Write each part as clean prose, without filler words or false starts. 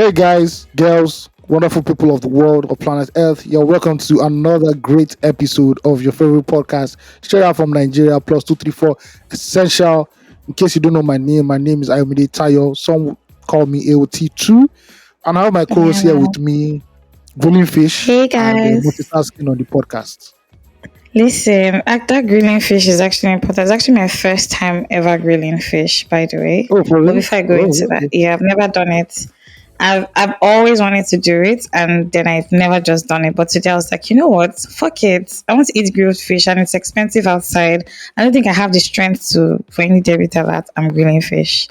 Hey guys, girls, wonderful people of the world of planet Earth. You're welcome to another great episode of your favorite podcast, straight out from Nigeria, plus 234 Essential. In case you don't know my name is Ayomide Tayo. Some call me AOT2. And I have my co-host here Yeah. with me, Grilling Fish, Hey and guys. multitasking on the podcast. Listen, that grilling fish is actually important. It's actually my first time ever grilling fish, by the way. Oh, for But real? before I go into Oh, that, okay. yeah, I've never done it. I've always wanted to do it, and then I've never just done it. But today I was like, you know what? Fuck it. I want to eat grilled fish, and it's expensive outside. I don't think I have the strength to for any day with that I'm grilling fish.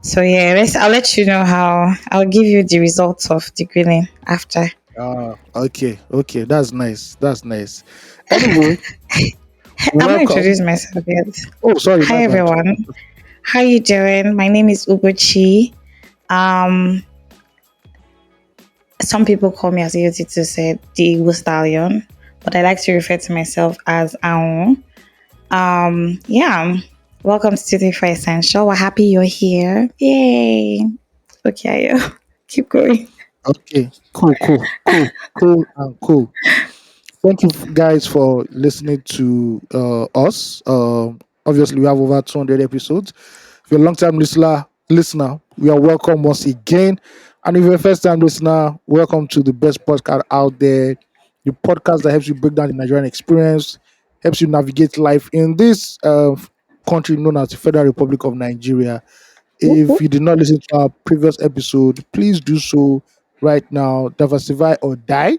So yeah, I'll let you know how. I'll give you the results of the grilling after. Okay. That's nice. That's nice. Anyway, I'm not welcome. introduced myself yet. Oh, sorry, my Hi bad. everyone. How you doing? My name is Ugochi. Um, some people call me, as AOT2 said, the Igbo Stallion, but I like to refer to myself as Aon. Yeah. Welcome to Tuesday for Essential. We're happy you're here. Yay. Okay, keep going. Okay, cool. Thank you guys for listening to us. Obviously, we have over 200 episodes. If you're a long-time listener, we are welcome once again. And if you're a first-time listener, welcome to the best podcast out there. The podcast that helps you break down the Nigerian experience, helps you navigate life in this country known as the Federal Republic of Nigeria. If you did not listen to our previous episode, please do so right now. Diversify or Die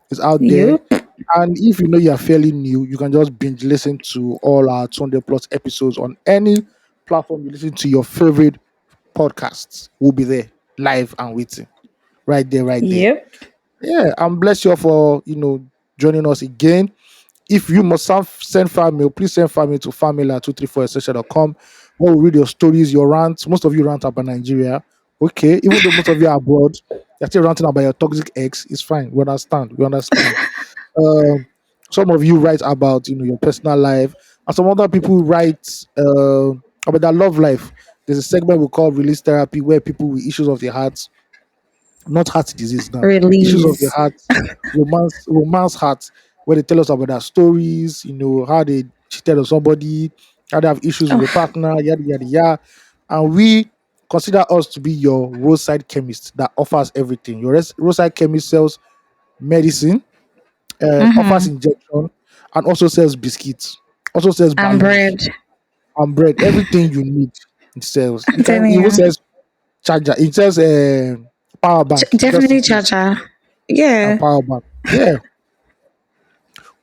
is out there. Yep. And if you know you're fairly new, you can just binge listen to all our 200 plus episodes on any platform you listen to your favorite podcasts. We'll be there live and waiting. Right there. Yep. Yeah, and bless you all for joining us again. If you must send fan mail, please send fan mail to fanmail@234essential.com. We'll read your stories, your rants. Most of you rant about Nigeria. Okay, even though most of you are abroad, you're still ranting about your toxic ex. It's fine. We understand. Um, some of you write about your personal life, and some other people write about their love life. There's a segment we call release therapy where people with issues of the heart, not heart disease now, issues of the Release. heart, romance heart, where they tell us about their stories, how they cheated on somebody, how they have issues with a Oh, partner, yada yada yada. And we consider us to be your roadside chemist that offers everything. Your roadside chemist sells medicine, offers injection, and also sells biscuits, also sells I'm balloons bread. and bread, everything you need. It sells. I'm telling It even you. sells charger. It sells power bank, just in Definitely case. Chacha. And Yeah. power bank. Yeah.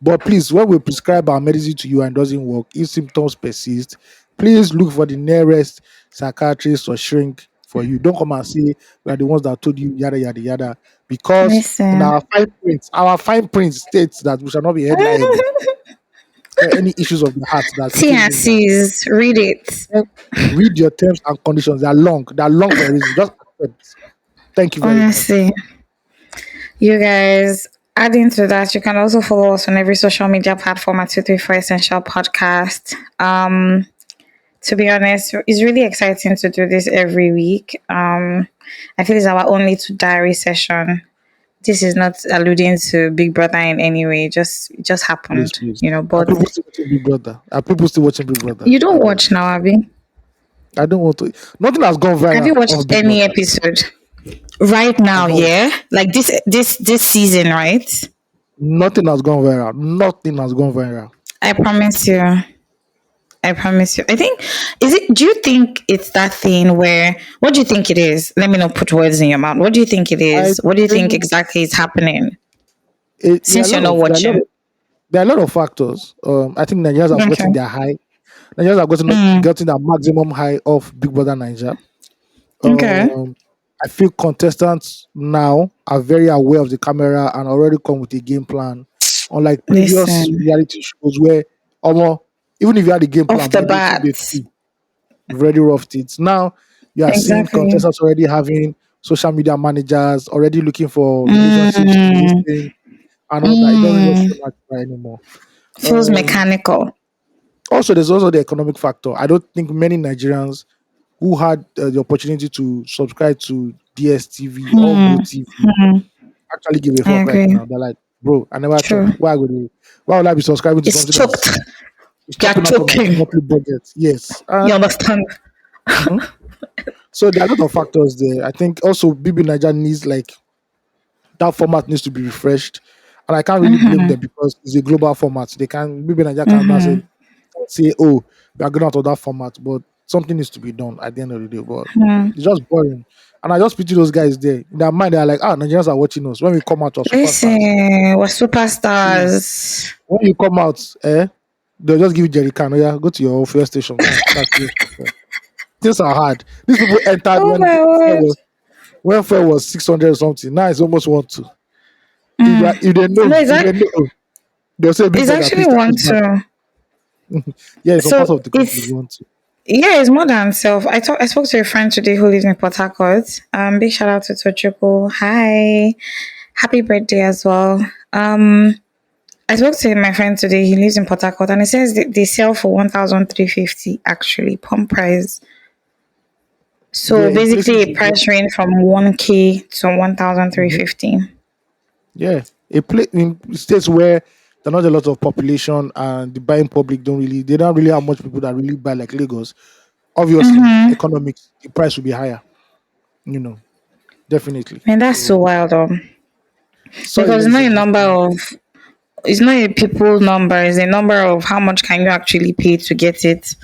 But please, when we prescribe our medicine to you and doesn't work, if symptoms persist, please look for the nearest psychiatrist or shrink for you. Don't come and say we are the ones that told you yada yada yada. Because in Listen. our fine print states that we shall not be held liable for any issues of the heart that T kicking and in now. C's. Read it. Then read your terms and conditions. They are long. They are long for a reason. Just accept. Thank you very much. Honestly. You guys, adding to that, you can also follow us on every social media platform at 234 Essential Podcast. To be honest, it's really exciting to do this every week. I feel it's our only two diary session. This is not alluding to Big Brother in any way. It just Please, happened, please. Are But people still watching Big Brother? Are people still watching Big Brother? you I don't beg. watch now, Abby. I don't want to. Nothing has gone Have you viral watched of Big any Brother. episode right now? I've not. Yeah, like this season, right? Nothing has gone viral. Nothing has gone viral. I promise you. I promise you. I think is it. Do you think it's that thing where? What do you think it is? Let me not put words in your mouth. What do you think it I is? What do you think think exactly is happening? there are a Since you're lot not of watching. factors. I think Nigerians have Okay. gotten their high. Nigerians have Mm, gotten their maximum high of Big Brother Nigeria. okay. Um, I feel contestants now are very aware of the camera and already come with a game plan, unlike previous Listen. reality shows where, almost even if you had a game Off plan the by day 2, day bat. 3, you've already roughed it. Now you are seeing Exactly. contestants already having social media managers, already looking for relationships in this Mm, thing and all that. It doesn't just mm. feel like that anymore. Feels Um, mechanical. Also, there's also the economic factor. I don't think many Nigerians who had the opportunity to subscribe to DSTV, all Go Hmm. TV actually give a I fuck right agree. now. They're like, bro, I never chop. True. Why would I be subscribing to It's something choked. that's it's You're chopping out of my choking. monthly budget? Yes. You And understand? mhm. So there are a lot of factors there. I think also BB Niger needs like that format needs to be refreshed. And I can't really blame them because it's a global format. They can BB Niger can now say, oh, we are going out of that format, but something needs to be done at the end of the day. But Hmm. it's just boring. And I just pity those guys there. In their mind, they're like, Nigerians are watching us. When we come out, we're superstars. Listen, we're So superstars. when you come out, they'll just give you jerry can. Oh, yeah, go to your fuel station. Go and start fuel station. Things are hard. These people entered Oh my word. when fuel was 600 or something. Now it's almost 1 2. No, If they know, they'll say, big it's brother, actually please take one us back. to. Yeah, in some So parts of the country, it's it's 1 2. yeah, it's more than self. I spoke to a friend today who lives in Port Harcourt. Big shout out to Tochiko. Hi, happy birthday as well. I spoke to my friend today. He lives in Port Harcourt, and he says they sell for 1,350 actually pump price. Yeah, So in basically, places, a price range from 1K to 1,350. yeah, in states where there are not a lot of population and the buying public they don't really have much people that really buy like Lagos. Obviously, economics, the price will be higher, you know, definitely. Man, that's so So, wild, sorry, because it's ladies not a and number gentlemen. of it's not a people number, it's a number of how much can you actually pay to get it.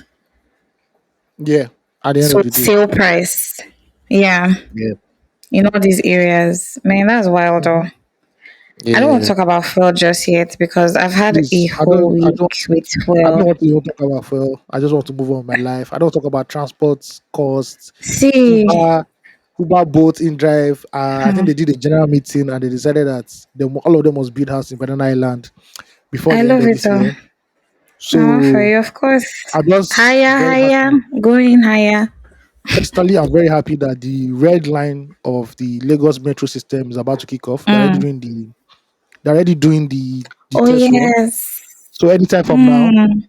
Yeah, at the end So of the day. sale price. Yeah. Yeah. In all these areas. Man, that's wild though. Mhm. I don't want to Yeah. talk about fuel just yet because I've had a Please, whole week with I don't fuel. want to even talk about fuel. I just want to move on with my life. I don't talk about transport costs, See, Uber, Uber boat in drive. I think they did a general meeting and they decided that all of them must build house in Banana Island before I the end love of it this though. year. For So you, of course. I'm just Higher, very higher, happy. going higher. Personally, I'm very happy that the red line of the Lagos metro system is about to kick off. They're already doing the Oh test run. yes. So anytime from now, Mm.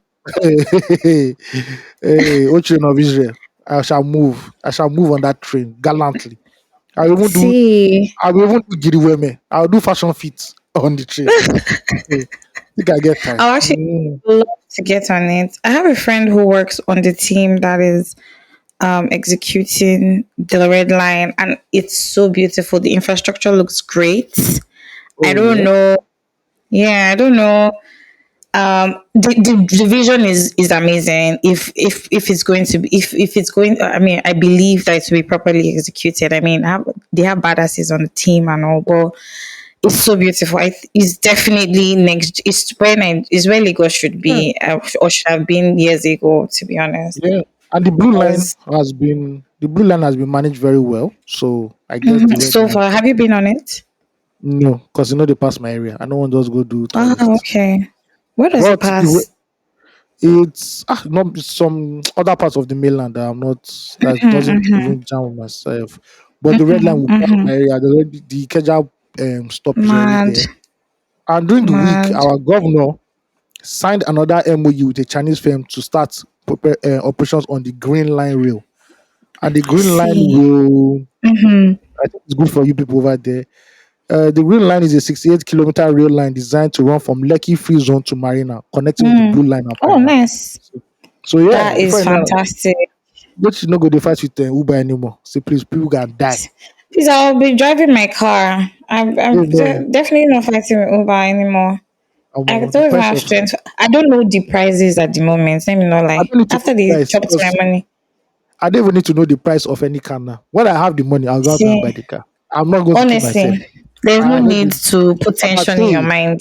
hey, O children of Israel, I shall move. I shall move on that train gallantly. I will even do See, I will even do Giriweme. I'll do fashion fits on the train. So, I think I get time. I'll actually love to get on it. I have a friend who works on the team that is executing the red line, and it's so beautiful. The infrastructure looks great. I Oh don't yeah. know. Yeah, I don't know. The vision is amazing. If it's going to be if it's going, I mean, I believe that it will be properly executed. I mean, they have badasses on the team and all, but it's so beautiful. It's definitely next. It's where Lagos should Yeah. be, or should have been years ago. To be honest, Yeah. And because the blue line has been managed very well. So I guess the red so line. far, have you been on it? No, because they pass my area. I don't want to just go do Oh, tourist. okay. Where does it But pass? it's not some other parts of the mainland that I'm not that doesn't even jam with myself. But the red line will pass my area. The Ikeja stop is already Mad, there. And during the week, mad. our governor signed another MOU with a Chinese firm to start operations on the Green Line Rail. And the Green Line See, will, I think it's good for you people over there. The Green Line is a 68-kilometer rail line designed to run from Lekki Free Zone to Marina, connecting with the Blue Line and oh, Pioneer. nice. So yeah, That before is you know, fantastic. but you no go dey fight with Uber anymore. Say please, people can die. Please, I'll be driving my car. I'm Amen. definitely not fighting with Uber anymore. I The don't even price have of strength. I don't know the prices at the moment. Let me not I lie. don't need to know After the they price chopped my because money, I don't even need to know the price of any car now. When I have the money, I'll go out and buy see, the car. I'm not going to keep myself. honestly, there's no I don't need need. to put I'm like, tension in your hey, mind.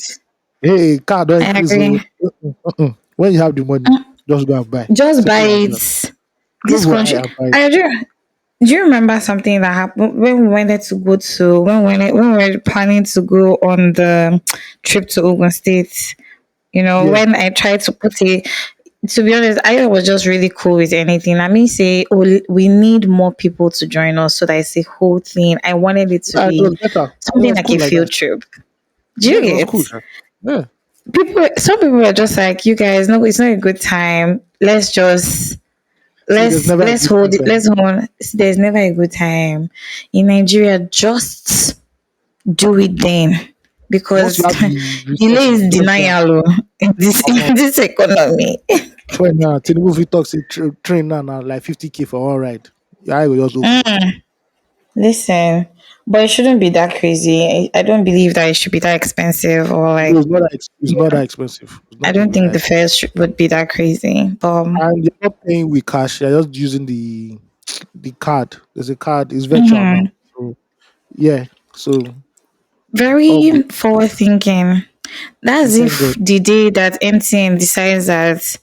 hey, car don't I increase. Oh. agree. When you have the money, just go and buy. Just buy Simple as that. it. This Just go ahead country. and buy it. I do. Do you remember something that happened when we wanted to go to when we were planning to go on the trip to Ogun State? You know, Yeah. when I tried to put a, to be honest, I was just really cool with anything. I mean, say, oh, we need more people to join us so that it's a whole thing. I wanted it to Yeah, it be was better. It something was like a cool like field that. trip. Do Yeah, you it was get? cool. Sha. Yeah. Some people are just like, you guys, no, it's not a good time. Let's just See, there's never a let's good hold time it. for Let's anything. hold on. There's never a good time in Nigeria. Just do it then, Once because you have the delay resources, is just go. denial in this Um, in this economy. for now, Tinubu fit talk say train now like 50K for one ride. Your eye will just open. Listen, but it shouldn't be that crazy. I don't believe that it should be that expensive, or No, like, it's not that expensive. It's I not don't even think that the expensive. fares would be that crazy. But And you're not paying with cash. You're just using the card. There's a card. It's virtual now. mhm, So yeah. So all very good. forward thinking. We That's thank if God. the day that MTN decides that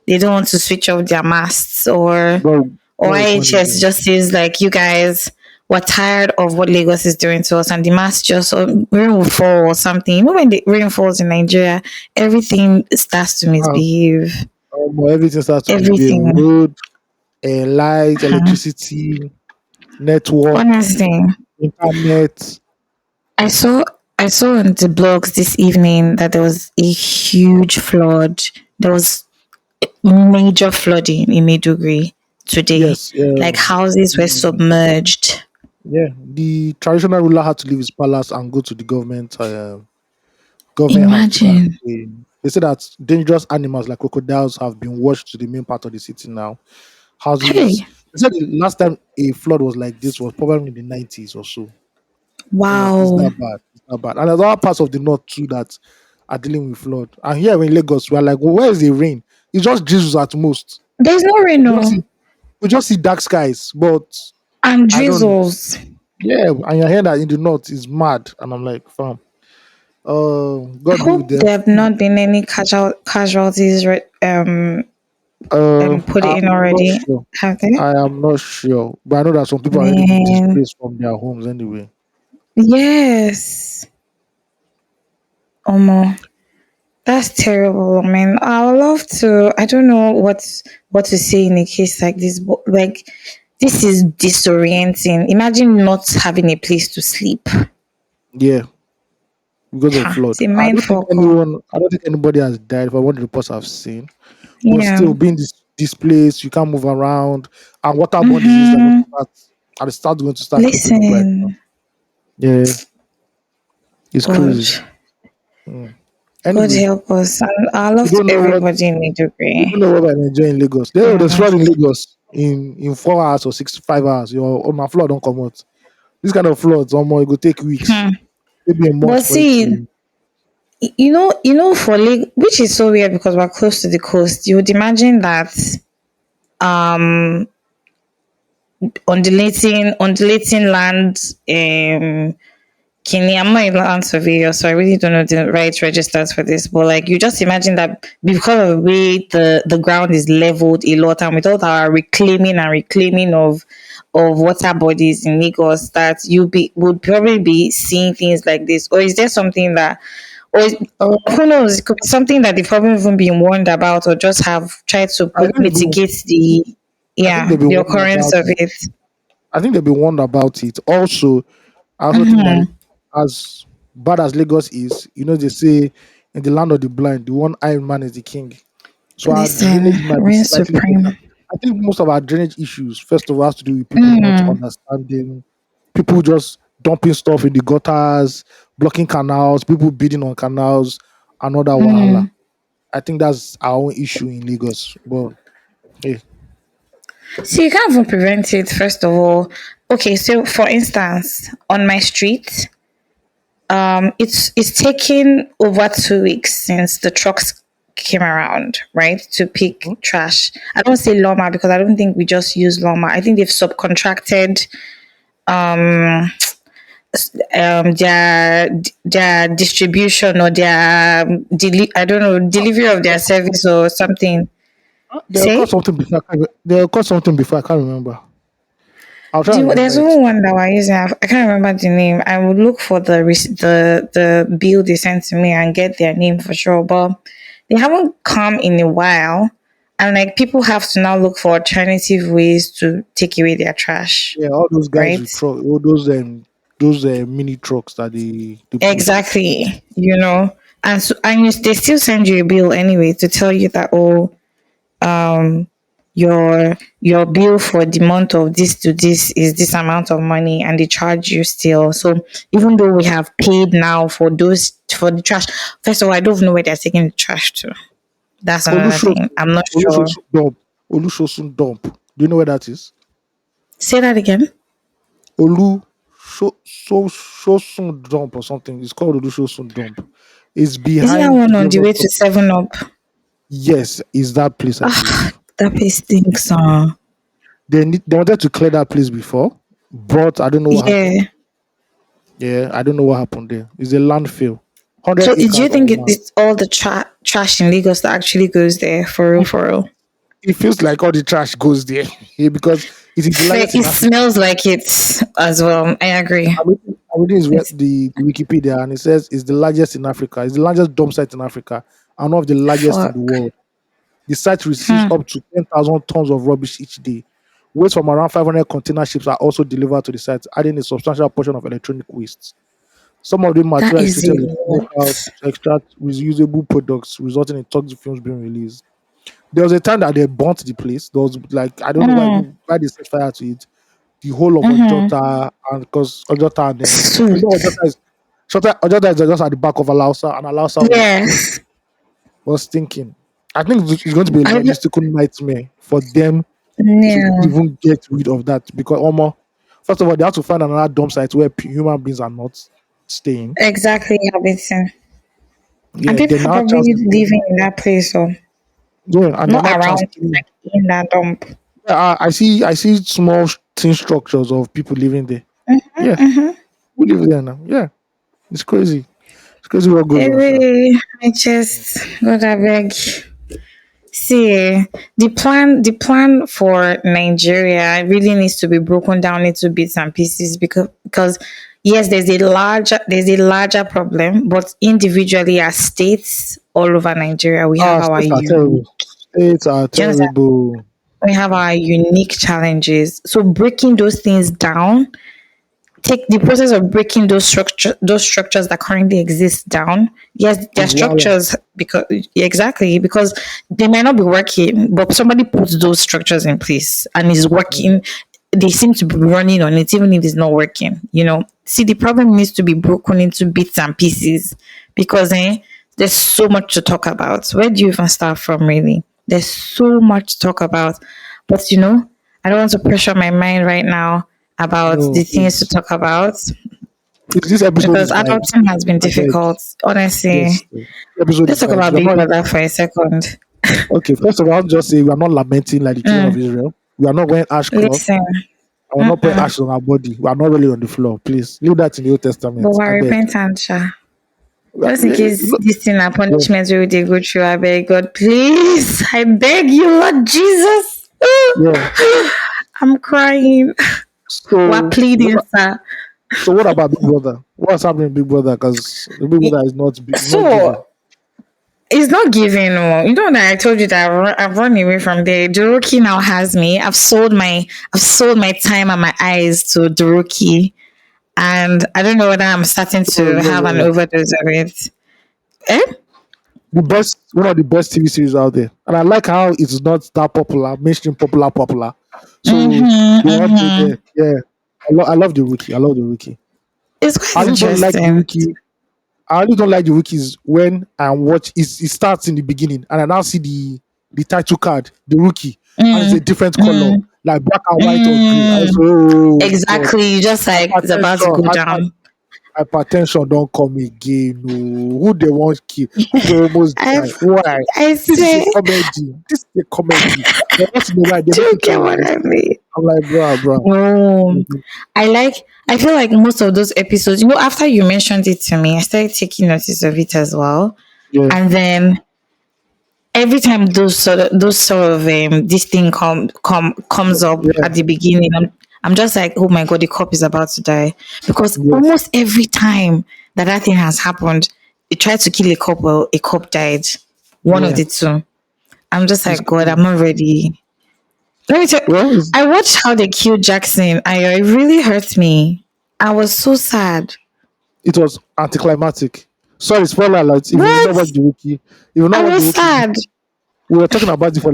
they don't want to switch off their masts, God, or God will punish IHS them. just says like, you guys, we're tired of what Lagos is doing to us, and the mast just, rain will fall or something. You know, when the rain falls in Nigeria, everything starts to Ah, misbehave. everything starts to misbehave. Everything. Road, light, electricity, network, Honestly, internet. I saw I saw on the blogs this evening that there was a huge flood. There was major flooding in Maiduguri today. Yes, Like, houses were submerged. yeah. The traditional ruler had to leave his palace and go to the government house to go and Imagine. stay. They say that dangerous animals like crocodiles have been washed to the main part of the city now. Houses. Hey, They said the last time a flood was like this was probably in the 90s or so. It's wow. that bad. It's that bad. And there's other parts of the north too that are dealing with flood. And here in Lagos, we're like, well, where is the rain? It just drizzles at most. There's no rain, We just no. see, we just see dark skies. But And I don't know. drizzles. Yeah, and you're hearing that in the north is mad. And I'm like, fam, I God be with hope them. there have not been any casualties, put it in I'm not already. sure. Have they? I am not sure. But I know that some people are already been Man. displaced from their homes anyway. Yes. Omo. That's terrible. I mean, I would love to. I don't know what to say in a case like this, but like, this is disorienting. Imagine not having a place to sleep. Yeah, because of Ha, flood. it's a mindful call. I don't think anybody has died from what the reports I've seen. But Yeah. still being displaced, you can't move around, and waterborne disease are going to Mm-hmm. start going to start creeping up right now. Listen, Yeah, it's God, crazy. Mm. God Anyway, help us. And I you love to don't know what everybody in you don't Maiduguri. know what I'm enjoying in Lagos. There's flood in Honestly. Lagos in 4 hours or 5 hours. Your on my flood don't come out. This kind of floods, almost it will take weeks, Hmm. maybe a But month for it see, to. for Lake, which is so weird because we're close to the coast. You would imagine that um undulating land, Kini, I'm not a land surveyor, so I really don't know the right registers for this. But like, you just imagine that because of the way the ground is leveled a lot, and with all our reclaiming of water bodies in Lagos, that you be would probably be seeing things like this. Or is there something that, or Uh, who knows? It could be something that they've probably even been warned about, or just have tried to I think they've been, mitigate the, I think they've yeah, been the warned occurrence about of it. it. I think they've been warned about it. Also, I also think that as bad as Lagos is, they say in the land of the blind, the one iron man is the king. So our Listen, drainage might be reign slightly better. supreme. I think most of our drainage issues, first of all, has to do with people not understanding, people just dumping stuff in the gutters, blocking canals, people bidding on canals, another wahala. I think that's our own issue in Lagos. But hey, So you can't even prevent it, first of all. Okay, so for instance, on my street, it's taken over 2 weeks since the trucks came around, right, to pick mhm. trash. I don't say Loma because I don't think we just use Loma. I think they've subcontracted their distribution, or their I don't know, delivery of their service or something. They'll call Say? something before. They'll call something before. I can't remember. I'll try and remember There's it. even one that we're using. I can't remember the name. I would look for the bill they sent to me and get their name for sure. But they haven't come in a while, and like, people have to now look for alternative ways to take away their trash, Yeah, all those guys right? with truck, all those mini trucks that they push. Exactly. And they still send you a bill anyway to tell you that, oh, your bill for the month of this to this is this amount of money, and they charge you still. So even though we have paid now for those for the trash, first of all, I don't know where they're taking the trash to. That's another thing. Olushosun, I'm not sure. Olushosun dump. Olushosun dump. Do you know where that is? Say that again. Olu Shosun dump or something. It's called Olushosun dump. It's Isn't that behind the one on the Lagos way to Custom. 7 Up? Yes, is that place I believe. That place stinks. They wanted to clear that place before, but I don't know what happened. Yeah. Yeah, I don't know what happened there. It's a landfill. So 100 do you acres of think land. it's all the trash in Lagos that actually goes there for real? For real? It feels like all the trash goes there. Yeah, because it is the largest It in Africa. smells like it as well. I agree. I'm reading It's the Wikipedia, and it says it's the largest in Africa. It's the largest dump site in Africa and one of the largest in the fuck. world. The site receives Hmm. up to 10,000 tons of rubbish each day. Waste from around 500 container ships are also delivered to the site, adding a substantial portion of electronic waste. Some of the That material is is a treated with chemicals lot. to extract reusable products, resulting in toxic fumes being released. There was a time that they burnt the place. There was like I don't know why Mm, why they set fire to it. The whole of mm-hmm. Ojota and because Ojota and Suit. Ojota is just at the back of Alausa and Alausa Yes. was thinking. I think it's going to be a I logistical nightmare for them to no. even get rid of that because almost first of all they have to find another dump site where human beings are not staying. Exactly habiting. And Yeah, people they're are now probably transiting. living in that place, so Yeah, and they're not now around, transiting. like in that dump. Yeah, I see small thin structures of people living there. Yeah, Mm-hmm. we live there now. Yeah, it's crazy. It's crazy what goes on, sure. Really, I just God I beg. See, the plan for Nigeria really needs to be broken down into bits and pieces because yes, there's a larger problem, but individually as states all over Nigeria, we have our States are terrible. unique. States are Do you understand? terrible. We have our unique challenges. So breaking those things down, take the process of breaking those structures that currently exist down. Yes, they're Is wild. structures because exactly because they might not be working, but somebody puts those structures in place and is working. They seem to be running on it, even if it's not working. See, the problem needs to be broken into bits and pieces because there's so much to talk about. Where do you even start from, really? There's so much to talk about, but I don't want to pressure my mind right now about No, the things to please. talk about This episode because is vibes. adulting has been I beg. difficult. Honestly, Yes. This episode let's is talk vibes. about We're Big not Brother for a second. okay. First of all, I'll just say we are not lamenting like the children of Mm, Israel. We are not wearing ash cloth. listen, I will not put ashes on our body. We are not really on the floor. Please leave that in the Old but Testament. I we're beg. repentant, Sha. Just in Yeah, case this thing a yeah. punishment we they go through, I beg God, please, I beg you, Lord Jesus. Yeah. I'm crying. We're So pleading, sir. what about Big Brother? What's happening in Big Brother? Because the Big Brother is not giving. So it's not giving. Oh. You know that I told you that I've run away from there. Doroki now has me. I've sold my time and my eyes to Doroki, and I don't know whether I'm starting Oh, to yeah, have an yeah, yeah. overdose of it. Eh? One of the best TV series out there, and I like how it's not that popular, mainstream popular. So Mm-hmm, they want me mm-hmm. there. Yeah, I love the Rookie. I love the Rookie. It's I quite just don't like the interesting. Rookie. I really don't like the Rookies when I watch. It starts in the beginning, and I now see the title card, the Rookie, and it's a Mm, different color, mm, like black and white or grey. I mm. say, oh God, Exactly. You just like it's about to hypertension, go down. hypertension don't come again. No, who they want kill? Who go almost die? I've Why? I This is a say, comedy. This is a comedy. But once in a while, they do make you it feel get what I realistic. mean? I'm like, bro. No, I like. I feel like most of those episodes. After you mentioned it to me, I started taking notice of it as well. Yeah, And then every time those sort of this thing comes up yeah, at the beginning, I'm just like, oh my god, the cop is about to die because yes, almost every time that thing has happened, it tried to kill a cop or a cop died. One of yeah. the two. I'm just It's like, God, crazy. I'm not ready. Let me tell Well, it's, I watched how they killed Jackson. It really hurt me. I was so sad. it was anticlimactic. Sorry, spoiler alert. If you've not What? watched the Wiki, if you've not I watched the was Wiki, sad. We were talking about it for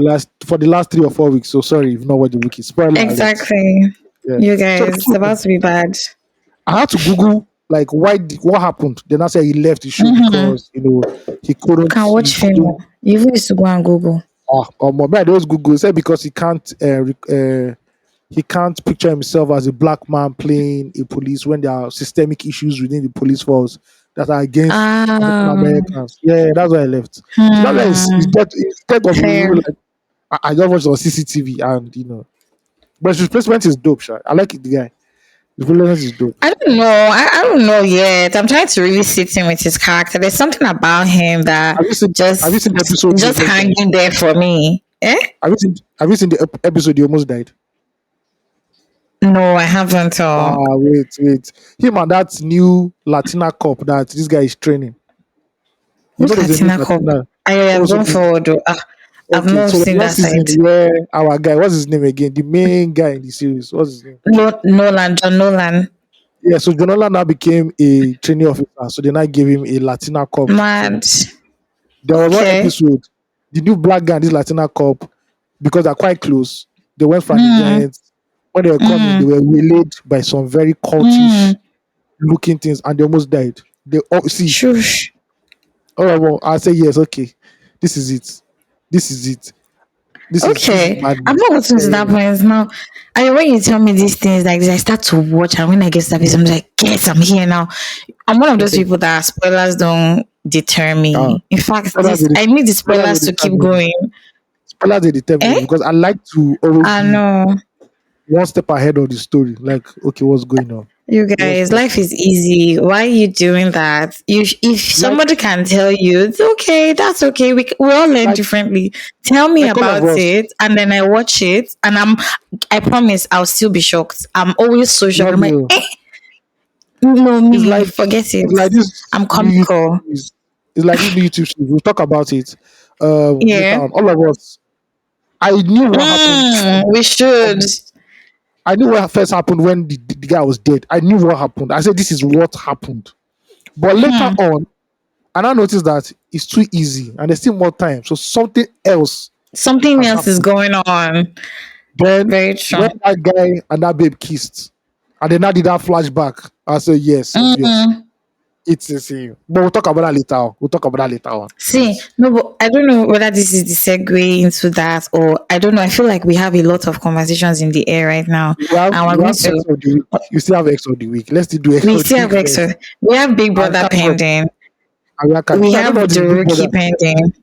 the last 3 or 4 weeks. So sorry if not what the wiki. Spoiler alert. Exactly. Yeah. You So the guys, it's truth about is, to be bad. I had to Google like what happened. Then I said he left the show Mm-hmm. because he couldn't Can he watch film. couldn't You even used to go and Google. or more. But those Google said because he can't picture himself as a black man playing a police when there are systemic issues within the police force that are against African Ah, Americans. Yeah, that's why I left. So that's why hmm. it's dead of Fair. like I just watched on CCTV and but his replacement is dope, sha. I like it, the guy. His replacement is dope. I don't know. I don't know yet. I'm trying to really sit in with his character. There's something about him that Have you seen the episode he just almost died? hanging there for me. Eh? Have you seen the episode he almost died? No, I haven't. Wait. Him and that new Latina cop that this guy is training. Who's There's a new Latina Cup? Latina. I Oh, have so gone forward. Though. I've okay. not So there's seen one that season side. where our guy, what's his name again? The main guy in the series. What's his name? No, Nolan, John Nolan. Yeah, so Jonola now became a training officer. So they now gave him a Latina cop to train. Mad. There was one Okay. episode, the new black guy and this Latina cop, because they're quite close, they went for an Mm, event. When they were coming, they mm, were waylaid by some very cultish mm. looking things and they almost died. They all see, Shush. all right, well, I say yes, okay. This is it. This is it. This is Okay. I'm madness. not listening to that point now. When you tell me these things like this, I start to watch, and when I get service, I'm like, yes, I'm here now. I'm one of those Okay. people that spoilers don't deter Uh, me. In fact, spoilers this they I need the spoilers spoilers they to keep determine me. going. Spoilers they determine me Eh? because I like to always I be know. one step ahead of the story. Like, okay, what's going on? You What's guys, what's life is easy. Why are you doing that? If like somebody can tell you, it's okay, that's okay. We all learn like differently. Tell me all of about us. it, and then I watch it, and I promise I'll still be shocked. I'm always so shocked. Not I'm like, real. no, It's me, like forget it. it's like this I'm new YouTube comical. series. It's like this new YouTube series. We'll talk about it later Yeah. on. All of us. I knew what happened. We should. From, I knew what first happened when the guy was dead. I knew what happened. I said this is what happened. But later Hmm. on, and I noticed that it's too easy and there's still more time. So something else Something has else is happened. going on. Then Very true. when that guy and that babe kissed, and then I did that flashback, I said, yes, obvious. Mm. It's the same. But we'll talk about that later on. We'll talk about that later on, See, please. no, but I don't know whether this is the segue into that, or I don't know. I feel like we have a lot of conversations in the air right now, and we're We going have X to. of the week. You still have X of the week. Let's still do X We of the still week have first. extra. We have Big And Brother catch up. pending. And we are catch. We I don't know have what is the Big rookie Brother. pending.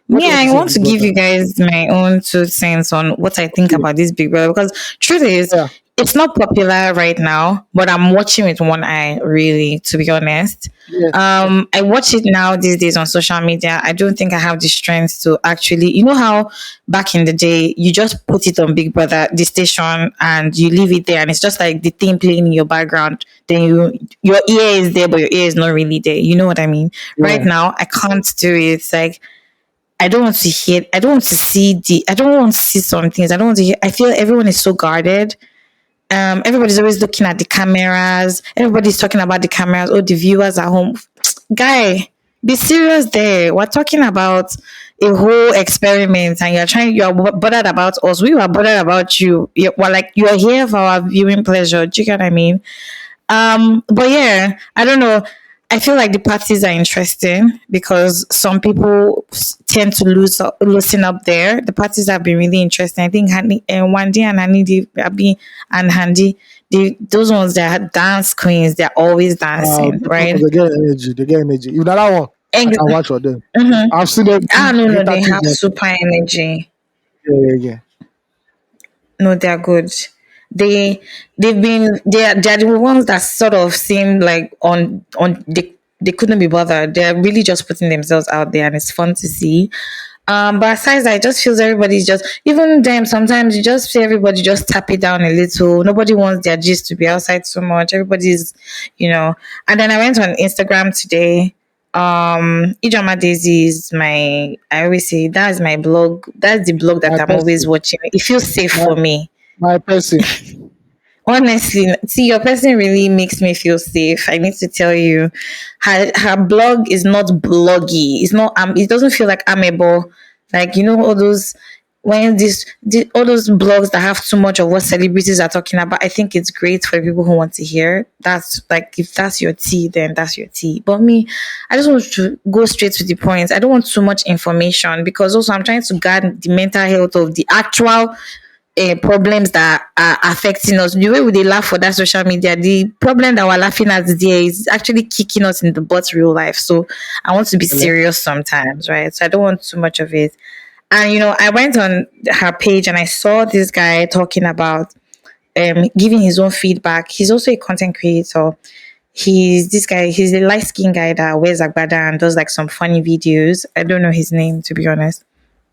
What do Me, you want to I say, want Big to give Brother? you guys my own 2 cents on what I think Okay. about this Big Brother, because truth is, Yeah. it's not popular right now, but I'm watching with one eye, really, to be honest. Yeah. Yeah. I watch it now these days on social media. I don't think I have the strength to actually, how back in the day you just put it on Big Brother, the station, and you leave it there, and it's just like the thing playing in your background. Then your ear is there, but your ear is not really there. You know what I mean? Right Yeah. now, I can't do it. It's like I don't want to hear. I don't want to see I don't want to see some things. I don't want to hear. I feel everyone is so guarded. Everybody's always looking at the cameras. Everybody's talking about the cameras. Oh, the viewers at home. Guy, be serious there. We're talking about a whole experiment, and you are bothered about us. We were bothered about you. We're like, you are here for our viewing pleasure. Do you get what I mean? But yeah, I don't know. I feel like the parties are interesting because some people tend to loosen up there. The parties have been really interesting. I think Wandy and Handy, Abi and Handy, those ones that are dance queens, they're always dancing, Those ones, right? they get energy. They get energy. Even that one, I can Ex- watch for them. mhm. I've seen them Ah, do no, no, they have entertainment. super energy. Yeah. No, they're good. They're the ones that sort of seem like they couldn't be bothered. They're really just putting themselves out there, and it's fun to see. But aside that, it just feels everybody's just even them. Sometimes you just see everybody just tap it down a little. Nobody wants their gist to be outside so much. Everybody's, you know. And then I went on Instagram today. Ijoma Daisy is I always say that's my blog. That's the blog that My I'm always person. watching. It feels safe My for me. my person. Honestly, see, your person really makes me feel safe. I need to tell you, her blog is not bloggy. It's not. It doesn't feel like amiable. Like, all those, when all those blogs that have too much of what celebrities are talking about, I think it's great for people who want to hear. That's like, if that's your tea, then that's your tea. But me, I just want to go straight to the point. I don't want too much information, because also I'm trying to guard the mental health of the actual problems that are affecting us. The way we dey laugh for that social media, the problem that we're laughing at there is actually kicking us in the butt real life. So I want to be Ele- serious sometimes, right? So I don't want too much of it. And I went on her page and I saw this guy talking about giving his own feedback. He's also a content creator. He's a light skinned guy that wears agbada and does like some funny videos. I don't know his name, to be honest.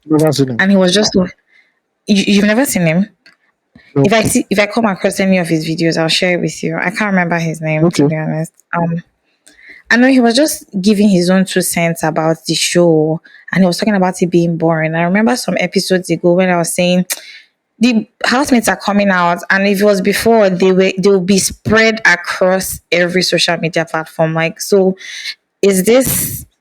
Never seen him. And he was just, you've never seen him? No. If I come across any of his videos, I'll share it with you. I can't remember his name, to Okay. be honest. I know he was just giving his own 2 cents about the show, and he was talking about it being boring. I remember some episodes ago when I was saying the housemates are coming out, and if it was before, they will be spread across every social media platform. Like, so is there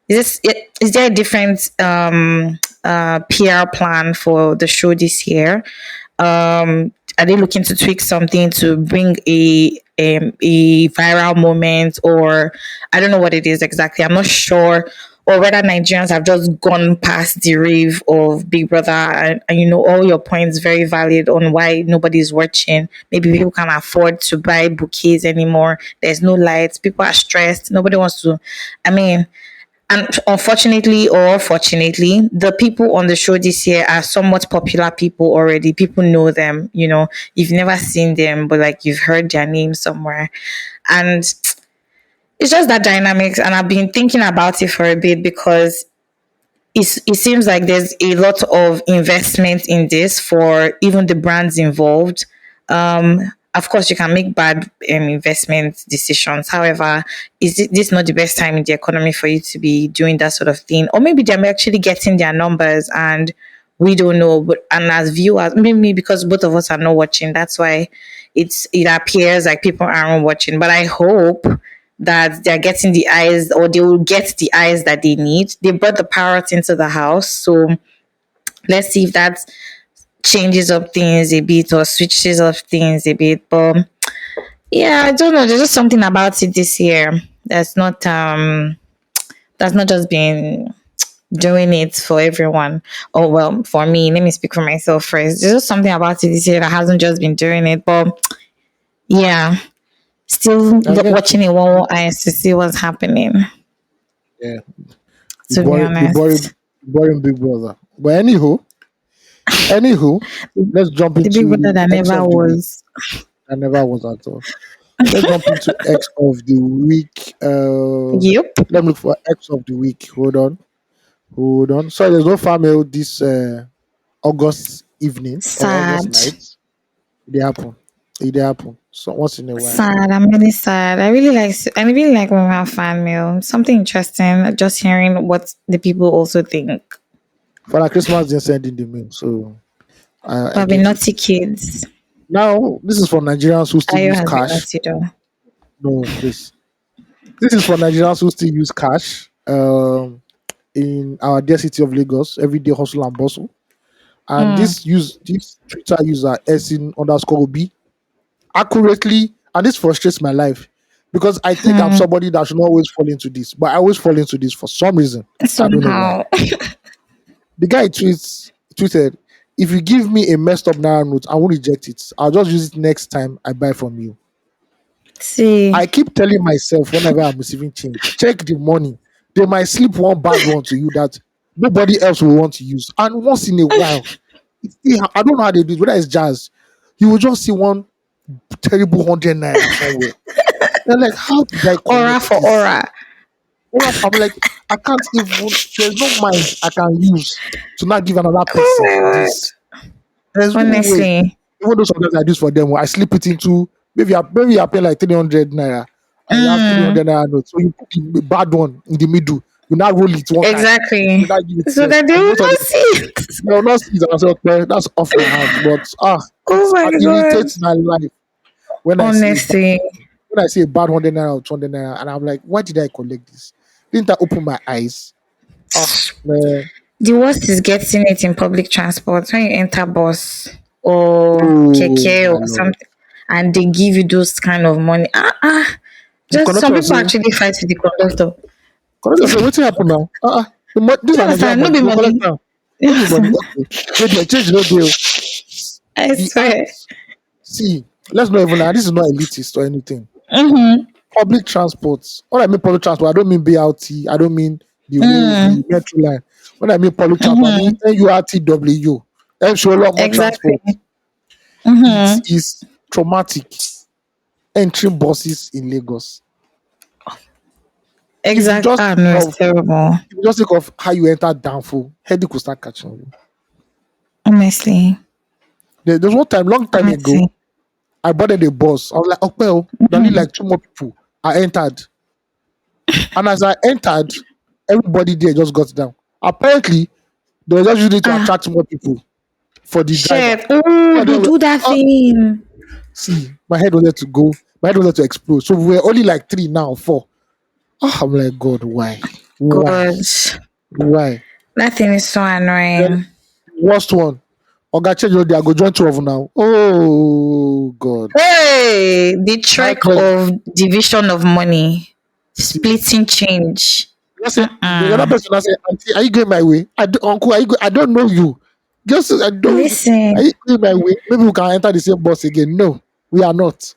a different PR plan for the show this year? Are they looking to tweak something to bring a viral moment, or I don't know what it is exactly. I'm not sure, or whether Nigerians have just gone past the rave of Big Brother, and all your points very valid on why nobody's watching. Maybe people can't afford to buy bouquets anymore. There's no lights. People are stressed. Nobody wants to. I mean, and unfortunately or fortunately, the people on the show this year are somewhat popular people already. People know them, you've never seen them, but like you've heard their name somewhere. And it's just that dynamics. And I've been thinking about it for a bit, because it seems like there's a lot of investment in this for even the brands involved. Of course, you can make bad investment decisions. However, this not the best time in the economy for you to be doing that sort of thing? Or maybe they're actually getting their numbers and we don't know. But and as viewers, maybe because both of us are not watching, that's why it appears like people aren't watching. But I hope that they're getting the eyes, or they will get the eyes that they need. They brought the parrot into the house, so let's see if that changes up things a bit or switches up things a bit. But yeah, I don't know. There's just something about it this year that's not just been doing it for everyone. Oh well, for me, let me speak for myself first. There's just something about it this year that hasn't just been doing it. But yeah, still I get you. watching it one more eyes to see what's happening. Yeah. To be honest, The boring Big Brother. But anywho, let's jump the big brother into that X never of the week. was. I never was at all. Let's jump into X of the week. Yep. Let me look for X of the week. Hold on. Sorry, there's no family this August evening or August Sad. night. It happen. It happen. So once in a while. Sad. I'm really sad. I really like when we have fan mail. Something interesting. Just hearing what the people also think. For like Christmas, they're sending the mail. So I But be get it. naughty kids. Now, this is for Nigerians who still Ayo use has been cash. naughty though. No, please. This is for Nigerians who still use cash. In our dear city of Lagos, everyday hustle and bustle. And Mm. this Twitter user Esin_B accurately, and this frustrates my life because I think I'm Hmm. somebody that should not always fall into this, but I always fall into this for some reason. I don't know why. Somehow. The guy tweeted, if you give me a messed up naira note, I won't reject it. I'll just use it next time I buy from you. See. I keep telling myself whenever I'm receiving change, check the money. They might slip one bad one to you that nobody else will want to use. And once in a while, I don't know how they do it, whether it's jazz, you will just see one terrible 100 naira somewhere. They're like, how did I Aura collect for this? aura. I'm like, I can't even, there's no mind I can use to not give another Oh person my this. word. There's no way. Honestly. Even though sometimes I do this for them, I slip it into, maybe you're paying like 300 naira and you have Mm. 300 naira notes. So you put the bad one in the middle. You now roll it one time. Exactly. You now give it to So them. that they And will most of not the see it. they'll not see it and say, okay, that's off my hands. But Oh my it god. irritates my life when I see Honestly. a bad 100 naira or 200 naira, and I'm like, why did I collect this? Didn't I open my eyes? Man. The worst is getting it in public transport when you enter bus or Oh keke my or lord. something, and they give you those kind of money. The Just some conductor people say, actually fight with the conductor. what's happened now? Do This you is Nigerian understand? No money. be Go collect money. now. No be money. Okay. They dey change no deal. I The swear. act. See, let's not even lie. This is not elitist or anything. Mm-hmm. Public transport. When I mean public transport, I don't mean BRT. I don't mean the rail, Mm, the metro line. When I mean public transport, I mean mm-hmm. NURTW. More Exactly. transport. It Mm-hmm. is traumatic entering buses in Lagos. If you Exact. just Ah, think no, it's of terrible. if you just think of how you enter Danfo, headache will start catching you. Honestly. There's one time, long time ago, Honestly. I boarded a bus. I was like, okay, oh, there are only Mm-hmm. like two more people. I entered. And as I entered, everybody there just got down. Apparently, they were just using it to Ah, attract more people for the driver. shit. Oh, And they then do that uh, thing. see, my head wanted to go. My head wanted to explode. So we were only like three now, four. I'm like, God, why? Why? God. Why? That thing is so Then annoying. worst one. Oga change your day, I go join 12 now. Oh God. Hey, the My trick president. of division of money, See. splitting change. Just say the other Mm-mm. person now say, Auntie, are you going my way? Uncle, I don't know you. Just I don't are Listen, you going my way? Maybe we can enter the same bus again. No, we are not.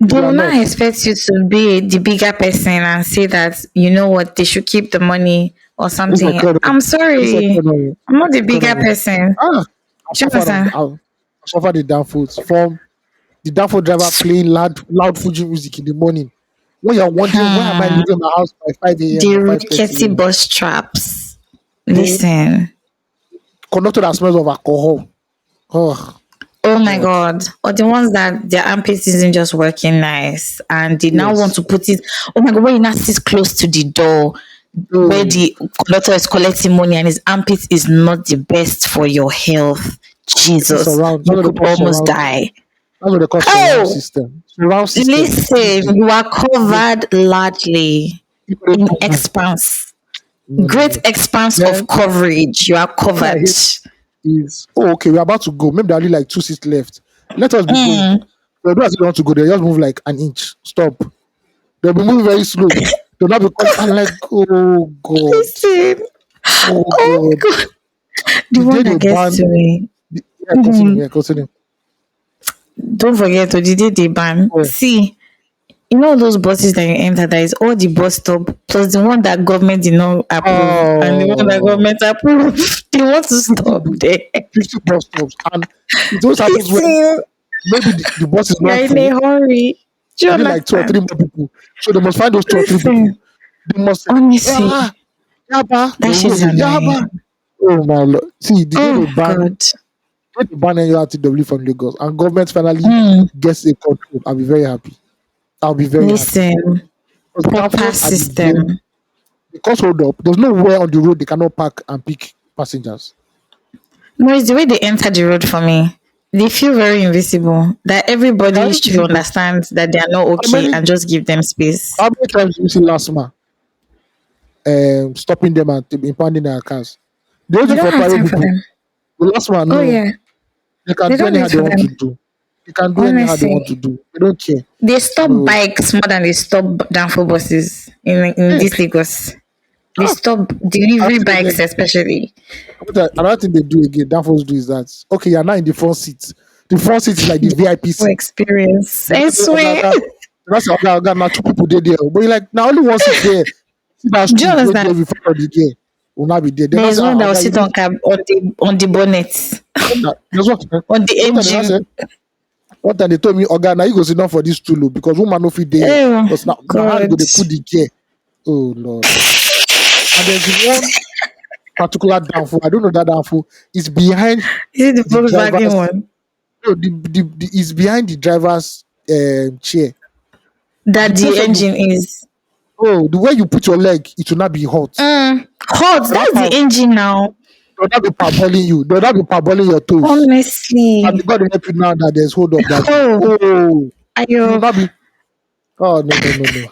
they We are will not not. expect you to be the bigger person and say that you know what they should keep the money or This is something. economy. I'm This is sorry, economy. I'm not This the is bigger economy. person. Ah, I Do you suffered on understand? I suffered the downfalls from the downfall driver playing loud Fuji music in the morning. When you're wondering why am I Hmm. leaving my house by 5 a.m. The or 5:30 rickety a.m. bus traps. Then Listen. conductor that smells of alcohol. Oh Oh my God. god. Or the ones that their armpit isn't just working nice and they now want Yes. to put it. Oh my god, when you now sit close to the door where Oh, the conductor is collecting money and his armpit is not the best for your health. this is Jesus, surround. That's you what they could call almost surround. die. That's what they call surround Oh, system. Surround system. listen, Easy. you are No, covered largely people don't in do you. expanse. No, no, Great no. expanse of Then coverage. You are what I covered. hate is okay, we're about to go. Maybe there are only like two seats left. Let us be going. Mm. They don't want to go. They just move like an inch. Stop. They'll be moving very slow. They'll not be calling. I'm like, oh God, Listen. oh Oh God. my god. The The day one they that gets ban, to me. yeah, continue, Mhm. yeah, continue. Don't forget to the day they ban. Oh, See, you know those buses that you enter, that is all the bus stop plus the one that government did not approve and the one that oh, government approved. They want to 50, stop there. 50 bus stops, and it always happens when Listen, maybe the bus is you're not in a full. hurry. Do you They need like two or three understand? more people. So they must find those two or three people. Listen, They must say, honestly, ah, Yaba. They that will shit go is say, Yaba. annoying. Oh my lord. See, the day Oh God. they ban NURTW from Lagos and government finally Mm, gets a control, I'll be very happy. I'll be very happy. listen, Because proper downfalls are the game. system. Because hold up, there's nowhere on the road they cannot park and pick passengers. No, it's the way they enter the road for me. They feel very invisible. That They are everybody should invisible. understand that they are not How okay many and just give them space. how many times do you see last man stopping them and impounding their cars? They They waiting don't for have private time for people. them. The last man, Oh no, yeah, they can they do don't anyhow wait they for want to them. do. They can do anyhow they want to Honestly, do. They don't care. they stop No. bikes more than they stop downfall buses in Hey, this Lagos. They ah, stop delivery another thing bikes, again. especially. Another thing they do again, Danfoss do is that okay, you're now in the front seat. The front seat is like the VIP For seat. experience, They I don't say, Oga, swear. Oga, they don't say, Oga, Oga, now two people there. But you're like, now only one seat there. See that Do you stool wait there understand? in front of the gear. Will not be there. They There not is say, one ah, that will Oga, you sit know, on cab on the bonnet, there's what on the what time they not say, engine. one time they told me, Oga, now you go sit down for this stool oh, because woman no fit there. Oh Because now how they go God. they put the gear. Oh Lord. And there's one particular downfall. I don't know that downfall. It's behind Is it the the Volkswagen driver's one? no, is behind the driver's chair. The That the place where you engine is. the way you put your leg, it will not be hot. Hot. The other That's the part engine now. they'll not be parboiling you. They'll not be parboiling your toes. And Honestly. God will help you now that there's hold up daddy. Oh, Oh, you will ayo. not be. Oh no no no no.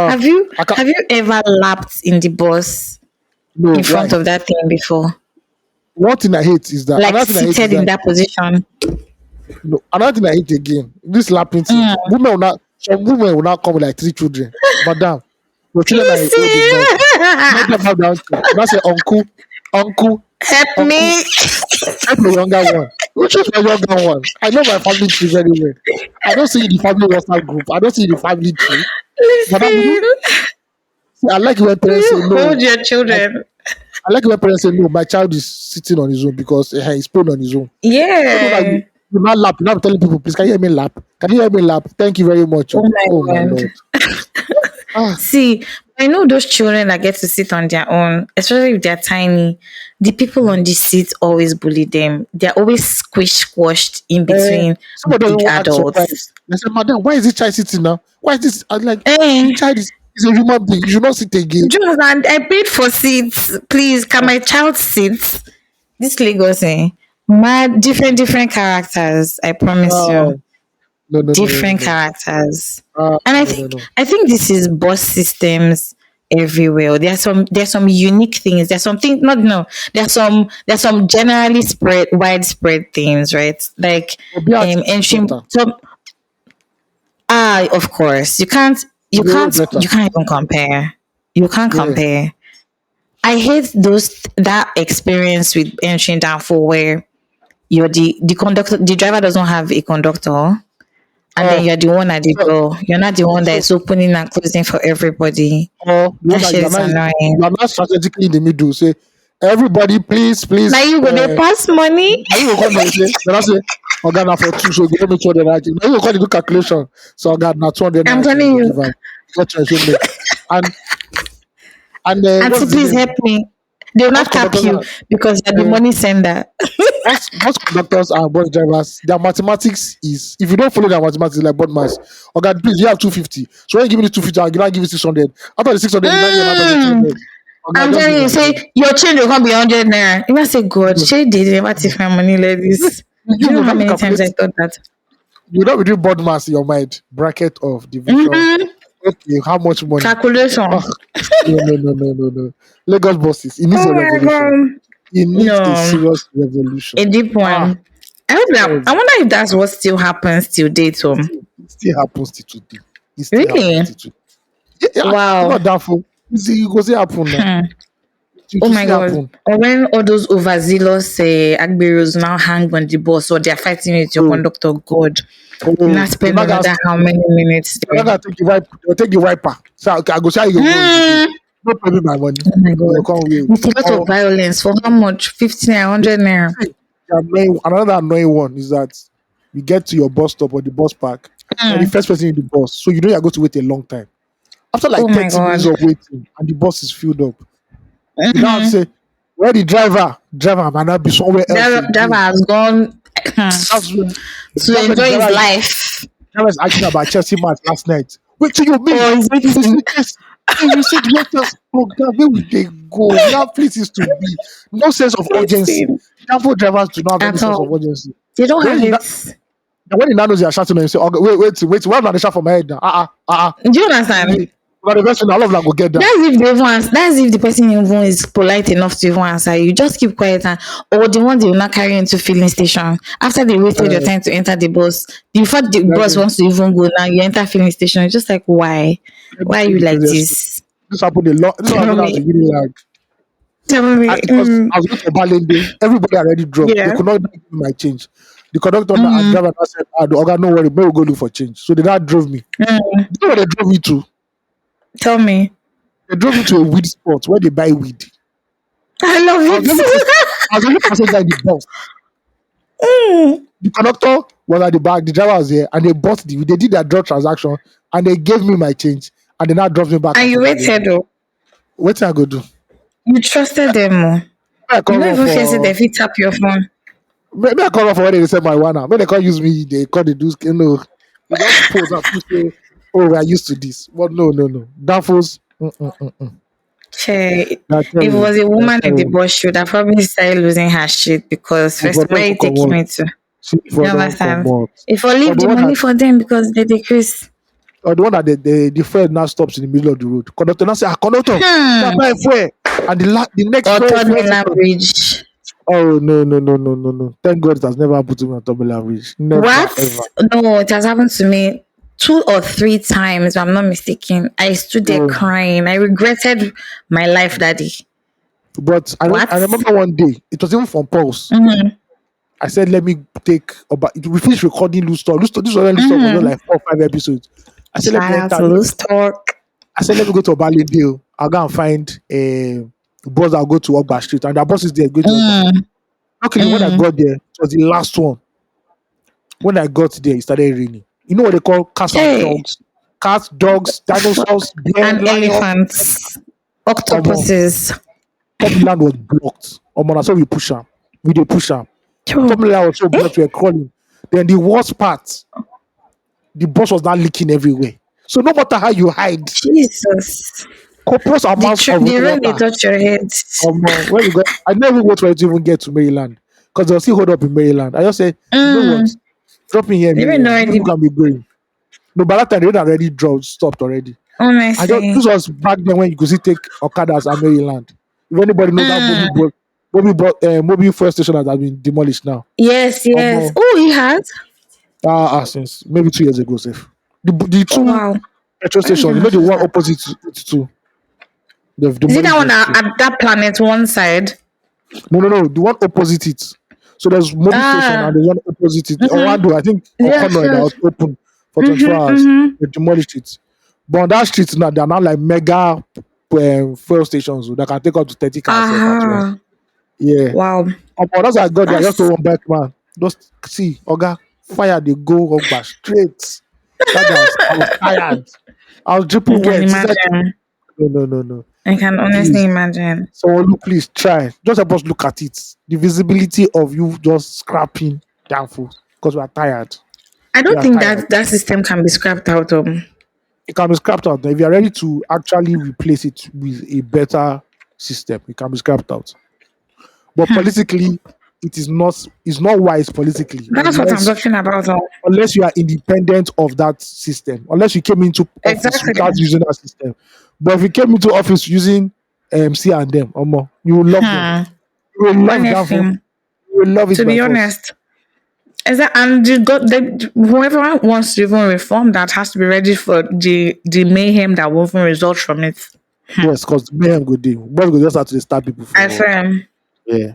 Have you I can't. have you ever lapped in the bus? No, in front why? of that thing before? One thing I hate is that Like another thing I hate is seated in that that position. no, another thing I hate again. This lapping thing. Mm. Women will not some women will not come with like 3 children. Madam, your children are old enough. Let them Listen, have their own thing. Not say uncle, help uncle, me. help your younger one. Which is my younger one? I know my family tree very well. I don't see the family WhatsApp group. I don't see the family tree. Madam, you know, Listen, see, I like when parents say you no. hold your Like, children. I like when parents say no. My child is sitting on his own because he's prone on his own. So do that Yeah. you not lap. You not telling people, please, can you hear me lap? Can you hear me lap? Thank you very much. Oh Oh, my oh my god. lord. Ah, See, I know those children that get to sit on their own, especially if they're tiny. The people on the seat always bully them. They're always squished in between some of them big will act surprised. adults. They say, madam, why is this child sitting now? Why is this? I'm like, the Eh, child is a human being. You should not sit again. Jonathan, I paid for seats. Please, can Ah, my child sit? This Lagos, mad, different characters. I promise ah, you, no, no, no, no, no, different no. characters. Ah, And no, no, no. I think this is bus systems everywhere. There's some unique things. There's something not no. There's some generally spread widespread things, right? Like But BRT is entry better. some of course. Way better. You can't even compare. You can't Yeah. compare. I hate that experience with entering down for where you're the conductor the driver doesn't have a conductor and then Oh, you're the one at the so, door. You're not the one that so, is opening and closing for everybody. you know That that shit is annoying. you are not strategically in the middle. Say, everybody, Now please. you go they pass money. Now you go come there say, then I say, Organa for two, so you go make sure that now you go call the do calculation. So Organa 200 I'm naira, so you telling go you, give am. What choice you make? And Auntie, what's the please name? help me. They will Most not tap conductors you are because you're the uh, money sender. most conductors and bus drivers, their mathematics is if you don't follow their mathematics like board maths, okay, please you have 250. So when you give me the 250, I'll give you 600. After the 600, you now give another person Mm. 200. Okay, I'm just telling give you, my say job. your change will come be 100 naira. You must say, God, No, she did never no. take my money like this. Do You you know will how not be many times I calculating. thought that? You will not be doing board maths in your mind. Bracket of division. Mm-hmm. Okay, how much money? Calculation. Oh, no. Lagos buses. It needs Oh a my revolution. God. It needs a No, serious a revolution. deep Ah, one. I yes. wonder if that's what still happens till date home. It still happens till today. It still happens Really? till today. Yeah, it's Wow. not doubtful. It goes to happen now. Hmm. It Oh will my still god. happen. Or when all those overzealous Agberos now hang on the bus or they're fighting with your Oh, conductor, God. You oh, not spend another how many minutes you're there? not gonna take the wipe. You'll take the wiper. So okay, I go see how you go today. Hmm. No pay me my money. Oh my You god. come with With a lot of or violence. For how much? 50 naira, 100 naira. see, another annoying one is that you get to your bus stop or the bus park. You're the Hmm. first person in the bus, so you know you're going to wait a long time. After Oh like my 30 minutes god. of waiting and the bus is filled up, you now have to Mm-hmm. say, where the driver might not be somewhere else Driver again. has gone That's when to that's when the enjoy his driver life. was arguing about Chelsea match last night. Wait till you mean Or is if you it see this, if you see the lectures program, where will they go? We have places to be. No sense of urgency. listen Therefore, drivers do not have any at sense of all? urgency. They don't Then have when it. when the nanos are shouting on you, say, okay, wait, why not the shout for my head now? Do you understand? But the person, all of them go get down. That's if the person even is polite enough to even answer you. Just keep quiet or the one they will not carry into filling station. After they waited your Uh, time to enter the bus, before the bus then wants to even go now, you enter filling station. It's just like why? let me Why are tell you you the like craziest thing. this? This happened a lot. This one Tell happened as a me. really like Tell me. because I was going to Balende. Everybody already dropped. They Yeah. could not give me my change. The conductor and Mm-hmm. driver now said, the organ, no worry, we will go look for change. So they now drove me. Mm. You know where they drove me to? Tell me. They drove me to a weed spot where they buy weed. I love I was the only person, it. I was the only passenger in the bus. Mm. The conductor was at the back, the driver was there, and they bought the weed. They did their drug transaction and they gave me my change. And they now dropped me back And at you Balende. waited though. What I go do? You trusted them more. I You come don't run even fear say for they fit tap your phone. maybe I come run for when they say marijuana. Maybe they can't use me, they call the dudes, they just pose and people say, oh, we are used to this. But no. Danfos, Che, that's if it terrible. was a That's woman in the terrible. bus, she would have probably started losing her shit because If for first, them where are to you come taking out, me to? see You for them come understand? out. If I Or leave the the one money that for them because they decrease. or the one that the friend now stops in the middle of the road. Conductor now say, conductor, Hmm. buy fuel. And the next Or fuel third fuel mainland station. bridge. Oh no no no no no no! Thank God it has never happened to me on double average. Never ever. What? No, it has happened to me 2 or 3 times, if I'm not mistaken. I stood there So, crying. I regretted my life that day. but I What? remember one day it was even from Pulse. Mm-hmm. I said let me take about. We finished recording Loose Talk. This was when Loose Talk was just Mm-hmm. like 4 or 5 episodes. I said let Shout me out enter. to Loose Talk. I said let me go to Obalende. I'll go and find a bus. I'll go to Ogba Street, and the bus is there going to Ogba. Mm, Luckily, when I mm. got there, it was the last one. When I got there, it started raining. You know what they call cats and Hey, dogs? Cats, dogs, fuck. dinosaurs, bear, And lion. elephants, Omo, octopuses. Tommy land was blocked. Omo, that's how we push am. We dey push am. Yo. Tommy land was so Eh? blocked, we were crawling. Then the worst part, the bus was now leaking everywhere. So no matter how you hide, Jesus. copious amounts of The rain they rainwater. touch your head. When we got, I never wait for it to even get to Maryland because they'll still hold up in Maryland. I just said, you know what? Mm. Drop me here in The rain Maryland. already, People can be going. No, by that time, the rain already dropped, stopped already. I just honestly. this was back then when you could still take Okadas at Maryland. If anybody knows that Mm. Mobile fuel station that has been demolished now. Yes, yes. Um, Oh, he has? since maybe 2 years ago, safe. The Oh, two wow. petrol Where did stations, I you know the notice one that? opposite to it too. They've Is it that demolished one those two. at that planet one side? No, no, no, the one opposite it. So there's mobile station and Ah. the one opposite it. Mm-hmm. Orlando, I think, or Yes, Conroy that yes. was open for 24 Mm-hmm, hours. mm-hmm. They demolished it. But on that street now, they're now like mega fuel stations that can take up to 30 cars safe at once. Ah. Yeah. Wow. But as I got there, I just That's, told one back man, just see, Oga, fire they go Ogba straight. That day I was tired. I was I dripping can wet. He said, imagine. no, no, no, no. I can honestly Please, imagine. someone look, please try. Just help us look at it. The visibility of you just scrapping down full because we are tired. I We don't are think tired. that system can be scrapped out. It can be scrapped out. If you are ready to actually replace it with a better system, it can be scrapped out. But politically, it's not wise politically That's what I'm talking about. unless you are independent of that system, unless you came into office Exactly. without using that system. But if you came into office using C and them, you will love them. Hmm. You will love that. Honestly, You will love it to by be force. honest, is that and whoever wants to even reform that has to be ready for the mayhem that will even result from it. Yes, because mayhem go dey. Boys go just have to start people I for say yeah.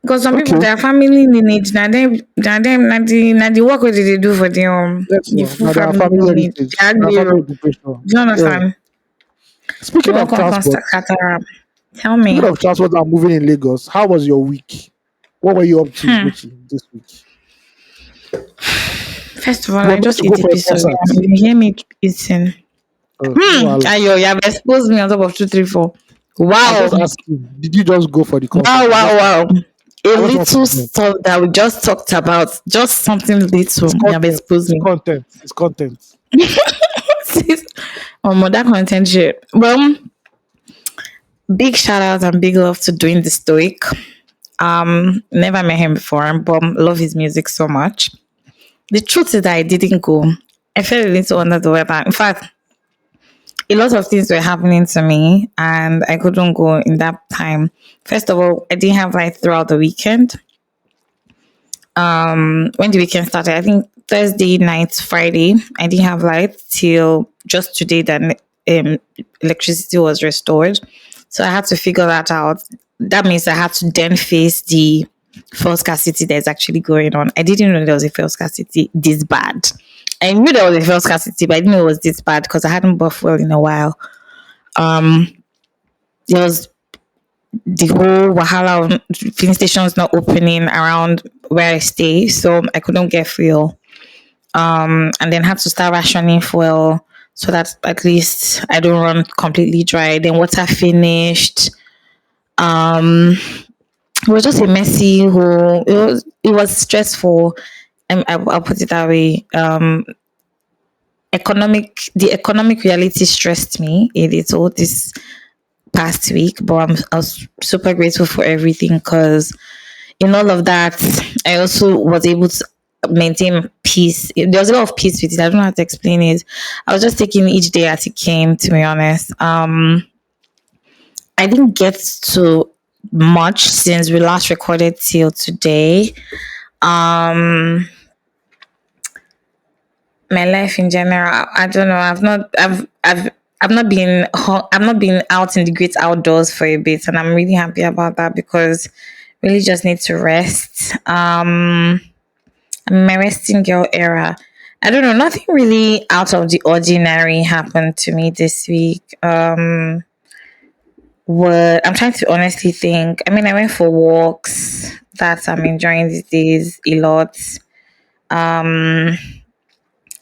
because some people Okay. their family lineage now the work what they do for Yes, the no. full Now they are family family lineage. heritage. They Now family agree. occupation. Do you Yeah. understand? They Speaking won't of come transport, scatter. Tell speaking me. of transport and moving in Lagos, how was your week? What were you up to, Hmm. Ugochi, this week? First of all, You were I meant just to eat go a for a piece of concert. yam. You hear me eating. No, wahala. Ayo, you have exposed me on top of 234. I'm Wow. just asking, did you just go for the concert? Wow, wow, wow. A I just want to little know. stuff that we just talked about, just something little. It's You have content. exposed It's me. content. It's content. That content shit. Well, big shout out and big love to doing the stoic. Never met him before, but love his music so much. The truth is that I didn't go. I felt a little under the weather. In fact, a lot of things were happening to me and I couldn't go in that time. First of all, I didn't have light throughout the weekend. When the weekend started, I think Thursday night, Friday, I didn't have light till just today that electricity was restored. So I had to figure that out. That means I had to then face the fuel scarcity that's actually going on. I didn't know there was a fuel scarcity this bad. I knew there was a fuel scarcity, but I didn't know it was this bad because I hadn't bought fuel in a while. There was the whole wahala of filling stations not opening around where I stay, so I couldn't get fuel. And then had to start rationing fuel so that at least I don't run completely dry. Then water finished. It was just a messy whole. It was stressful. I'll put it that way. The economic reality stressed me a little this past week, but I was super grateful for everything because in all of that, I also was able to maintain peace. There was a lot of peace with it. I don't know how to explain it. I was just taking each day as it came, to be honest. I didn't get to much since we last recorded till today. Um, my life in general, I don't know. I've not been out in the great outdoors for a bit, and I'm really happy about that because really just need to rest. I'm in my resting girl era. I don't know. Nothing really out of the ordinary happened to me this week. What I'm trying to honestly think. I mean, I went for walks. That I'm enjoying these days a lot. Um,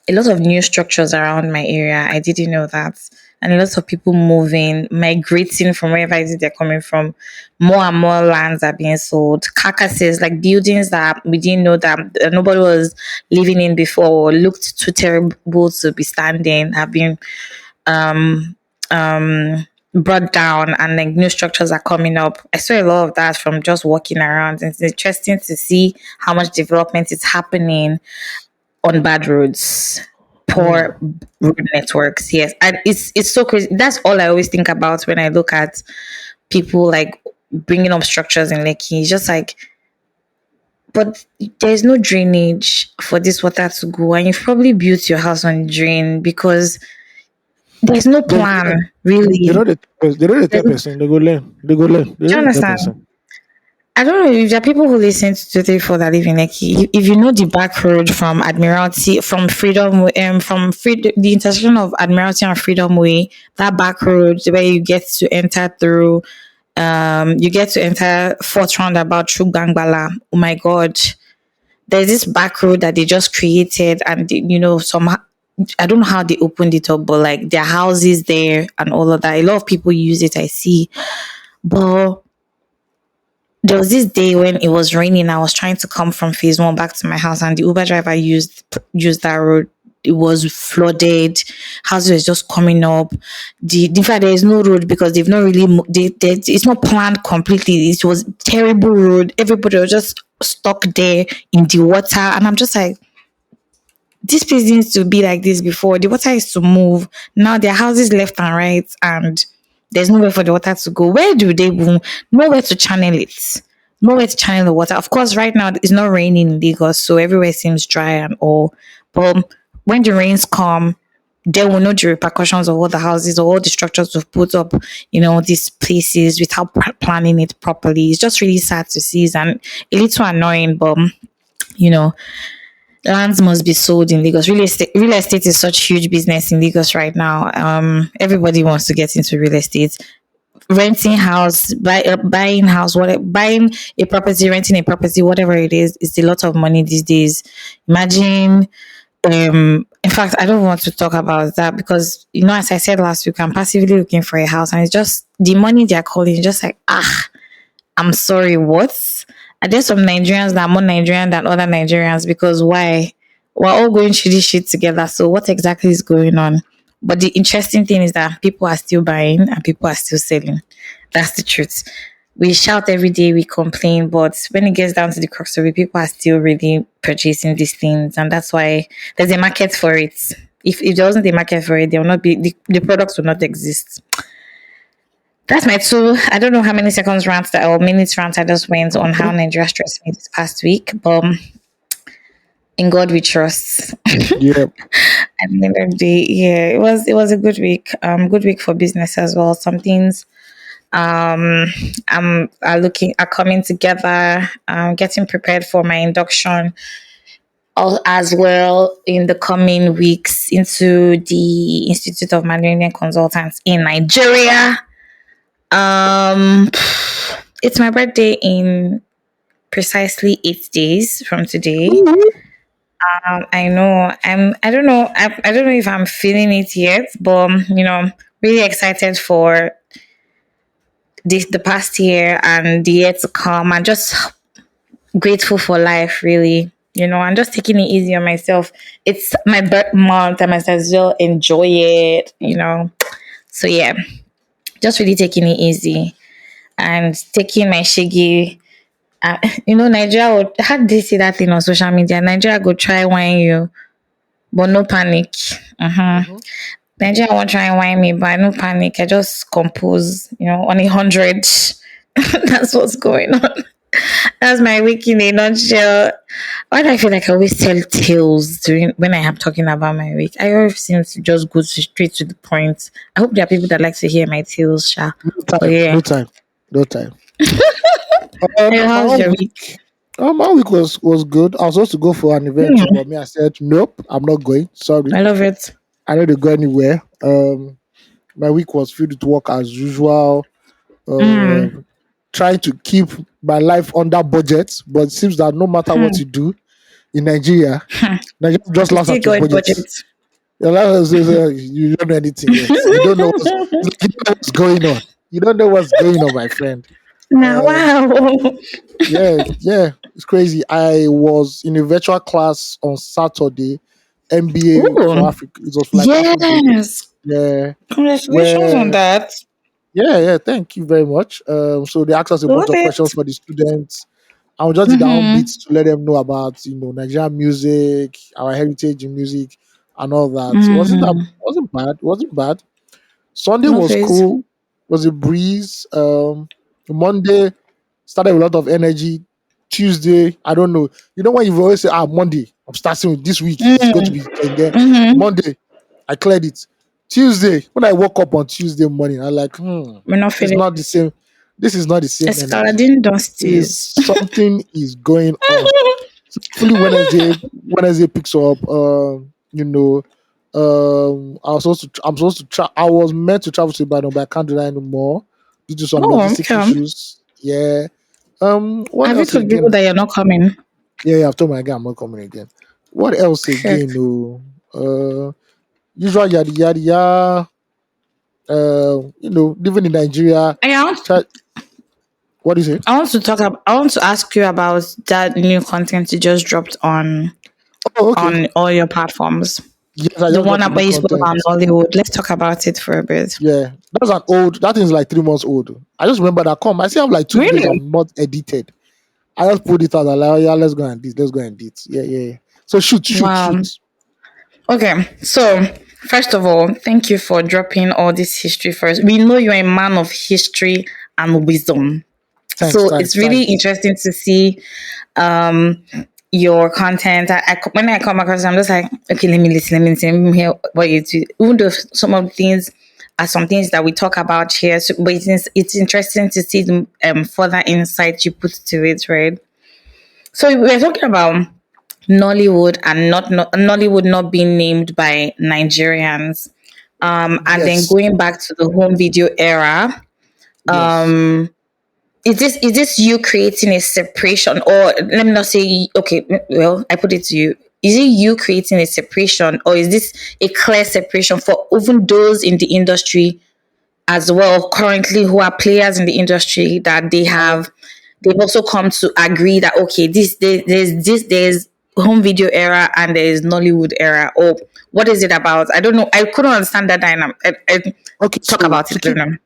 a lot of new structures around my area. I didn't know that. And a lot of people moving, migrating from wherever it is they're coming from. More and more lands are being sold. Carcasses, like buildings that we didn't know that nobody was living in before or looked too terrible to be standing, have been um brought down, and like new structures are coming up. I saw a lot of that from just walking around. It's interesting to see how much development is happening on bad roads, Mm. poor road networks. Yes, and it's so crazy. That's all I always think about when I look at people like bringing up structures in Lekki. It's just like, but there's no drainage for this water to go, and you've probably built your house on drain because there's no They, plan they know really. they know the There's, type do person. They go learn. They go learn. They you know the type understand? person. I don't know if there are people who listen to 234 that live in Lekki. If you know the back road from Admiralty, from Freedom, the intersection of Admiralty and Freedom Way, that back road where you get to enter through, you get to enter fourth roundabout through Gangbala. Oh my God. There's this back road that they just created, and I don't know how they opened it up, but like there are houses there and all of that. A lot of people use it, I see. But there was this day when it was raining. I was trying to come from phase one back to my house, and the Uber driver used that road. It was flooded. Houses were just coming up. In fact, there is no road because they've not really. It's not planned completely. It was terrible road. Everybody was just stuck there in the water, and I'm just like, this place needs to be like this before. The water is to move. Now there are houses left and right, and there's nowhere for the water to go. Where do they move? Nowhere to channel it. Nowhere to channel the water. Of course, right now it's not raining in Lagos, so everywhere seems dry and all. But when the rains come, they will know the repercussions of all the houses or all the structures we've put up, these places without planning it properly. It's just really sad to see and a little annoying, but you know, lands must be sold in Lagos. Real estate is such huge business in Lagos right now. Everybody wants to get into real estate. Renting house, buying house, buying a property, renting a property, whatever it is, it's a lot of money these days. Imagine. In fact, I don't want to talk about that because as I said last week, I'm passively looking for a house, and it's just the money they're calling. Just like I'm sorry, what? Are there some Nigerians that are more Nigerian than other Nigerians? Because why? We're all going through this shit together. So what exactly is going on? But the interesting thing is that people are still buying and people are still selling. That's the truth. We shout every day, we complain, but when it gets down to the crux of it, people are still really purchasing these things, and that's why there's a market for it. If there wasn't a market for it, there will not be the products will not exist. That's my two. I don't know how many seconds rant that or minutes rant I just went on how Nigeria stressed me this past week, but in God we trust. Yeah. At the end of the day, yeah, it was a good week. Good week for business as well. Some things are coming together. Getting prepared for my induction as well in the coming weeks into the Institute of Management Consultants in Nigeria. Um, it's my birthday in precisely 8 days from today. I know. I don't know. I don't know if I'm feeling it yet, but really excited for the past year and the year to come, and just grateful for life. Really, I'm just taking it easy on myself. It's my birth month. I must as well enjoy it. So yeah, just really taking it easy and taking my shiggy. Nigeria would, how did they see that thing on social media? Nigeria go try wine you, but no panic. Uh-huh. Nigeria won't try and whine me, but no panic. I just compose, on 100. That's what's going on. That's my week in a nutshell. Why do I feel like I always tell tales during when I am talking about my week? I always seem to just go straight to the point. I hope there are people that like to hear my tales, Sha. No But time, yeah. no time, no time. Hey, My how's own your week? week, my week was good. I was supposed to go for an event, Hmm, but me, I said nope, I'm not going. Sorry, I love it. I don't go anywhere. My week was filled with work as usual. Mm, Um, Trying to keep my life under budget, but it seems that no matter what hmm, you do in Nigeria, hmm. Nigeria just You laughs still at your got budget. budget. Your life you don't know anything yet. You don't know it's like you don't know what's going on. You don't know what's going on, my friend. Now, Um, wow. yeah, yeah, it's crazy. I was in a virtual class on Saturday, MBA for Ooh, Africa. It was like Afro. yes. Yeah, Congratulations on where that. yeah, yeah. Thank you very much. So they asked us a bunch Love of questions it. for the students. I was just did down Mm-hmm. beats to let them know about Nigerian music, our heritage in music, and all that. Mm-hmm. Wasn't bad. Wasn't bad. Sunday Love was it. cool. Was a breeze. Monday started with a lot of energy. Tuesday, I don't know. You know when you always say, Monday, I'm starting with this week. It's going to Mm-hmm. be again. Mm-hmm. Monday, I cleared it. Tuesday, when I woke up on Tuesday morning, I like, We're not it's feeling not the it. same. This is not the same energy. Escaladine Is dusties. something is going on. So hopefully Wednesday picks up. I'm supposed to I was meant to travel to Ibadan, but I can't do that anymore due to some Oh, logistics okay. issues. Yeah. What Have you else told people again? that you're not coming? Yeah, yeah, I've told my guy I'm not coming again. What else Okay. again? Oh, usual yada yada yada. Living in Nigeria. I want, Try, what is it? I want to I want to ask you about that new content you just dropped Oh, okay. on all your platforms. Yes, I The just one dropped a new about you spoke content. about Nollywood. Let's talk about it for a bit. Yeah, that thing's like 3 months old. I just remember that I still have like 2 videos I've Really? not edited. I just put it out. I'm like, oh, yeah, let's go and this, let's go and this. Yeah, yeah, yeah. So shoot, shoot, Wow. shoot. Okay, so first of all, thank you for dropping all this history first. We know you're a man of history and wisdom. Thanks, So thanks, it's really thanks. interesting to see um your content. When I come across it, I'm just like, okay, let me listen, let me hear what you do. Even though some of the things are some things that we talk about here, so, but it's interesting to see the further insight you put to it, right? So we're talking about Nollywood and not Nollywood not being named by Nigerians. And then Yes, going back to the home video era, yes. is this you creating a separation, or let me not say okay, well, I put it to you. Is it you creating a separation, or is this a clear separation for even those in the industry as well currently who are players in the industry that Um, they've also come to agree that okay, there's home video era and there is Nollywood era, or what is it about? I don't know. I couldn't understand that dynamic. okay, Talk so about it, let them.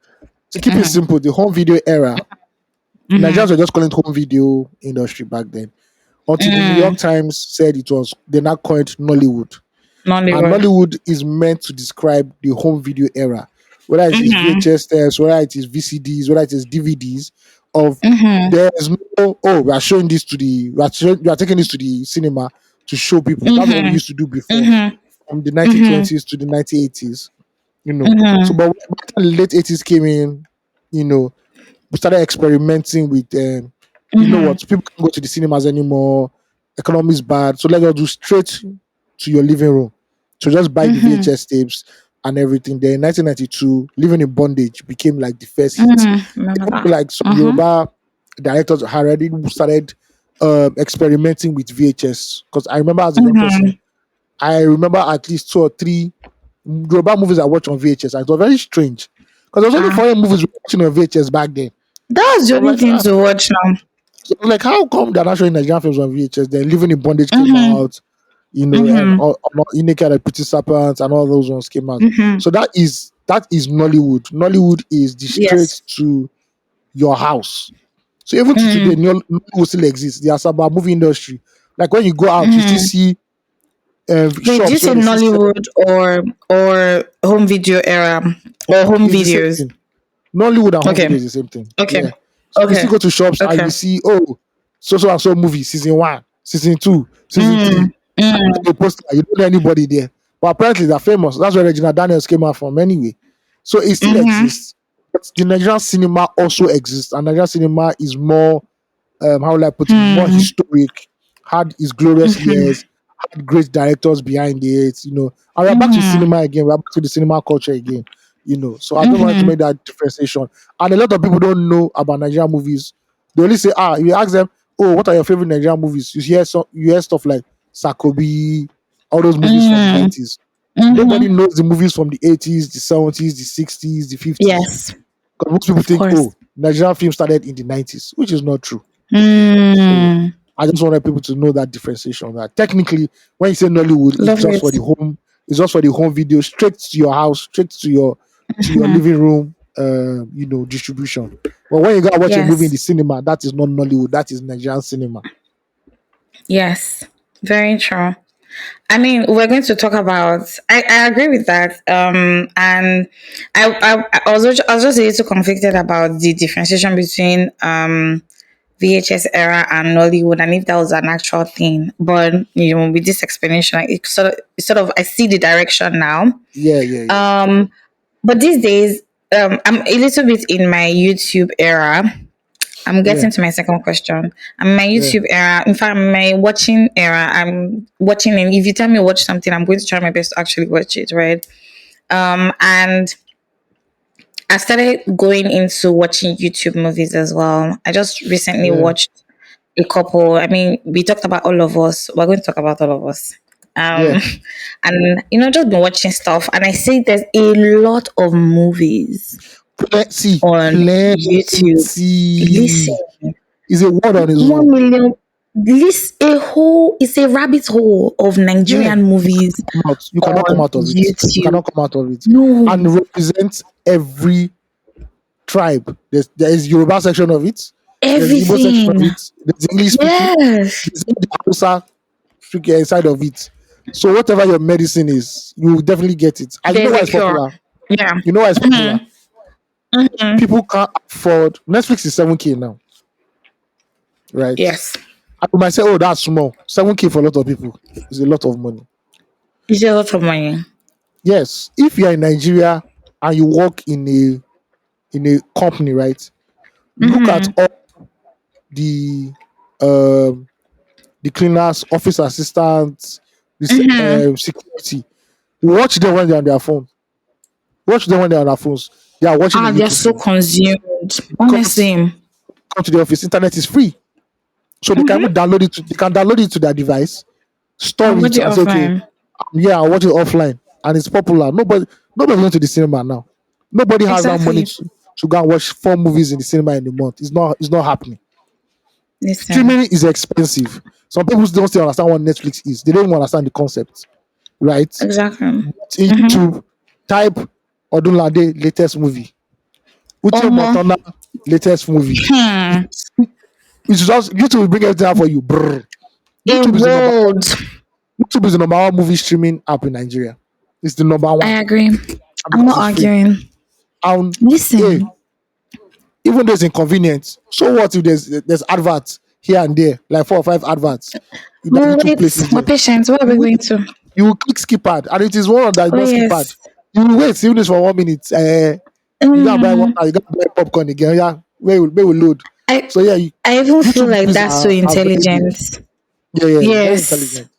to keep it simple, the home video era, Nigerians were just calling it home video industry back then. Until the New York Times said it was they now called it Nollywood. And Nollywood. Nollywood is meant to describe the home video era, whether it is VHS tapes, whether it is VCDs, whether it is DVDs. Of there's no we are showing this to we are taking this to the cinema to show people. That's what we used to do before, from the 1920s to the 1980s. So but when the late 80s came in, you know, we started experimenting with you know what, people can't go to the cinemas anymore, economy is bad, so let's just do straight to your living room. So just buy the VHS tapes and everything. Then in 1992 living in bondage became like the first hit. Remember Even that. like some Yoruba directors had already started experimenting with VHS, because I remember as a young person, I remember at least 2 or 3 Yoruba movies I watched on VHS, and it was very strange because there was only Ah, foreign movies we were watching on VHS back then. that was the So I'm only like, thing to watch now. how come they're not showing Nigerian films on VHS? Then Living in Bondage came out, and Ineke and the Pretty Serpent and all those ones came out. So that is Nollywood. Nollywood is the straight Yes. to your house. So even to today, Nollywood still exists. The Asaba movie industry. Like when you go out, you still see Wait, do you shops say where they see sell. Nollywood or home video era or home It's the same videos? thing. Nollywood and home Okay, video is the same thing. okay, Yeah. So you okay, still go to shops and okay. you see, oh, so and so movie, season one, season two, season Mm, three. mm, They post you don't know anybody there. But apparently they're famous. That's where Regina Daniels came out from anyway. So it still mm-hmm, exists. But the Nigerian cinema also exists. And Nigerian cinema is more how will I put it, more mm, historic, had its glorious mm-hmm, years, had great directors behind it, And we're back to mm-hmm, cinema again, we're back to the cinema culture again. So I just wanted to mm-hmm, make that differentiation. And a lot of people don't know about Nigerian movies. They only say, you ask them, oh, what are your favorite Nigerian movies? You hear stuff like Sakobi, all those movies from the mm, 90s. Nobody mm-hmm. knows the movies from the 80s, the 70s, the 60s, the 50s. Yes, Because most people of think, course. oh, Nigerian film started in the 90s, which is not true. So Mm, I just wanted people to know that differentiation. That technically, when you say Nollywood, love it. it's just for the home video, straight to your house, straight to your Mhm. living room, distribution. But when you go and watch a movie in Yes, the cinema, that is not Nollywood, that is Nigerian cinema. yes, very true. I mean, we're going to talk about. I agree with that. And I was just a little conflicted about the differentiation between VHS era and Nollywood, and if that was an actual thing. But with this explanation, it sort of I see the direction now. Yeah, yeah, yeah, Um, but these days, I'm a little bit in my YouTube era. I'm yeah, getting to my second question. I'm in my yeah. YouTube era. In fact, my watching era. I'm watching, and if you tell me to watch something, I'm going to try my best to actually watch it. Right. And I started going into watching YouTube movies as well. I just recently Yeah, watched a couple. I mean, we talked about All of Us. We're going to talk about All of Us. yeah. Um, and just been watching stuff, and I see there's a lot of movies on YouTube. Listen, Plenty. Is a word on his 1 million. This a whole. It's a rabbit hole of Yeah, Nigerian movies come out. You cannot come on out of it. You YouTube. cannot come out of it. No, And represent every tribe. There is Yoruba section of it. There's the Igbo section of everything. it. There's the English speaking. Yes, There's the Hausa speaking side of it. So whatever your medicine is, you will definitely get it. And you know there's why a it's cure. popular? Yeah. You know why it's popular? Mm-hmm. Mm-hmm. People can't afford Netflix is 7K now, right? Yes, And you might say, oh, that's small. 7K for a lot of people is a lot of money. it's a lot of money. Yes, if you're in Nigeria and you work in a company, right? Look at Mm-hmm. all the um the cleaners, office assistants, Mm-hmm. security. Watch them when they're on their phone. Watch them when they're on their phones. They are watching a Ah, they're YouTube so film consumed. because Honestly. come to the office, internet is free, so they can even Mm-hmm. download it. They can download it to their device, I'll store watch it, it and say, okay, offline. yeah, I'll watch it offline, and it's popular. Nobody's going to the cinema now. Nobody has that money Exactly. to go and watch 4 movies in the cinema in a month. It's not happening. Listen. Streaming is expensive. Some people don't still understand what Netflix is. They don't even understand the concept, right? Exactly. In Mm-hmm. YouTube, type Odunlade latest movie. Uche Omo. Montana latest movie. Hmm. It's just YouTube will bring everything out for you. Brr. A YouTube is the number world. YouTube is the number one movie streaming app in Nigeria. It's the number I one agree. I'm because not it's free. arguing. And hey, Listen. even though it's inconvenient, so what if there's adverts here and there, like 4 or 5 adverts in We'll every two wait. places We're there. patient. What are You we going wait, to? you will click skip ad, and it is one that is Oh, not skip ad. yes. You will wait even if it's for 1 minute. You gotta buy Mm. water, you gotta buy popcorn again. Yeah, where will load. I So yeah, I even feel YouTube like movies that's so are very good. intelligent. Yeah, yeah, it's very Yes. intelligent.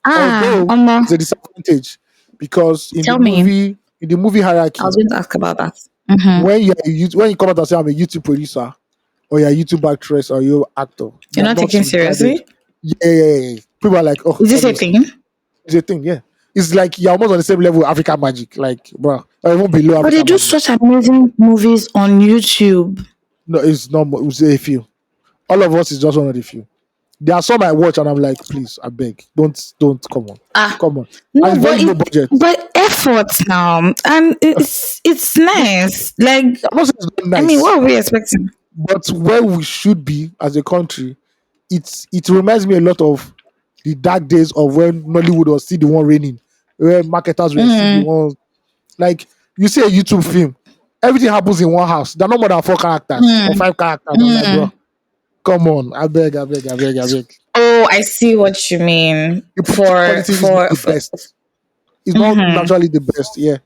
Ah, Although Omo. it's a disadvantage because Tell me. in the movie I was hierarchy, going to ask about that. Mm-hmm. when you come out and say I'm a YouTube producer or you're a YouTube actress or you're actor, You're you are not not taking regarded. seriously? Yeah, yeah, yeah, yeah. People are like, oh, Is this a honestly, thing? it's a thing. Yeah, it's like you're almost on the same level with African Magic, like, bro, or even below But they African do Magic. such amazing movies on YouTube. No, it's not. It's a few. All of us is just one of the few. There are some I watch and I'm like, please, I beg, don't Ah, come on. And no, it's very low budget. but effort now, and it's nice. Like, I'm not saying it's not I mean, nice, what are we expecting? but where we should be as a country, it reminds me a lot of the dark days of when Nollywood was still the one reigning, where marketers were still the Mm, ones. Like you see a YouTube film, everything happens in one house. There are no more than 4 characters or mm, 5 characters. I'm like, bro, mm. come on, I beg, I beg, I beg, I beg. Oh, I see what you mean. The production For quality is not the for best. It's not mhm. naturally the best. Yeah,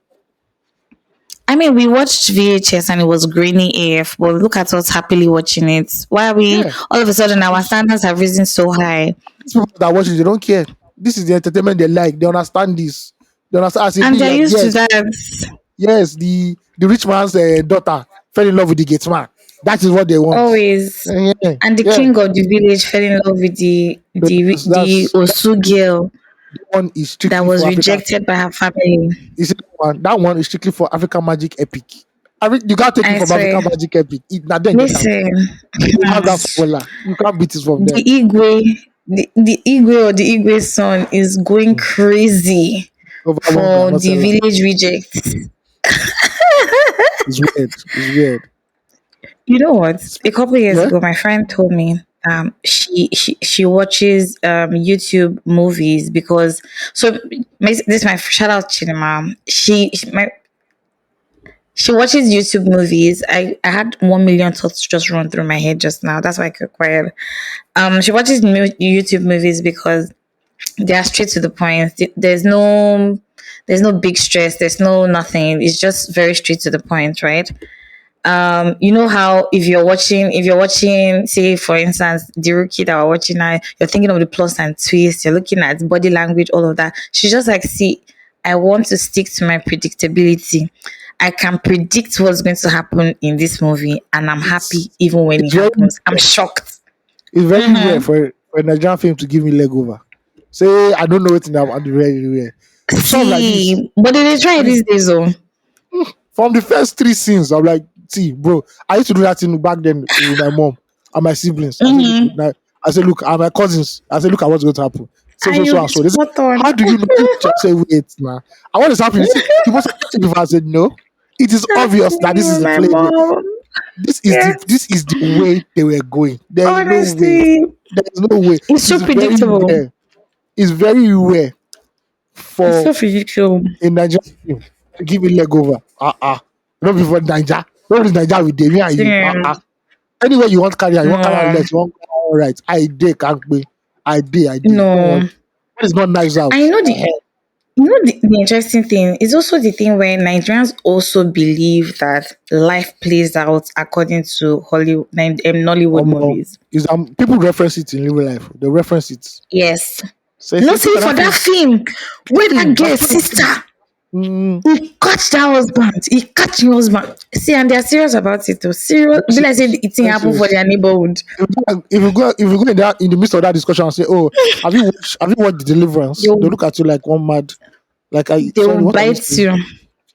I mean, we watched VHS and it was grainy AF, but look at us happily watching it. Why are we yeah. all of a sudden our These standards have risen so high? people that watch it, they don't care. This is the entertainment they like. They understand this. They understand. As a And be they're like, used to yes, that. yes. The rich man's daughter fell in love with the gate man. That is what they want. Always. Yeah, And the yeah. king of the village fell in love with the That's Osu girl the one is that strictly was for African. rejected by her family. Is it one? That one is strictly for African magic epic. You gotta take it I from African swear. magic epic. It now then get them. Listen, They have that formula. You can't beat it from the them. Igwe or the Igwe son is going Mm. crazy Over one for groundnut the seller. village rejects. It's weird. It's weird. You know what? A couple years Yeah. ago, my friend told me she watches YouTube movies because this is my shout out Chinema. She watches YouTube movies. I had 1 million thoughts just run through my head just now. That's why I kept quiet. She watches YouTube movies because they are straight to the point. There's no big stress. There's no nothing. It's just very straight to the point, right? You know how if you're watching, say for instance, the rookie that we're watching now, you're thinking of the plus and twist, you're looking at body language, all of that. She's just like, see, I want to stick to my predictability. I can predict what's going to happen in this movie, and I'm happy It's even when it's it very happens. I'm shocked. it's very rare Mm-hmm. for a Nigerian film to give me leg over. Say I don't know what now and very rare. Some like this. See, but they try This these days, though. from the first 3 scenes, I'm like, see, bro, I used to do that thing back then with my mom and my siblings. I said, look, Mm-hmm. now, I said, look, and my cousins. I said, look at what's going to happen. So, And so, you so, be and so. They said, spot on. how do you know? I said, wait, now. I want to happen. They said, you must have watched it before. I said, no. It is That's obvious that me this is with the my play. mom. This Yes. is the way they were going. There is no way. Honestly, There is no way. it's so It's very predictable. rare. It's very rare It's for so predictable. a Nigerian film to give me leg over. Not before Niger. Not with Niger with Demi and you. Damn. Anywhere you want carry, you want carry No, left, you want all right. I did can't be. I did. Don't no. worry. That is not knives out. I know the interesting thing is also the thing where Nigerians also believe that life plays out according to Hollywood Nollywood movies. Is people reference it in real life. They reference it. Yes. Say, Not look say at for that that film. film where that Film. girl sister Mm, he catch that husband. He catch your husband. See, and they're serious about it too. Serious. Be like say the thing very happen for serious. their neighborhood. If you go in the midst of that discussion and say, "Oh, have you watched the Deliverance?" They They'll look at you like one mad. Like, they sorry, will what are you bite saying? you.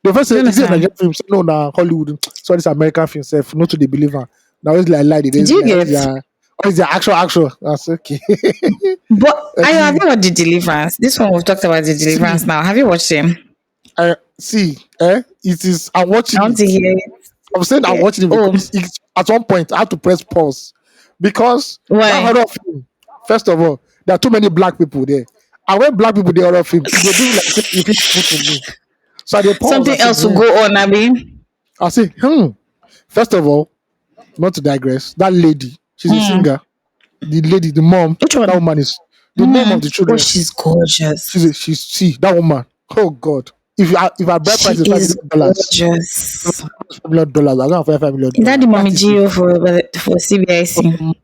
The first Do say, you is it a understand? Nigerian film? Say, no, nah, Hollywood. So this American film, self, not to the believer. Now it's like lie. They Do just you like get? what is their actual? That's okay. But I have Eh, you watched the deliverance? This one we've talked about the see, deliverance now. Have you watched him? see, it is. I'm I watching want to it. hear it. I'm saying I'm Yeah. watching it Oh, because at one point I had to press pause because that why? horror film. First of all, there are too many black people there, and when black people do horror film, they do like say if it happen to me. So I dey pause. I Something say, else will go on, Abby. I say, First of all, not to digress, that lady, she's a Hmm. singer. The lady, the mom, Which that one? woman is the mom Hmm. of the Oh, children. she's gorgeous. She's see that woman. Oh God! If I bride price She is $5 is million, gorgeous. $5 million, I'm gonna find $5 million. Is that the That mommy is it. Gio for CBIC?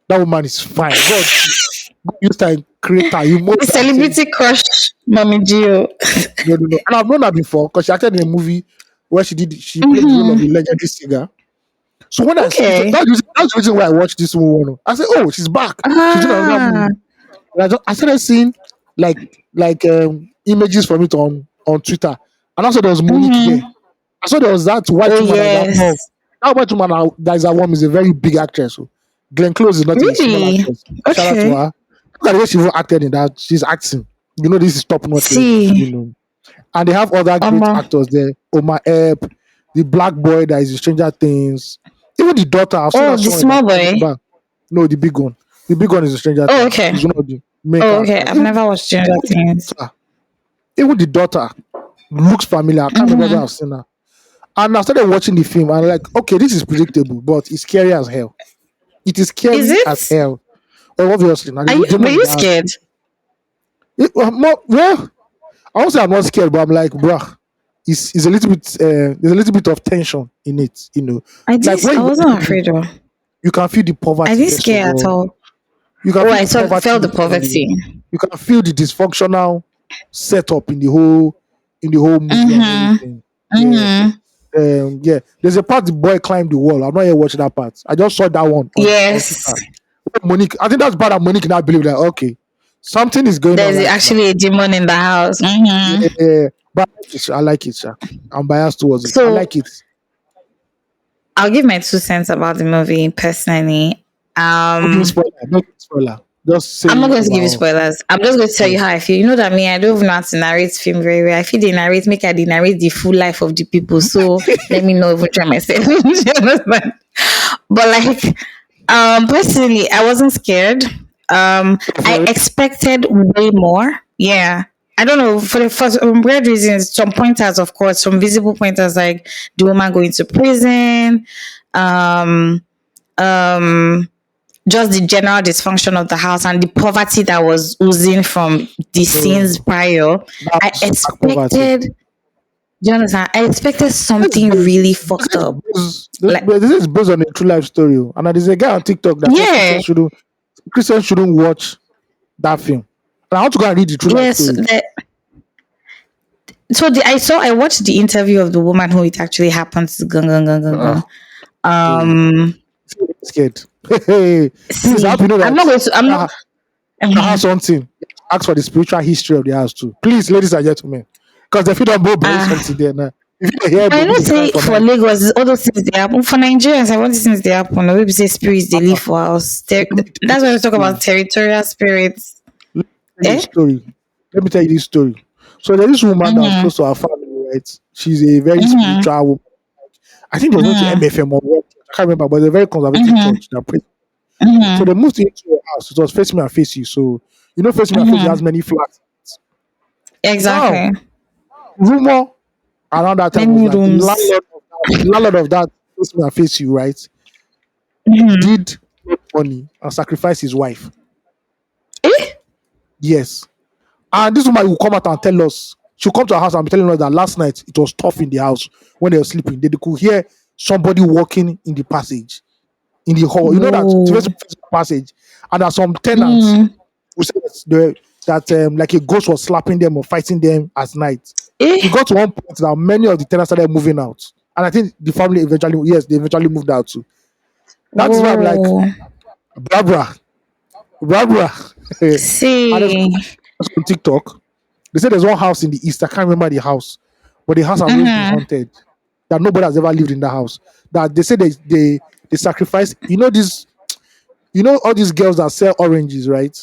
That woman is fine. God used to create her. You The most I say celebrity crush, mommy Gio. no, no, no. And I've known her before because she acted in a movie where she played the role of Hmm. a legendary singer. So when Okay. that's the reason why I watched this one. I said, oh, she's back. She's doing another Ah. movie. And I started seeing like images from it on Twitter. And also there was Monique there. Mm-hmm. I saw there was that white Oh woman that is that mom. yes. That white woman that is that one is a very big actress. So Glenn Close is not a small Really? actress. Shout out to Okay. her. Look at the way she even acted in that. She's acting. This is top notch level. See. And they have other great Omo. actors there. Omar Ep, the black boy that is in Stranger Things. Even the daughter, I've seen Oh, her the song in small boy. back. No, the big one. The big one is a Stranger Oh, Things. okay. He's one of the main Oh, okay. characters. I've never watched Stranger Things. Daughter, even the daughter looks familiar. I can't remember where Mm-hmm. I've seen her. And I started watching the film and I'm like, okay, this is predictable, but it's scary as hell. It is Is scary as it? hell. Oh, obviously, now Are there's a you? Were demon in you the house. scared? Well, I won't say I'm not scared, but I'm like, bruh, it's a little bit. There's a little bit of tension in it, I Like didn't. when I you watch wasn't the movie, afraid though. you can feel the I poverty didn't first of scare at all. all. You can Oh, feel I the saw poverty felt the literally. poverty. You can feel the dysfunctional setup in the whole movie and Mm-hmm. everything. Yeah, Mm-hmm. yeah. There's a part the boy climbed the wall. I'm not here watching that part. I just saw that one on Yes. Twitter. Monique, I think that's part that Monique now believe that okay, something is going on There's right now. actually a demon in the house. Mm-hmm. Yeah, but I like it. I like it, sha. I'm biased towards it. I So like it. I'll give my 2 cents about the movie personally. Don't give me Um, spoiler. Don't give me spoiler. Just I'm not say going to give you overall. spoilers. I'm just going to tell Yeah. you how I feel. You know that me, I don't even know how to narrate film very well. I feel they narrate, make I they narrate the full life of the people. So let me know if I try myself. Do you understand? But like, personally, I wasn't scared. For I real? expected way more. Yeah. I don't know, for some weird reasons, some pointers, of course, some visible pointers like the woman going to prison, um, um, just the general dysfunction of the house and the poverty that was oozing from the scenes No, prior. that I was black poverty. expected, do you understand? I expected This is something based, really fucked up. Like, this is based on a true life story. And there's a guy on TikTok that said yeah, Christians shouldn't watch that film. And I want to go and read the true life yes. story. I watched the interview of the woman who it actually happened to. Gung, gung, gung, gung, gung. Ah, hey, Um, scared. Hey, please, I hope see, you know I'm that not going to. I'm not. that has something. Ask for the spiritual history of the house too. Please, ladies and gentlemen. Because if you don't both bury Uh, something there now. If you don't hear I baby don't they cry say for for night. Lagos, all those things they happen. For Nigerians, I want these things they happen. No, we say spirits they live Ah, for us. let me tell you That's why we this talk story. about territorial spirits. Let me tell you a Eh? story. Let me tell you this story. So there's this woman that was Mm-hmm. close to our family, right? She's a very Mm-hmm. spiritual woman. I think they was going to Mm-hmm. MFM or what? I can't remember, but it's a very conservative Mm-hmm. church that prays. So Mm-hmm. they moved into a house. It was face me and face you. So face me and face you Mm-hmm. has many flats. Now, Exactly. rumor around that time was Many that rooms. the landlord of that face me and face you, right, Mm-hmm. did make money and sacrifice his wife. Eh? Yes. And this woman will come out and tell us, she'll come to our house and be telling us that last night it was tough in the house when they were sleeping. They could hear somebody walking in the passage, in the hall. You know that it's Whoa. very passage. And there are some tenants Mm. who said that like a ghost was slapping them or fighting them at night. It Eh? got to one point that many of the tenants started moving out. And I think the family eventually, yes, they eventually moved out too. That is why I'm like, Whoa. Barbara, Barbara. And there's See. on TikTok, they said there's one house in the east. I can't remember the house, but the house has always been Mm-hmm. haunted. That nobody has ever lived in the house. That they say they sacrifice. All these girls that sell oranges, right?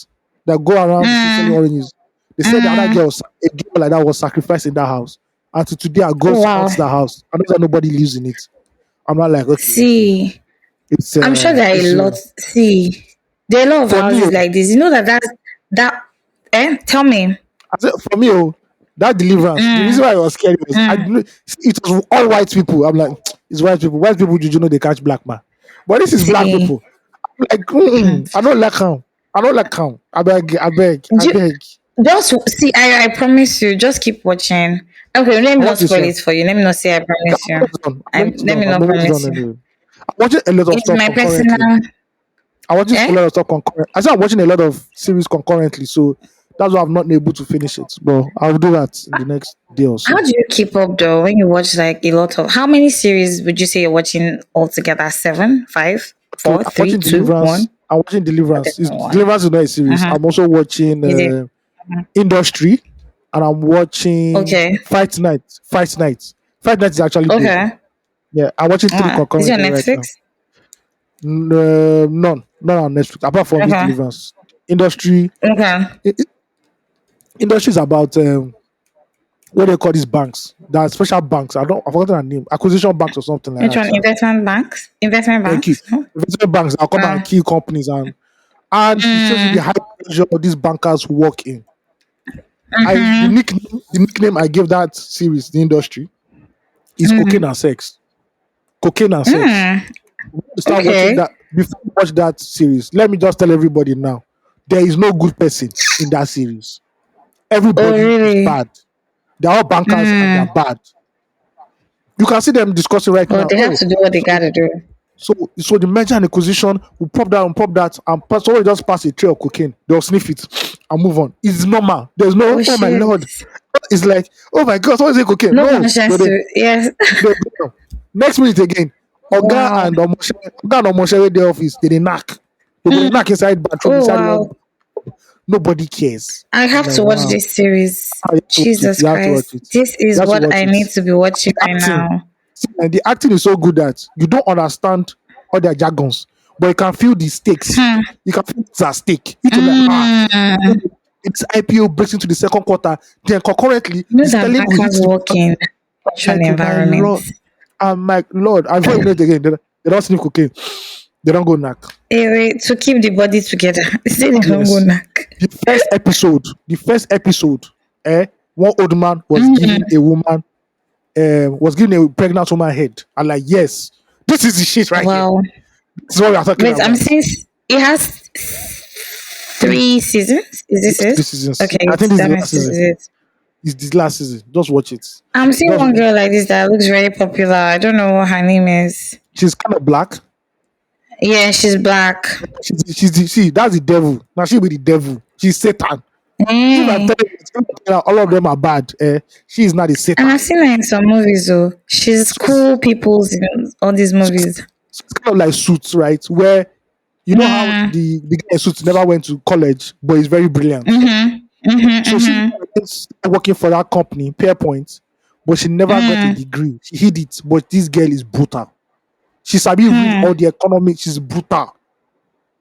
That go around the street selling Mm. oranges. They said the other Mm. a girl like that was sacrificed in that house. And to today, a Oh, ghost wow. haunts that house. And that's why nobody lives in it. I'm not like, okay. See. It's I'm sure there are a it's lot. See, there are a lot of for me. houses like this. You know that. Eh? Tell me. I said, for me, that deliverance. The reason Mm. why I was scared was Mm. it was all white people. I'm like, it's white people. White people, did you know they catch black man? But this is black See. people. I'm like, Mm. I don't like him. I don't like him. I beg, I beg, I Do beg. just see. I promise you. Just keep watching. Okay, let I me not watch this spoil one. it for you. Let me not say I promise I'm you. almost done. I'm almost Let me done. I'm not almost done promise you. anyway. I'm watching a lot of It's stuff my concurrently. personal. I'm watching a Eh? lot of stuff concurrently. I said I'm watching a lot of series concurrently, so that's why I'm not able to finish it. But I'll do that in the next day or How so. do you keep up though when you watch like a lot of? How many series would you say you're watching altogether? Seven, five, So four, I'm three, watching two, Deliverance. one. I'm watching Okay, Deliverance. one. Deliverance is not a series. Uh-huh. I'm also watching Is it? Industry, and I'm watching Okay. Fight Night. Fight Night. Fight Night is actually good. Okay. Yeah, I'm watching three Is it on concurrently right now. Netflix? None on Netflix apart from this Okay. Deliverance. Industry. Okay. i- i- Industry is about what they call these banks. There are special banks. I forgot their name. Acquisition banks or something like Which that. one? Sha. Investment banks? Investment Thank you. banks? No? Investment banks that come Uh, and kill companies and and it shows you the Mm. high pressure these bankers work in. The Mm-hmm. nickname I gave that series, the industry, is cocaine Mm. and sex. Cocaine and sex. Mm. When you start watching Okay. that, before you watch that series, let me just tell everybody now, there is no good person in that series. Oh, Everybody is really? bad. They're all bankers and they're Mm. bad. You can see them discussing right Oh, now. they have Oh, to do what they so gotta do. so the merger and acquisition will pop that, and someone just pass a tray of cocaine. They'll sniff it and move on. It's normal. There's no, Oh oh my shit. lord. It's like, oh my god, someone say cocaine. No No, conscience to yes. they go. Next minute again, Wow. Oga and Omoshere their office, they knock. They go they Mm. knock inside bathroom, Oh inside one. wow. Nobody cares. I I'm have like, to watch wow. this series. Ah, you have to watch it. Jesus You have to watch Christ. it. This You is have to what watch I it. need to be watching The right acting, now. see, and the acting is so good that you don't understand all their jargons, but you can feel the stakes. Hmm. You can feel it's at stake. You to like, Mm. it's IPO breaks into the second quarter. Then concurrently, You know the that sterling will hit bankers the work in such an like my environment. lord. And my lord. And before you know it again, they don't sniff cocaine. They don't go knack. Anyway, to keep the body together. Say they don't go Yes. knack. The first episode, one old man Mm. was giving a pregnant woman head. I'm like, yes, this is the shit right here. Wow. This is what we are talking Wait, I'm about. seeing it has Three, 3 seasons. Is this yes, it? 3 seasons. Okay, I think this is that the means last this season. is it. It's the last season. Just watch it. I'm seeing Just one girl like this that looks very popular. I don't know what her name is. she's kind of black. Yeah, she's black. See, that's the devil. Now she be the devil. She's Satan. If I Mm. tell you all of them are bad, she is not the And Satan. I've seen her in some movies though. She's She's, cool people's in all these she's, movies. she's kind of like Suits, right? Where you know how Mm. the guy in Suits never went to college, but he's very brilliant. Mm-hmm. Mm-hmm. So she Mm-hmm. started working for that company, Pearpoint, but she never got a Mm. degree. She hid it, but this girl is brutal. She sabi read all Hmm. the economics. She's brutal.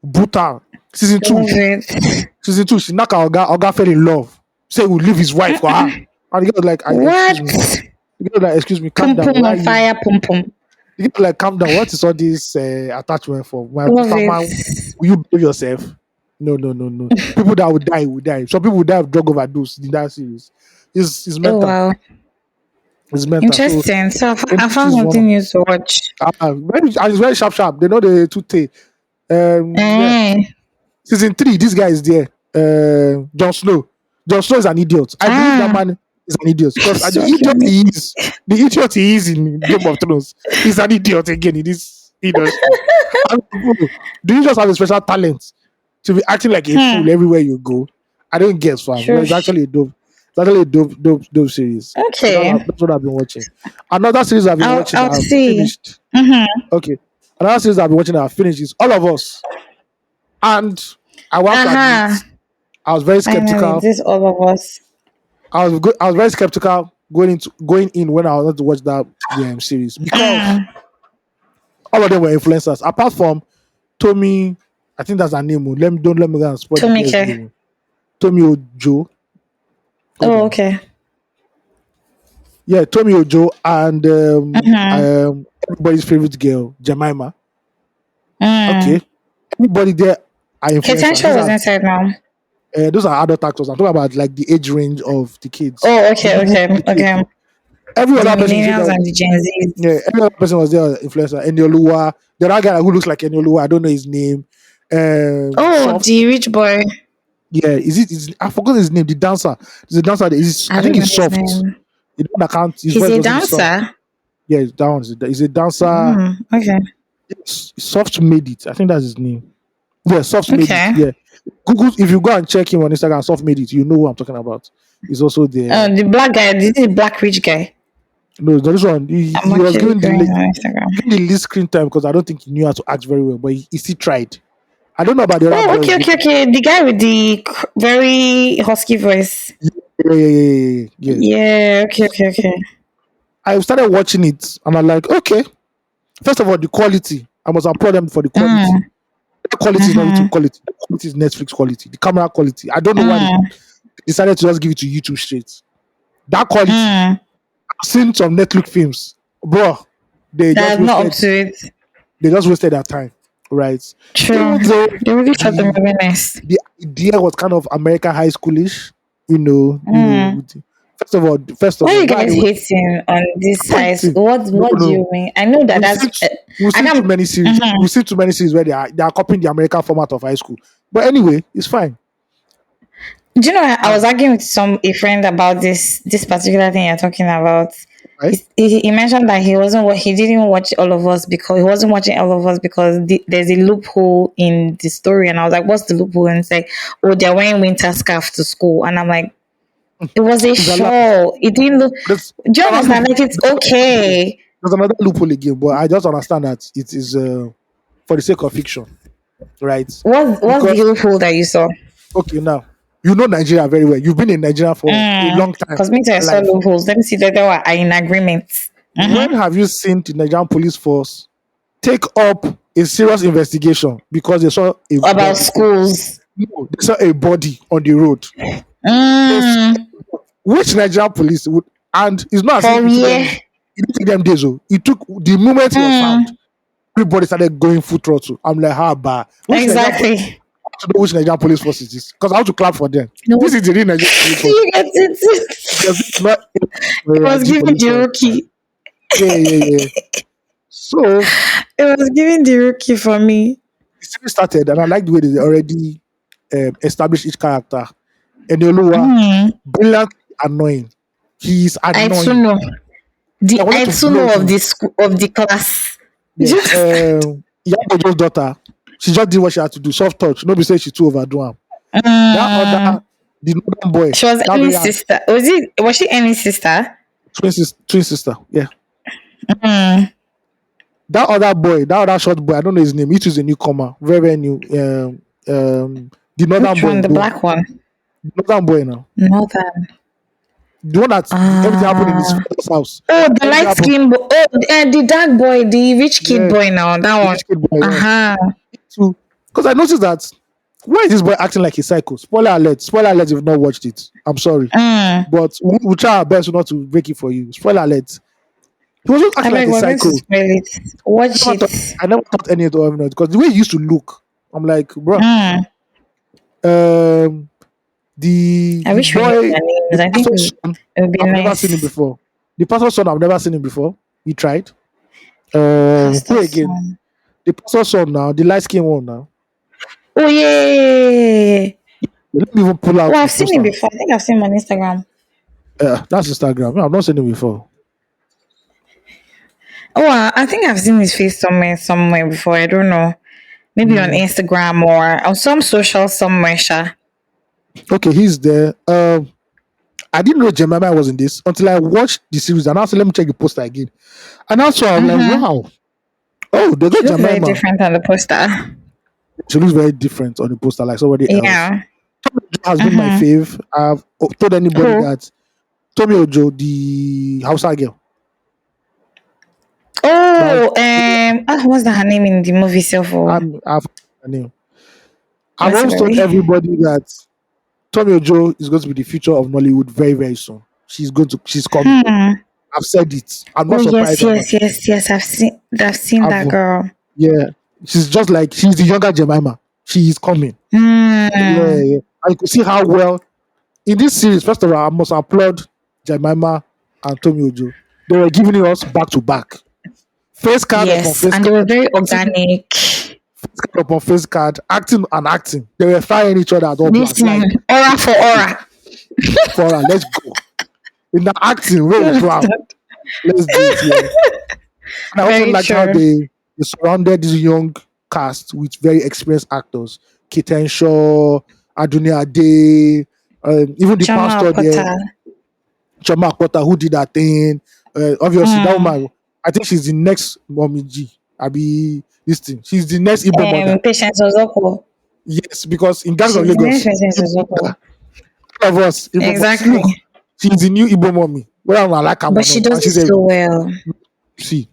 Brutal. Season two, Love it. season two, she knock her Oga fell in love. Say he would leave his wife for her. And the girl was like, excuse What? me. The girl was like, excuse me, calm Pum down. pum Why are on you fire, pum pum. the girl was like, calm down. What is all this attachment for? My Love farmer, it. will you behave yourself? No, no, no, no. People that will die. Some people will die of drug overdose in that series. It's Oh mental. wow. It's mental. So Interesting. So I industry found is one something of new to watch. and it's very sharp. They know the two tay. Yeah. Eh. Season 3, this guy is there. Jon Snow. Jon Snow is an idiot. I believe that Ah. man is an idiot because So funny. the idiot he is in Game of Thrones, he's an idiot again in this industry. And, bro, do you just have a special talent to be acting like a Hmm. fool everywhere you go? I don't guess, fam. But it's Shush. actually a dope. It's actually a dope series. So Okay. that's what I've been watching. Another series I've been watching I'll that I've see. finished. Mm-hmm. Okay. Another series I've been watching that I've finished is All of Us. And I will have to admit, Aha. I was very Finally, skeptical. this all of us. I was very skeptical going in when I was to watch that series because Mm. all of them were influencers. Apart from Tommy, I think that's her name. Don't let me go and spoil the girl's Tomike. name. Tommy Ojo. Hold Oh, on. okay. Yeah, Tommy Ojo and Mm-hmm. everybody's favorite girl, Jemima. Mm. Okay. Everybody there are influencers. Potential was inside now. Those are adult actors. I'm talking about like the age range of the kids. Oh, The okay, people, okay, the kids. okay. Every The other person you see millennials that, and the Gen yeah, Zs. every other person was there, influencer. Enioluwa, the other guy who looks like Enioluwa, I don't know his name. Oh, Soft, the rich boy. yeah, I forgot his name. The dancer, the dancer. I I think don't know he's his soft. name. The one that can't. His He's voice a doesn't be soft. dancer. Yeah, that one. He's a dancer. Mm, okay. Soft made it. I think that's his name. Yeah, soft made it. Okay. Yeah, Google. If you go and check him on Instagram, soft made it. You know who I'm talking about. He's also there. The black guy. This is the black rich guy. No, this one. I'm He was actually going on Instagram. given the least screen time because I don't think he knew how to act very well, but he still tried. I don't know about the other Oh, boys. okay, okay, okay. The guy with the very husky voice. Yeah. Yeah. Okay, okay, okay. I started watching it and I'm like, okay. First of all, the quality. I must applaud them for the quality. Mm, The quality is not YouTube quality. The quality is Netflix quality. The camera quality. I don't know why they mm, decided to just give it to YouTube straight. That quality. mm. I've seen some Netflix films, bro. They just That's not up wasted. to it. They just wasted their time. right? True. Even though They really shot them the really nice. the idea was kind of American high schoolish, Mm. first Why of are all, you why are they guys hating on this size? pointing? What No, What do no. you mean? I know that We've that's. seen we've I seen too can't. many series. Mhm. We've seen too many series where they are copying the American format of high school. But anyway, it's fine. Do you know? I was Um, arguing with a friend about this particular thing you're talking about. right? He mentioned that he didn't watch all of us because he wasn't watching all of us because there's a loophole in the story, and I was like, "What's the loophole?" And it's like, "Oh, they're wearing winter scarf to school," and I'm like, "It was a It's allowed. show. It didn't look. Do you There's another understand? loophole. Like it's okay. There's another loophole again, but I just understand that it is for the sake of fiction, right? What's the Because loophole that you saw?" okay, now you know Nigeria very well. You've been in Nigeria for a long time. Because me too, I saw Life. loopholes. Let me see that they were in agreement. When have you seen the Nigerian police force take up a serious investigation because they saw a About body? schools. No, they saw a body on the road. They saw, Mm, which Nigerian police would, and it's not as if for it took yeah. them. It didn't take them days. Oh. It took the moment he was found. Mm, Everybody started going full throttle. I'm like, how bad? Which Nigerian police? exactly. I want to know which Nigerian police force is this because I want to clap for them. No, This is the real Nigerian police force. you get it. Because this is not It a was IG giving police the force. rookie. Yeah, yeah, yeah. So It was giving the rookie for me. the series started, and I like the way they already established each character. And Oluwa, Mm, brilliant, annoying. He's I too annoying. know. I wanted I to too blow know of him. the school of the class. Do Yeah. you understand? Yabojo's daughter, she just did what she had to do. Soft touch. Nobody say she too overdo him. That Mm, other, the northern boy, she was that any very sister. Was she any sister? twin sister. Yeah. Mm, That other boy, that other short boy, I don't know his name. It is a newcomer, very, very new. The northern which boy, one? The black one? the northern boy now. No, that. The one that everything happened in his Ah. father's house. Oh, the Everything light happened. skin boy. Oh, the dark boy, the rich kid Yeah, boy now. That the one. rich kid boy. Uh Yeah. huh. So, because I noticed that why is this boy acting like a psycho? Spoiler alert! Spoiler alert! If you've not watched it, I'm sorry, Mm. but we try our best not to break it for you. Spoiler alert! He was just I acting like beg, a we're going to psycho. spoil it. Watch it. I never thought any of it because the way he used to look, I'm like, bro. Mm. Um, the I the wish we knew boy, their the names. I think pastor's son, it would be I've never seen him nice. before. The pastor's son, I've never seen him before. He tried. Who Pastor's again? son. The pastor's son now, the light skin one now. Oh, yeah. Let me even pull Oh, out the I've seen him poster. before. I think I've seen him on Instagram. That's Instagram. No, I've not seen him before. Oh, I think I've seen his face somewhere before. I don't know. Maybe on Mm, Instagram or on some social somewhere, Sha. okay, he's there. I didn't know Jemima was in this until I watched the series, and I said, "Let me check the poster again." And also, I'm like, Mm-hmm. "Wow, oh, they She got looks very Jemima." different on the poster. She looks very different on the poster, like somebody else. Yeah. Has been my Mm-hmm. fave. I've told anybody Who? that Tommy Ojo, the Hausa girl, that Oh, what's that her name in the movie self? Oh, I've her name. I've what's it, always told baby? everybody that Tommy Ojo is going to be the future of Nollywood very, very soon. She's coming. Hmm. I've said it. I'm Oh not yes, surprised about yes, yes, yes. I've seen I've that girl. yeah. She's just like she's the younger Jemima. She is coming. Yeah, Hmm. yeah. I could see how well in this series. First of all, I must applaud Jemima and Tommy Ojo. They were giving us back to back, face card upon Yes, face and they card, were very acting organic. face card upon face card, acting and acting. They were firing each other at all black. Listen, Like aura for hey, aura. for her, let's go. In the acting, You where brown. understand? Let's do it, yeah. And I also Very liked how true. they surrounded this young cast with very experienced actors. Kitten Shaw, Adunia Ade, even the Chama pastor there, Okota. Chama Akpota, who did that thing. Obviously, that Mm. woman, I think she's the next Mommy G. Abi, this thing. She's the next Igbo mother. Patience Ozoko. Yes, because in Gangs of She's the next Lagos, Patience Igbo Ozoko. mother, all of us, Exactly. look, she's the new Igbo mommy. Whether I like her But or she not. does And it she's a, so well. see,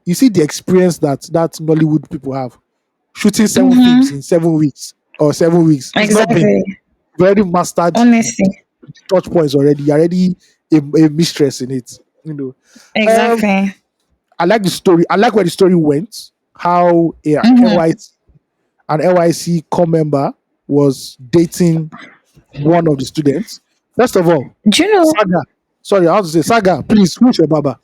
you see the experience that Nollywood people have shooting 7 films Mm-hmm. in 7 weeks or 7 weeks. It's not been Exactly. very mastered Honestly. touch points already. You're already a mistress in it. You know. Um, Exactly. I like the story. I like where the story went. How Mm-hmm. NY an LYC core member was dating one of the students. First of all, Do you know Saga, sorry, I have to say, Saga, please, who's your baba?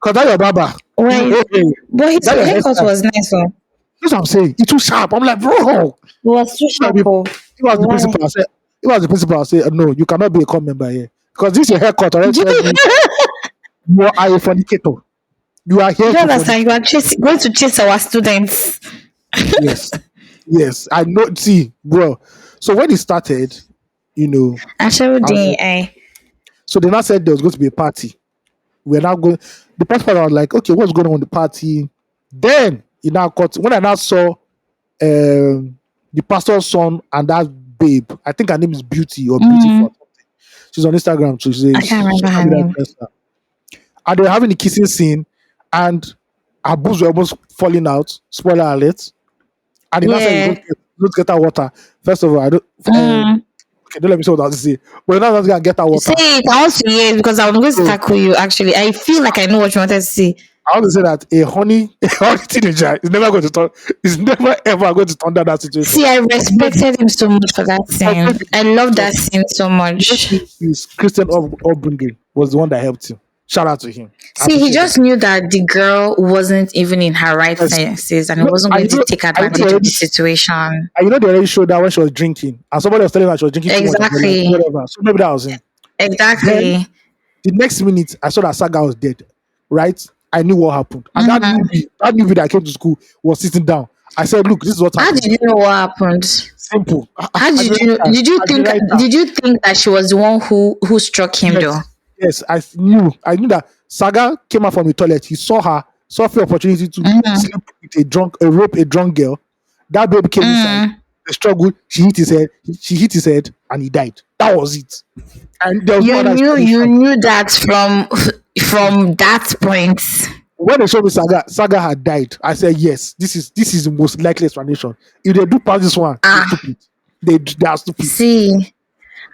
Because that your baba. why? But his That your haircut hairstyle. was nice. Oh. That's what I'm saying. It's too sharp. I'm like, bro. It was too If I sharp. be- Oh. if I was the Why? principal, I said, if I was the principal, I say, no, you cannot be a core member here. Because this your haircut already Do tells me you are a fornicator. You are here you to understand? You fornicate. are going to chase our students. Yes. Yes. I know. See, bro. So when it started, you know, I showed I was the like, so they now said there was going to be a party. We're now going. The principal was like, okay, what's going on in the party? Then he now got when I now saw the pastor's son and that babe. I think her name is Beauty or Beautiful. She's on Instagram, so I can't she's remember social her media name. influencer. And they were having the kissing scene, and her boobs were almost falling out. Spoiler alert. And he now said, Yeah. don't get her water. First of all, I don't. Okay, don't let me say what I was to say. But now let's get her Say water. it. I want to hear it because I'm going to So tackle you. Actually, I feel like I know what you wanted to say. I want to say that a honey teenager is never going to turn. Is never ever going to turn down that situation. See, I But maybe, respected him so much for that but scene. maybe, I love but that scene so much. maybe his Christian upbringing was the one that helped him. Shout out to him. I See, he appreciate that. just knew that the girl wasn't even in her right Yes. senses and he wasn't going to take I know they advantage of the already, situation. they already showed that when she was drinking, and somebody was telling her she was drinking too much, and they're like, Exactly. whatever. So maybe that was him. Then Exactly. the next minute, I saw that Saga was dead. Right? I knew what happened, and that newbie that came to school was sitting down. I said, "Look, this is what How happened. did you know what happened? Simple. How As did a you know? writer, as a writer, Did you think that she was the one who struck him though? yes, yes, I knew that Saga came out from the toilet. He saw her, saw the opportunity to sleep with a drunk girl. That baby came inside. They struggled. She hit his head, and he died. That was it. And there was no other You explanation. knew that from that point. When they showed me Saga had died, I said, yes, this is the most likely explanation. If they do pass this one, they're Ah, stupid. They are stupid. see,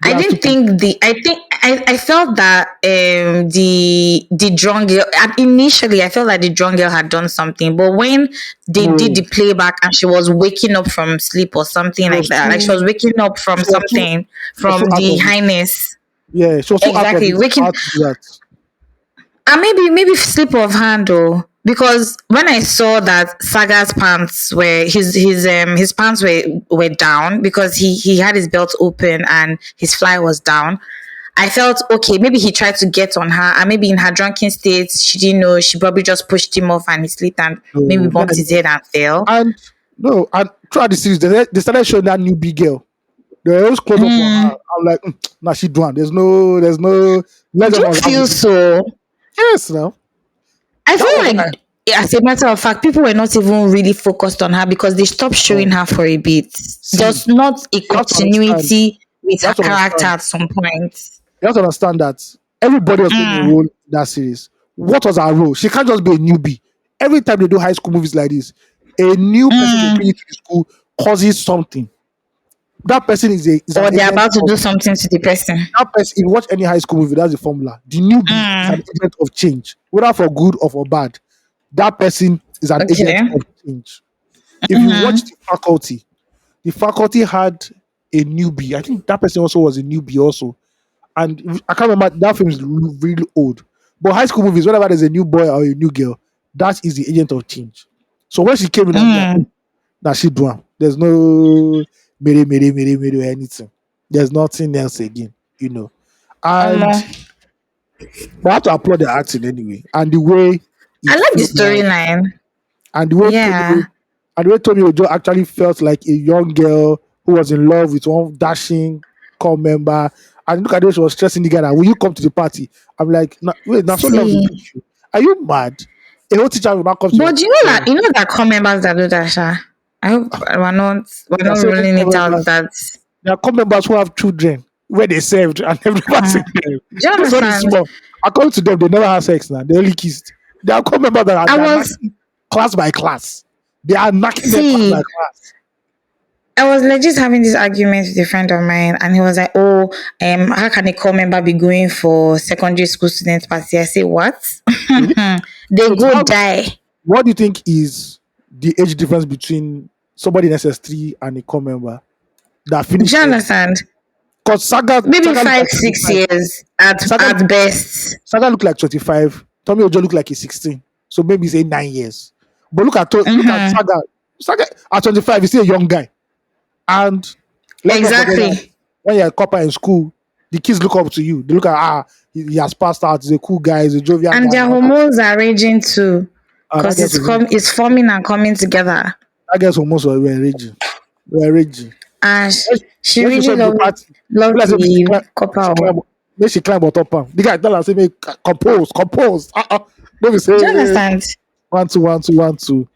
They I are didn't stupid. think I felt that the drunk girl initially I felt like the drunk girl had done something, but when they did No, the playback and she was waking up from sleep or something she like was that, like she too was waking up from she was too something she was from too out the of it. highness. Yeah, she was too out of Exactly, it. waking How to do that? and maybe slip of hand though. Because when I saw that Saga's pants were his pants were down because he had his belt open and his fly was down. I felt okay, maybe he tried to get on her and maybe in her drunken state she didn't know, she probably just pushed him off and he slipped and maybe No, bumped his head and fell. and no, and throughout the series, they started showing that new big girl. They always close up on her. I'm like, nah, she done. There's no. Let's Do just you unravel feel this. so? Yes, now I that feel was like, as a matter of fact, people were not even really focused on her because they stopped showing no. her for a bit. See, There's not a you have to understand. continuity with You her have to character understand. at some point. You have to understand that everybody was playing a role in that series. What was her role? She can't just be a newbie. Every time they do high school movies like this, a new person they bring into the school causes something. That person is an Or they're agent about to of do something to the person. that person. If you watch any high school movie, that's the formula. The newbie is an agent of change, whether for good or for bad. That person is an agent Okay. of change. If you watch the faculty had a newbie. I think that person also was a newbie also. And I can't remember, that film is really old. But high school movies, whenever there's a new boy or a new girl, that is the agent of change. So when she came in, I'm like, now she do. There's no mere or anything. There's nothing else again. Um, And I have to applaud the acting anyway. And the way I it like the flowed out. storyline. And the way Yeah. Tommy Ojo actually felt like a young girl who was in love with one dashing core member. And look at this, she was stressing the guy that, will you come to the party? I'm like, wait, now so love will See. beat you. Are you mad? A whole teacher will not come to But you know that core members that do that, Sha? I hope we're there are not certain ruling core it out members, that there are core members who have children where they served and everybody uh, said them. do you This one is understand? small. According to them, they never had sex now. They only kissed. There are core members that I they are was knocking class by class. They are knocking them class by see class. I was legit having this argument with a friend of mine, and he was like, "Oh, how can a core member be going for secondary school student party?" I say, "What? Really? They So go die." what do you think is the age difference between somebody in SS3 and a core member that Do finished you early. understand? Because Maybe Saga looked five, like 6 25. years at Saga at best. Saga looked like 25. Tommy Ojo looked like he's 16. So maybe say 9 years. But look at Mm-hmm. Saga. Saga at 25, he's still a young guy. And let's not forget that Exactly. when you're a copper in school, the kids look up to you. They look at he has passed out, he's a cool guy, he's a jovial And guy, their and all that. hormones are raging too. That Because guy's hormones, it's forming and coming together. that guy's hormones were raging. Were raging. And When she when she really saw the party, loved let's say make the copper. she climb on top of him. The guy tell her say make compose. Maybe say Do you understand? 1 2 1 2 1 2.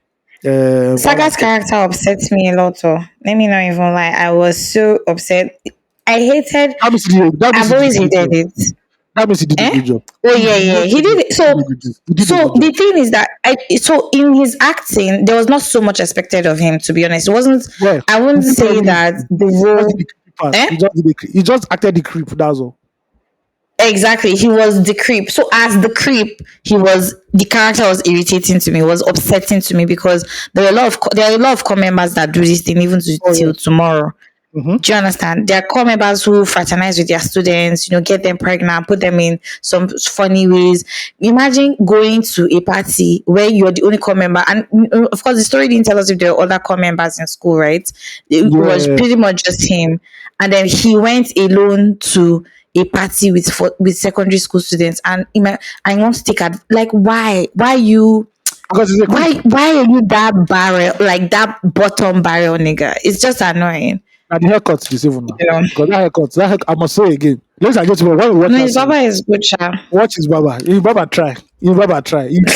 All Saga's character upsets me a lot. Oh. Let me not even lie. I was so upset. I hated. that means I've he did always a good hated job. it. That means he did a Eh? good job. Oh yeah, yeah. He did it. He did a good job. He did a So good job. the thing is that so in his acting, there was not so much expected of him. To be honest, it wasn't. Yeah, I he wouldn't did say everything. that the He just did role. the creepy part. Eh? He just acted the creep. That's all. Exactly, he was the creep. So as the creep, the character was irritating to me, was upsetting to me because there are a lot of core members that do this thing even Oh till yeah. tomorrow. Mm-hmm. Do you understand? There are core members who fraternize with their students, get them pregnant, put them in some funny ways. Imagine going to a party where you're the only core member, and of course, the story didn't tell us if there were other core members in school, right? It was Yeah. pretty much just him, and then he went alone to a party with secondary school students, and I want to take like why you Because he's a creep. why are you that barrel, like that bottom barrel nigga? It's just annoying. And the haircut is even now. You know. Because I must say again. Let's get to when we watch No, that his baba series. is good, sha. Watch his baba. His baba try. His baba try. You do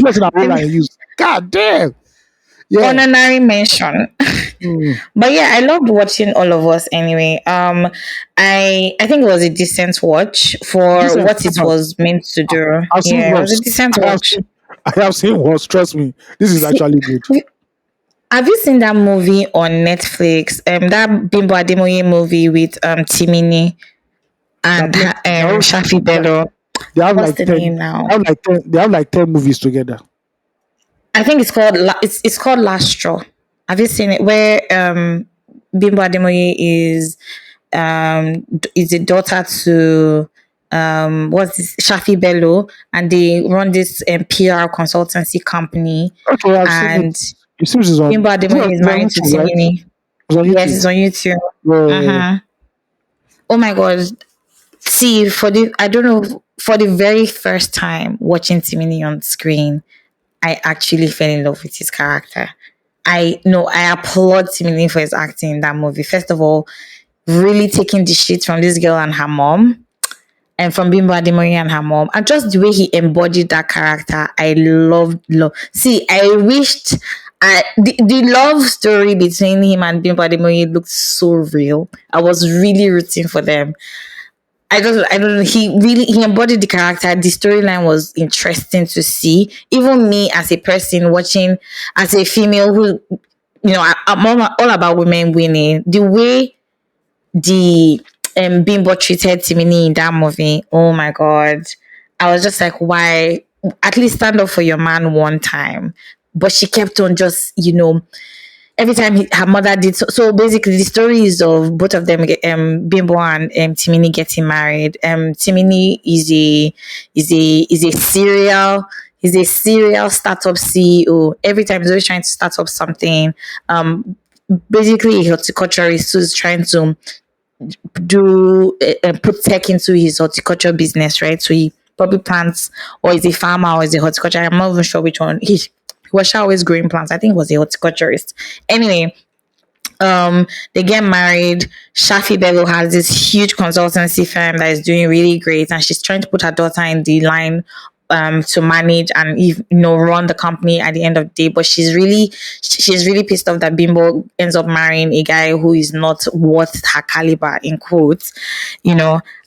it in a role and use. God damn. Yeah. Honorary mention. Mm. But yeah, I loved watching all of us anyway. I think it was a decent watch for Decent. what it was meant to do. I've seen Yeah, it was a worse. decent watch. I have seen worse. Trust me. This is actually good. Have you seen that movie on Netflix? That Bimbo Ademoye movie with Timini and Shafi Bello. They have What's like the 10. name now? They have like 10 movies together. I think it's called it's called Last Straw. Have you seen it? Where Bimbo Ademoye is a daughter to what's this Shafi Bello, and they run this PR consultancy company, Okay, I've seen and it. It seems it's on. Bimbo Ademoye is It's on married to YouTube, right? Timini. It's on Yes, YouTube. it's on YouTube. Yeah. Uh-huh. Oh my god. See, I don't know, for the very first time watching Timini on screen, I actually fell in love with his character. I applaud Timini for his acting in that movie. First of all, really taking the shit from this girl and her mom, and from Bimbo Ademoye and her mom, and just the way he embodied that character, I loved. See, I wished the love story between him and Bimbo Ademoye looked so real. I was really rooting for them. I don't know. He embodied the character. The storyline was interesting to see. Even me as a person watching, as a female who, I'm all about women winning. The way the Bimbo treated Timini in that movie, oh my god, I was just like, why? At least stand up for your man one time. But she kept on just, every time her mother did so basically the story is of both of them, Bimbo and Timini getting married. Timini is a serial startup CEO. Every time he's always trying to start up something. Basically a horticulturist who's trying to put tech into his horticulture business, right? So he probably plants, or is a farmer, or is a horticulture. I'm not even sure which one. He was always growing plants. I think it was a horticulturist. Anyway, they get married. Shafi Bello has this huge consultancy firm that is doing really great, and she's trying to put her daughter in the line to manage and run the company at the end of the day. But she's really pissed off that Bimbo ends up marrying a guy who is not worth her caliber, in quotes,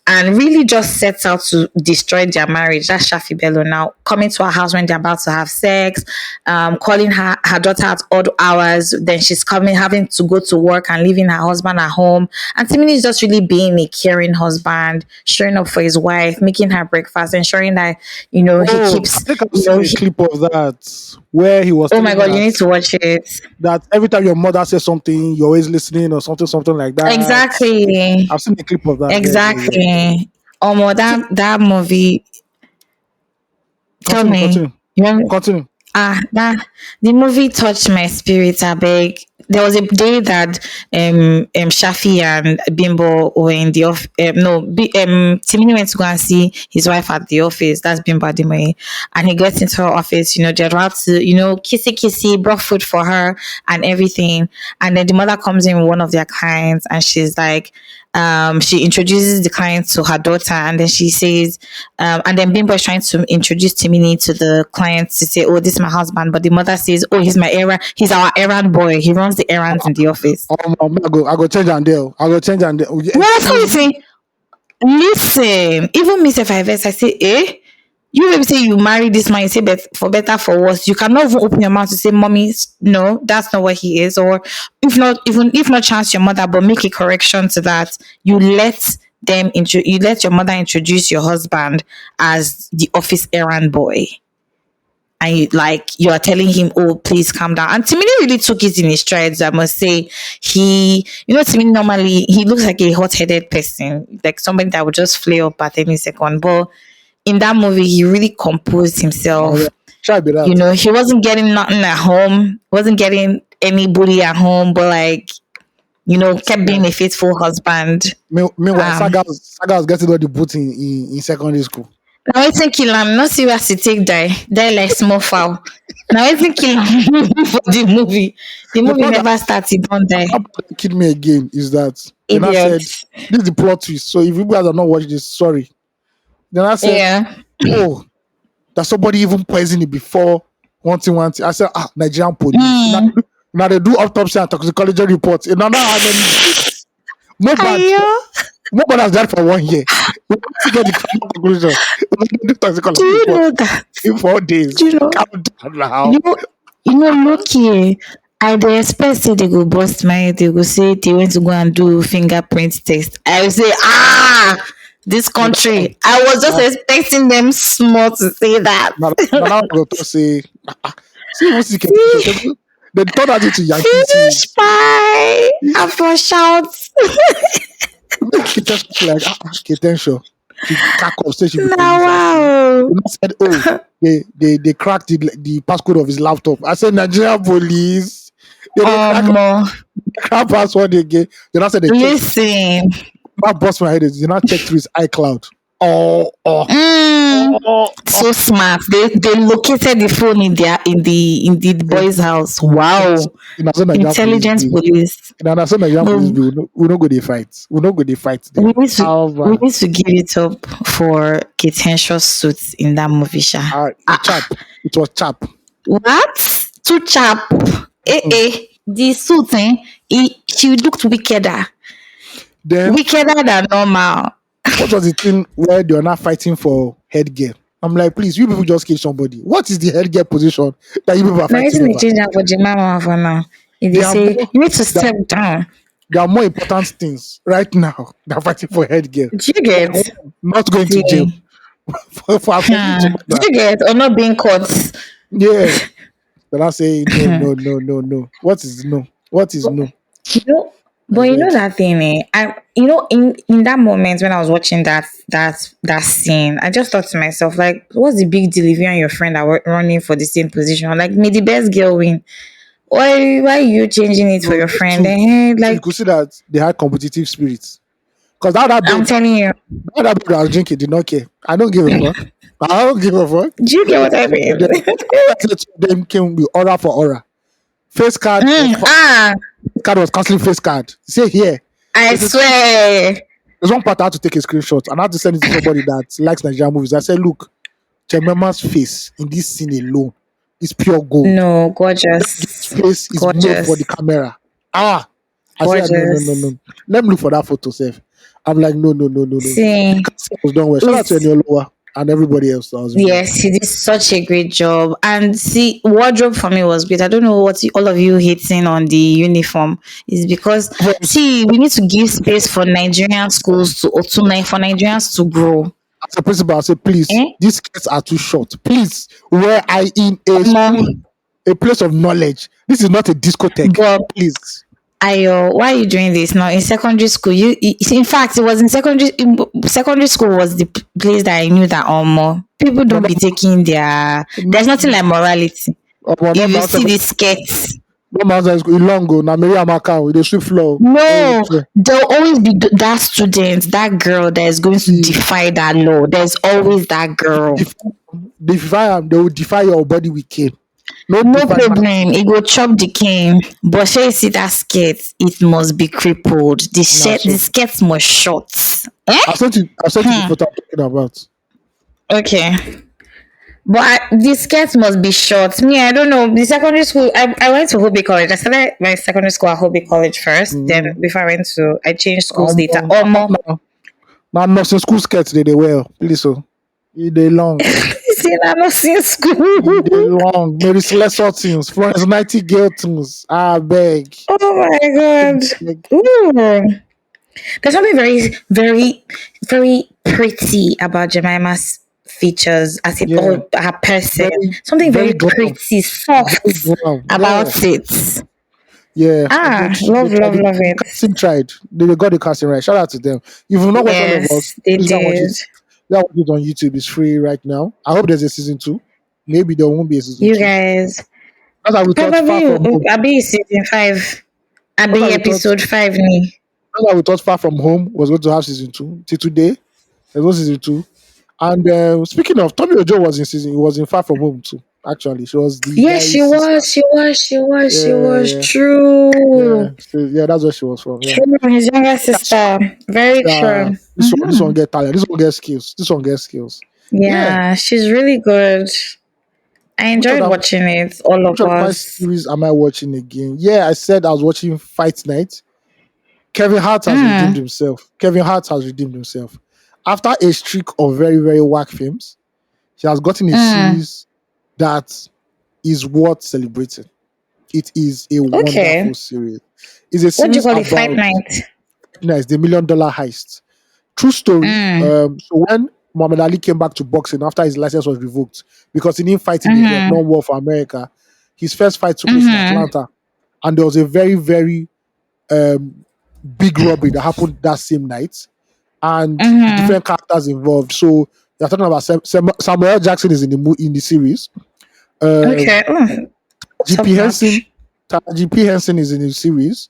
and really just sets out to destroy their marriage. That's Shafi Bello now coming to her house when they're about to have sex, calling her daughter at odd hours. Then she's coming, having to go to work and leaving her husband at home. And Timini is just really being a caring husband, showing up for his wife, making her breakfast, ensuring that, he Oh, I keeps, think I've seen a clip of that where he was oh my telling God, her you need to watch it. that every time your mother says something, you're always listening or something like that. Exactly. I've seen a clip of that. Yeah, yeah, yeah. Exactly. See, That movie. Tell continue, me. continue, You want continue. that the movie touched my spirit. I beg. There was a day that Shafi and Bimbo were in the office. No, Timini went to go and see his wife at the office. That's Bimbo Ademoye, and he gets into her office. They're about to, kissy kissy, brought food for her and everything. And then the mother comes in with one of their clients, and she's like, she introduces the client to her daughter, and then she says, and then Bimbo is trying to introduce Timini to the client to say, "Oh, this is my husband," but the mother says, "Oh, he's our errand boy. He runs the errands in the office." I go change and deal. I go change and deal. Oh, yeah, Well, that's how you excuse me. say. Listen, even me, if I vex, I say, you maybe say you marry this man, you say, but for better, for worse, you cannot even open your mouth to say, "Mommy, no, that's not what he is," or if not chance your mother, but make a correction to that. You let your mother introduce your husband as the office errand boy, and you are telling him, "Oh, please calm down." And Timini really took it in his strides. I must say, Timini normally he looks like a hot-headed person, like somebody that would just flare up at any second. But in that movie, he really composed Oh, yeah. himself. Try be that. He wasn't getting nothing at home, wasn't getting any bully at home, but kept being a faithful husband. Meanwhile, Um, Saga was getting all the boots in secondary school. Now wetin kill am, not serious to take die like small fowl. Now wetin kill am for the movie. The The movie part that, never start, e don die. that part that killed me again is that they now Idiot. said this is the plot twist. So if you guys have not watched this, sorry. Then I said, Yeah. oh, that somebody even poisoned it before one thing. I said, Nigerian police. Now they do autopsy and toxicology reports. And now how many days? Nobody, Ayo. nobody has died for 1 year. We want to get the final conclusion. We do toxicology Do you report know that? in 4 days. Do you know? Calm down now. Look, I dey expect say they go bust my head. They go say they went to go and do fingerprint test. I will say, this country. I was just expecting them small to say that. Now I go to say, see what's the confusion. They turn that into Yankees. Finish by after shouts. Just like Ketensho. She cack up, say she be Now, police. wow. And I said, oh, they cracked the passcode of his laptop. I said, Nigerian police. They crack password again. Then I said, they check. Listen. My boss my head is they not check through his iCloud. So smart. They located the phone in the boy's house. Wow. Intelligence police. Now so Nigerian police we no go they fight. We no go they fight them. We need to give it up for Ketensha's suits in that movie, Sha. It was chap. What? Too chap. The suit, she looked wickeder. Then Wickeder than normal. what was the thing where they are not fighting for headgear? I'm like, please, you people just kill somebody. What is the headgear position that you people are fighting over? Change that for Jemima for now. If they say you need to step down. There are more important things right now than fighting for headgear. Do you get? Not going to jail. for Do you get? Or not being caught? Yeah. Then I say no. What is no? What is no? But you know that thing, in that moment when I was watching that scene, I just thought to myself, like, what's the big deal if you and your friend are running for the same position? Like, may the best girl win. Why are you changing it for your friend? You could see that they had competitive spirits. Because I'm telling you. that I was drinking did not care. I don't give a fuck. I don't give a fuck. Do you get what I mean? Them came with aura for aura. Face card. Card was canceling face card. Say here. I swear. There's one part I had to take a screenshot and I had to send it to somebody that likes Nigerian movies. I said, look, Chemema's face in this scene alone is pure gold. No, gorgeous. This face is made for the camera. I said, no. Let me look for that photo, Seth. I'm like, no, no, no, no, no. The See, casting was done well. Shout out to it's Eniolowa and everybody else that was involved. yes, he did such a great job. And see, wardrobe for me was great. I don't know what all of you hating on the uniform is because But see, we need to give space for Nigerian schools for Nigerians to grow. as a principal, I say, please, Eh? these skirts are too short. Please, where I in a Omo, school, a place of knowledge. This is not a discotheque. but Please. Ayo, why are you doing this now? In secondary school, in fact, it was secondary school was the place that I knew that more people No, don't be taking their. There's nothing like morality. no, If you no, see the skirts, no, outside school. Ilongo, na Mary Amaka, with the sweep floor. no, there'll always be that student, that girl that is going to defy that law. There's always that girl. Defy them, they will defy your body with cane. No, No defy my. problem. It go chop the cane. But shey you see that skirt, it must be crippled. Nah, so The skirt must short. Eh? I sent you the photo I'm talking about. Okay. But the skirt must be short. Me, I don't know. The secondary school, I went to Hobby College. I started my secondary school at Hobby College first. Then before I changed schools later. Now, nursing school skirts, they wear. Please, so. They long. See, I'm not seeing school. They long. Mary Celeste things. Florence Nightingale things. I beg. Oh my God. Ooh. There's something very, very, very pretty about Jemima's features as it all her person. Something very pretty, soft about it. Yeah. Love it. Casting tried. They got the casting right. Shout out to them. If you've not watched all of us, they please go and watch did. it. That watch it on YouTube. It's free right now. I hope there's a season 2. Maybe there won't be a season 2. You guys. That's how we thought Far From Home. I'll be season 5. I'll be episode 5 ni. That's why we thought Far From Home was going to have season 2. Till today, there's no season 2. And speaking of, Tommy Ojo was in Far From Home too. Actually, she was the She was true. Yeah, that's where she was from. Yeah. True, his younger sister. Very true. This one get talent. This one get skills. Yeah, she's really good. I enjoyed watching it. All of my us. series am I watching again? Yeah, I said I was watching Fight Night. Kevin Hart has redeemed himself. After a streak of very, very whack films, he has gotten a series that is worth celebrating. It is a wonderful series. It's a series what do you call it? Fight Night? Nice, the $1 Million Heist. True story. So when Muhammad Ali came back to boxing after his license was revoked because he didn't fight in the Vietnam War for America, his first fight took place in Atlanta. And there was a very, very big robbery that happened that same night. And different characters involved. So you're talking about Samuel L. Jackson is in the series. GP Henson is in the series.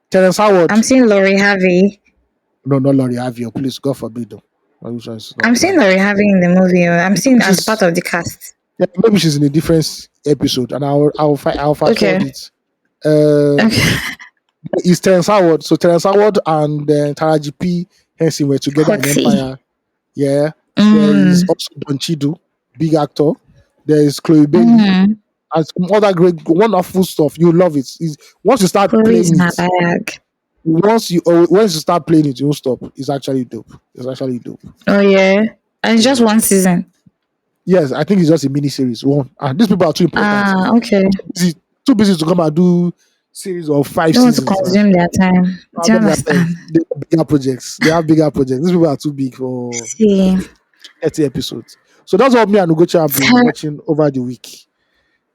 Terrence Howard. I'm seeing Laurie Harvey. No, not Laurie Harvey. Please, God forbid. Though. I'm seeing Laurie Harvey in the movie. I'm seeing as part of the cast. Yeah, maybe she's in a different episode, and I'll find it. It's Terrence Howard. So Terrence Howard and Tara GP Henson were together in Empire. Yeah. There is also Don Chidu, big actor. There is Chloe Bailey. And some other great, wonderful stuff. You love it. Once you start playing it, once you start playing it, you won't stop. It's actually dope. Oh yeah, and it's just one season. Yes, I think it's just a mini series. One, and these people are too important. Okay. Too busy to come and do series of 5 seasons. Don't want to consume their time. Do you understand? They have bigger projects. These people are too big for 30 episodes. So that's what me and Ugochi have been watching over the week.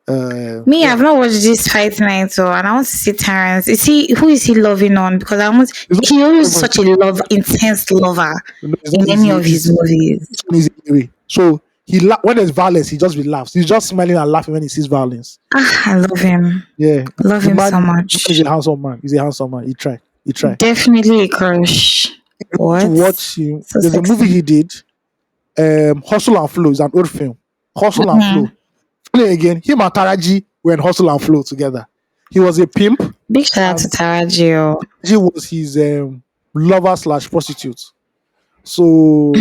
I've not watched this Fight Night, and I want to see Terrence. Who is he loving on? Because he always such a intense lover in any of his movies. So when there's violence, he just laughs. He's just smiling and laughing when he sees violence. I love him. Yeah, love him so much. He's a handsome man. He tried. Definitely a crush. What? To watch him. So there's sexy. A movie he did. Hustle and Flow is an old film. Hustle and Flow. Again, him and Taraji were in Hustle and Flow together. He was a pimp. Big shout out to Taraji. He was his lover / prostitute. So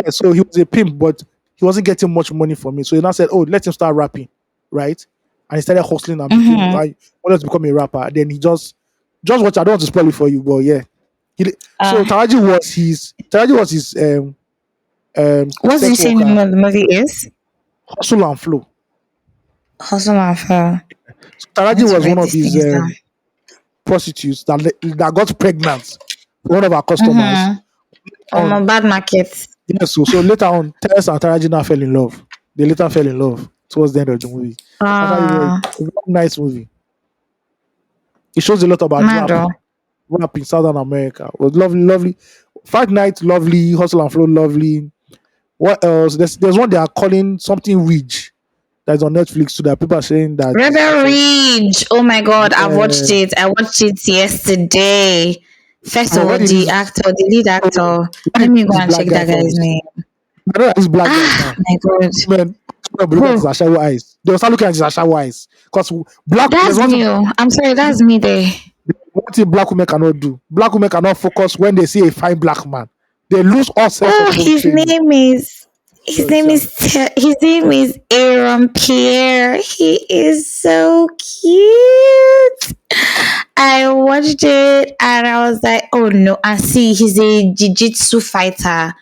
so he was a pimp, but he wasn't getting much money from it. So he now said, "Oh, let him start rapping," right? And he started hustling and wanted to become a rapper. Then he just watch. I don't want to spoil it for you, but yeah, So Uh, Taraji was his what did you sex say the worker, name of the movie is? hustle and flow. Hustle and Fall. So I Taraji need to was write one of these his things down. prostitutes that got pregnant for one of our customers. Mm-hmm. From a On bad market. Yes, so later on, Tess and Taraji now fell in love. They later fell in love towards the end of the movie. Actually, a very nice movie. It shows a lot about Mado. rap in Southern America. It was lovely, lovely. Fight Night, lovely. Hustle and Flow, lovely. What else? There's one they are calling something Ridge that's on Netflix. So that people are saying that is Rebel actually Ridge. Oh my god, I've watched yeah. it. I watched it yesterday. First of But all, the actor, the lead actor. when Let did me go this and black check guy that from? guy's name. I know that these black guys Ah, now. my god. Man, be looking at his Who? Ashawo eyes. They will start looking at his Ashawo eyes. Because there's That's one thing me. Oh. I'm sorry, that's me there. black women cannot do. Black women cannot focus when they see a fine black man. They lose all sense Oh, of training. So, so, his name is Aaron Pierre. He is so cute. I watched it and I was like, oh no. And see, he's a jiu-jitsu fighter,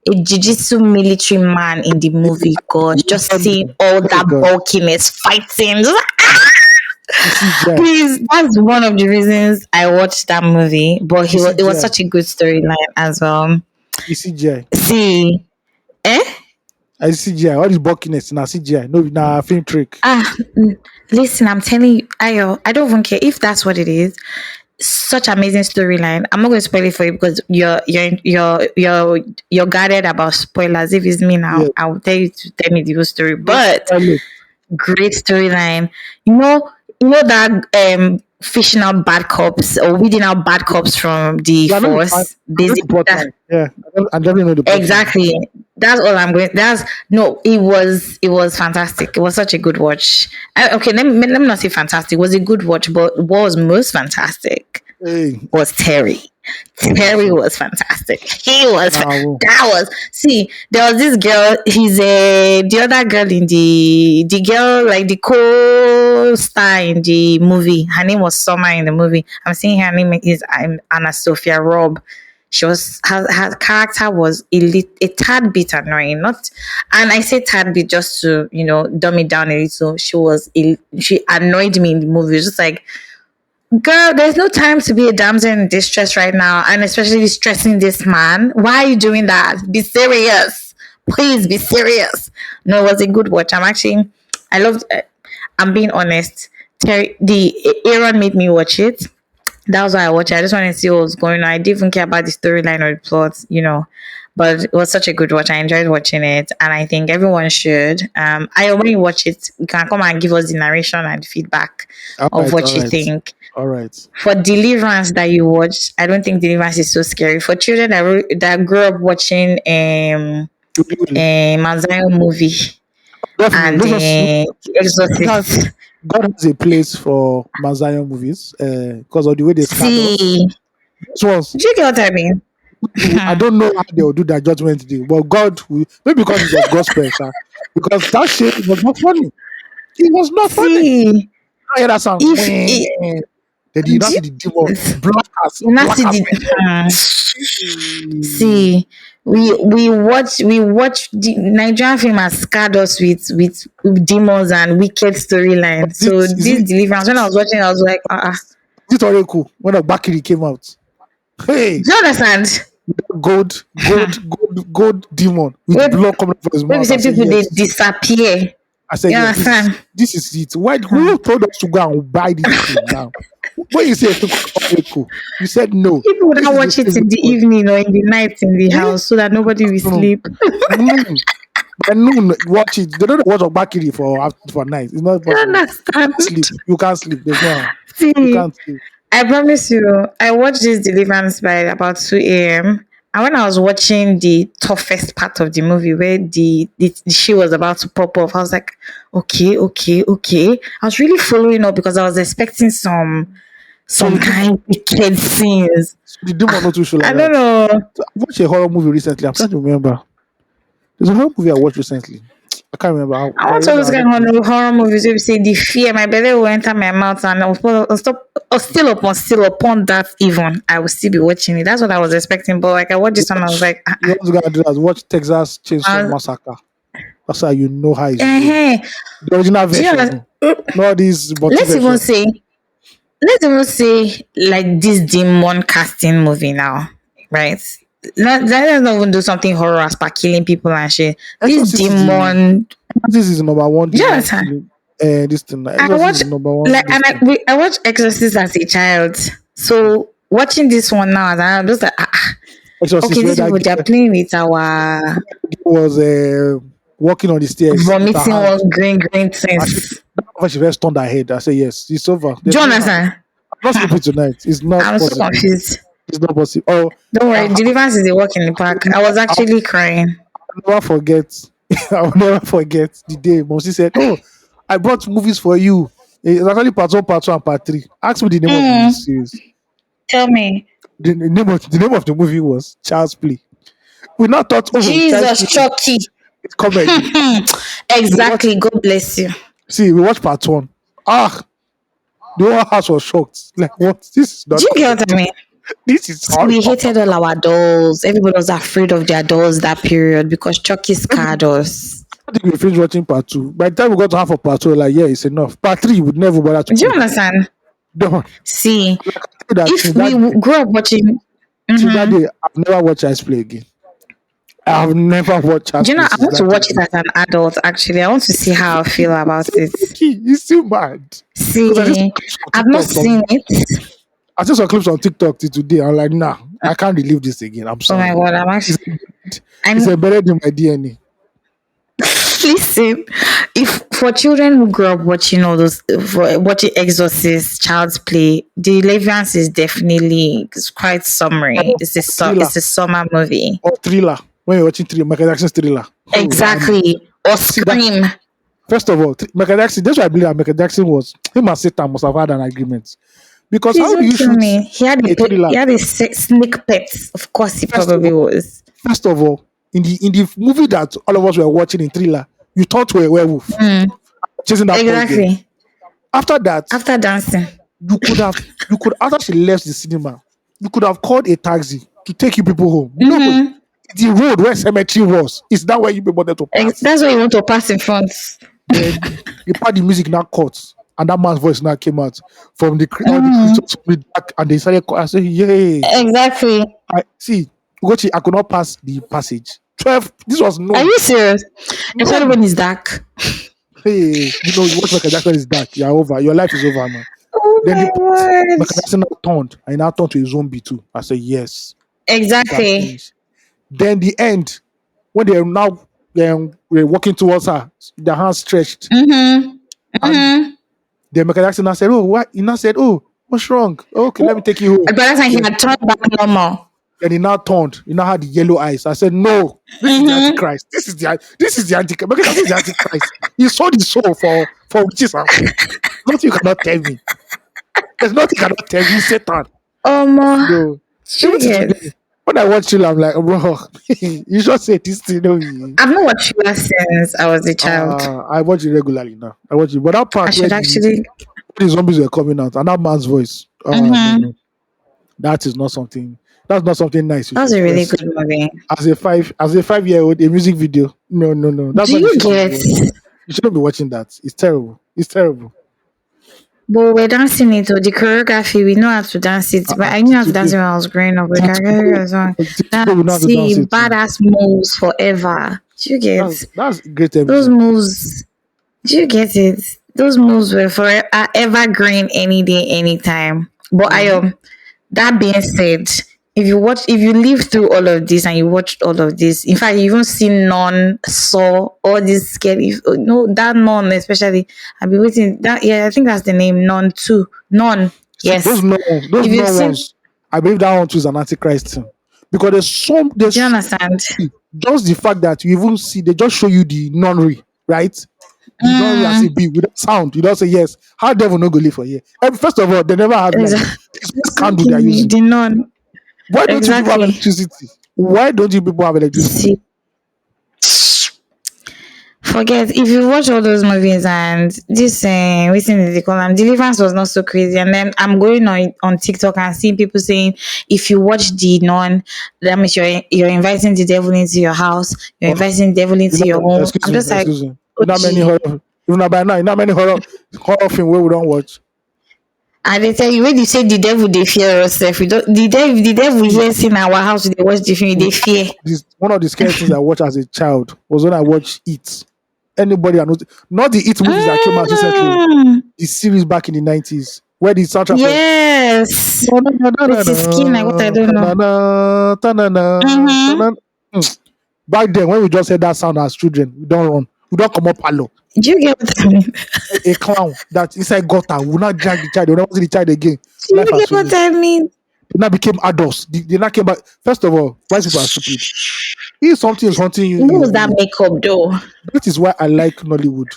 a jiu-jitsu military man in the movie. Gosh, just seeing all oh that God. bulkiness fighting. You see Jai. Please, that's one of the reasons I watched that movie. But You see it was Jai. such a good storyline as well. You see Jai. See, eh? I see Jai. All this bulkiness in CGI. No, na film trick. Listen, I'm telling you, I don't even care if that's what it is. Such amazing storyline. I'm not going to spoil it for you because you're guarded about spoilers. If it's me now, Yeah. I will tell you to tell me the whole story. No But spoiler. great storyline. You know that fishing out bad cops or weeding out bad cops from the Yeah, I know force. I know the Basically, plot line. Yeah. I definitely know the plot line. exactly. That's all I'm going. That's no. It was fantastic. It was such a good watch. Okay, let me not say fantastic. It was a good watch, but what was most fantastic Hey. was Terry. Terry was fantastic. He was. Wow. That was. See, there was this girl. The other girl in the girl like the co-star in the movie. Her name was Summer in the movie. I'm saying her name is Anna Sophia Robb. She was her character was a tad bit annoying, not, and I say tad bit just to dumb it down a little. She annoyed me in the movie. It was just like, girl, there's no time to be a damsel in distress right now, and especially stressing this man. Why are you doing that? Be serious, please be serious. No, it was a good watch. I loved. I'm being honest. The Aaron made me watch it. That was why I watched it. I just wanted to see what was going on. I didn't even care about the storyline or the plot. But it was such a good watch. I enjoyed watching it, and I think everyone should. When you watch it, you can come and give us the narration and feedback All of right, what all you right. think. All right. For Deliverance that you watched, I don't think Deliverance is so scary. For children that grew up watching Really. Manzayo movie Definitely. and God, Exorcist, God has a place for Mazayan movies because of the way they scarred us. see, This was do you get what I mean? I don't know how they will do that judgment day, but God will, maybe because it was gospel, sir. Because that shit was not funny. It was not funny. See, I hear that sound. if it, Then you not do see the demon you not black see as see, we watch the Nigerian film has scarred us with demons and wicked storyline. So this this Deliverance, when I was watching, I was like, is it already cool when a Bakiri came out. Hey, do you understand? gold demon with When blood coming from his we mouth. say I said people they yes. disappear, I said you yes. understand? This is it. Why who told us to go and buy this thing now? When you say it's cool, you said no. People would This not is watch the it thing in the because evening or in the night in the eh? house so that nobody will No, sleep. noon. By noon, watch it. They don't watch Bakiri for night. It's not You possible. understand? Sleep. You can't sleep. There's no how. You See, can't sleep. I promise you, I watched this Deliverance by about 2 a.m. And when I was watching the toughest part of the movie where the she was about to pop off, I was like, okay, okay, okay. I was really following up because I was expecting So some the demon, kind of wicked scenes. not too sure I like don't that. know. So I watched a horror movie recently. I'm trying to remember. There's a horror movie I watched recently. I can't remember. I But want let all me those have kind it. of horror movies where you say the fear, my belly will enter my mouth and I'll still upon that even. I will still be watching it. That's what I was expecting. But like I watched this one, I was Watch. like, You also gotta do that. Watch Texas Chainsaw uh, Massacre. That's how you know how it's going. uh, The original do you know, version, no. Not this body let's even version. say let's even say like this demon casting movie now, right? Let's not even do something horror as per killing people and shit. This Exorcist is the demon, Exorcist is the number one do you demon understand? killing. This thing. I Exorcist is watch the number one. like This thing. I watched Exorcist as a child, so watching this one now, and I'm just like, okay, Exorcist where these that people they're girl playing with our was walking on the stairs with her vomiting hand. one green And she, things. when she first turned her head, I said, yes, it's over. Do There's you no how. understand? I'm not sleeping tonight. It's not I'm so possible. confused. It's not possible. Oh, Don't worry, I, Deliverance is a walk in the park. I was I'll actually crying. never forget. I'll never forget the day Mosi said, oh, I brought movies for you. It's actually part one, part two, and part three. Ask me the name of the Mm, series. tell me. The name of the movie was Child's Play. We not thought, oh, Child's Jesus, Play Chucky. is comedy. We watch, Exactly. God bless you. see, we watched part one. Ah, the whole house was shocked. Like, what? This is Do not you get comedy. what I mean? This is See, horror. we hated all our dolls. Everybody was afraid of their dolls that period because Chucky scared us. I think we finished watching part two. By the time we got to half of part two, we're like, yeah, it's enough. Part three would never bother to Do you play. understand? Don't. See, Say that if we grew up watching, since that day, I've never watched Child's Play again. I've never watched Child's do you know, Play I since want to that watch it day. as an adult. Actually, I want to see how I feel about it. He's still mad. Because I just See, I've not seen it. I just saw clips on TikTok till today. I'm like, nah, I can't relive this again. I'm Oh my sorry. god, I'm It's, actually. it's I'm embedded in my DNA. listen. If for children who grew up watching all those, for watching Exorcist, Child's Play, Deliverance is definitely it's quite summary. Thriller It's a summer movie. or thriller. When you're watching thriller, Michael Jackson's thriller. Oh, Exactly. Or see that. Scream. First of all, Michael Jackson. That's why I believe that Michael Jackson was him and Satan must have had an agreement. Because Please how do don't you kill shoot me. a thriller? He had a snake pet. Of course, he First of probably all, was. first of all, in the movie that all of us were watching in thriller, you turned to a werewolf chasing that poor girl. Exactly. After that, After dancing. you could after she left the cinema, you could have called a taxi to take you people home. No, the road where cemetery was is that where you people wanted to pass. That's why you want to pass in front. Then the part the music now cut and that man's voice now came out from all the crystals from the back and they started I said, yay. Exactly. I see Ugochi, I could not pass the passage. 12, this was Are known. you serious? Especially Known. when it's dark. Hey, you watch Michael Jackson is dark. You're over. Your life is over now. Oh Then the my part word. Michael Jackson now turned and he now turned to a zombie too. I said, yes, it has Exactly. finished. Then the end, when they're now we're walking towards her, their hands stretched, and then Michael Jackson now said, "Oh, what?" He now said, "Oh, what's wrong? Okay, let me take you home." By that time, he Then, had turned back normal. then he now turned. He now had the yellow eyes. I said, "No, this is the Antichrist. This is the Antichrist. Michael Jackson is the Antichrist. He sold his soul for witches and food. Nothing you cannot tell me. There's nothing you cannot tell me, Satan." No, even till Yes. today, when I watch it, I'm like, bro, you just say this thing. No, I've not watched Thriller since I was a child. I watch it regularly now. I watch it, but that I part where should actually. the zombies were coming out and that man's voice, no, that is not something. That's not something nice you That was should a really press good movie. as a 5-year-old a music video. No. That's Do not the you shit you should get? be watching. You shouldn't be watching that. It's terrible. It's terrible. But we're dancing it. Or the choreography, we know how to dance it. But I knew how to dance it when I was growing up. Like, I got song. People will know how to dance See, it too. badass moves forever. Do you get That's great those music. moves? Do you get it? Those moves were for evergreen any day, anytime. But that being said, if you live through all of this and you watched all of this, in fact, you even see none saw all this scary. No, that none especially. I've been waiting. That I think that's the name. None too. None. Yes. Those If you've no seen, ones. I believe that one too is an antichrist thing. Because do you understand? just the fact that you even see they just show you the nunnery, right? The nunnery as a be without sound. You don't say yes. How devil no go live for here? First of all, they never have light. It's just candle they're using. The none. Why don't you people have Exactly. electricity? Why don't you people have electricity? See, forget if you watch all those movies and this waiting in the column deliverance was not so crazy, and then I'm going on TikTok and seeing people saying if you watch the non, that means you're inviting the devil into your house, you're Oh, inviting the devil you into know, your home. excuse I'm me, just like, excuse me. You know how many OG. horror, even now by now, you know how many horror film where we don't watch. And they tell you when you say the devil they fear yourself. We don't the devil See, hears in our house they watch the film, they fear. one of the scary things I watched as a child was when I watched It. Anybody I know, not the It movies that came out recently, Mm, the series back in the 90s, where the soundtrack was yes. With his skin, like what I don't know. ta-na-na, ta-na-na, Mm-hmm. ta-na. Mm. Back then, when we just heard that sound as children, we don't run, we don't come up hello. Do you get what I mean? A clown that inside gutter will not drag the child, they will not see the child again. Do Life you has get what finished. I mean? They now became adults. They now came back. First of all, white people are stupid. If something is haunting you in What your was that village, makeup though? that is why I like Nollywood.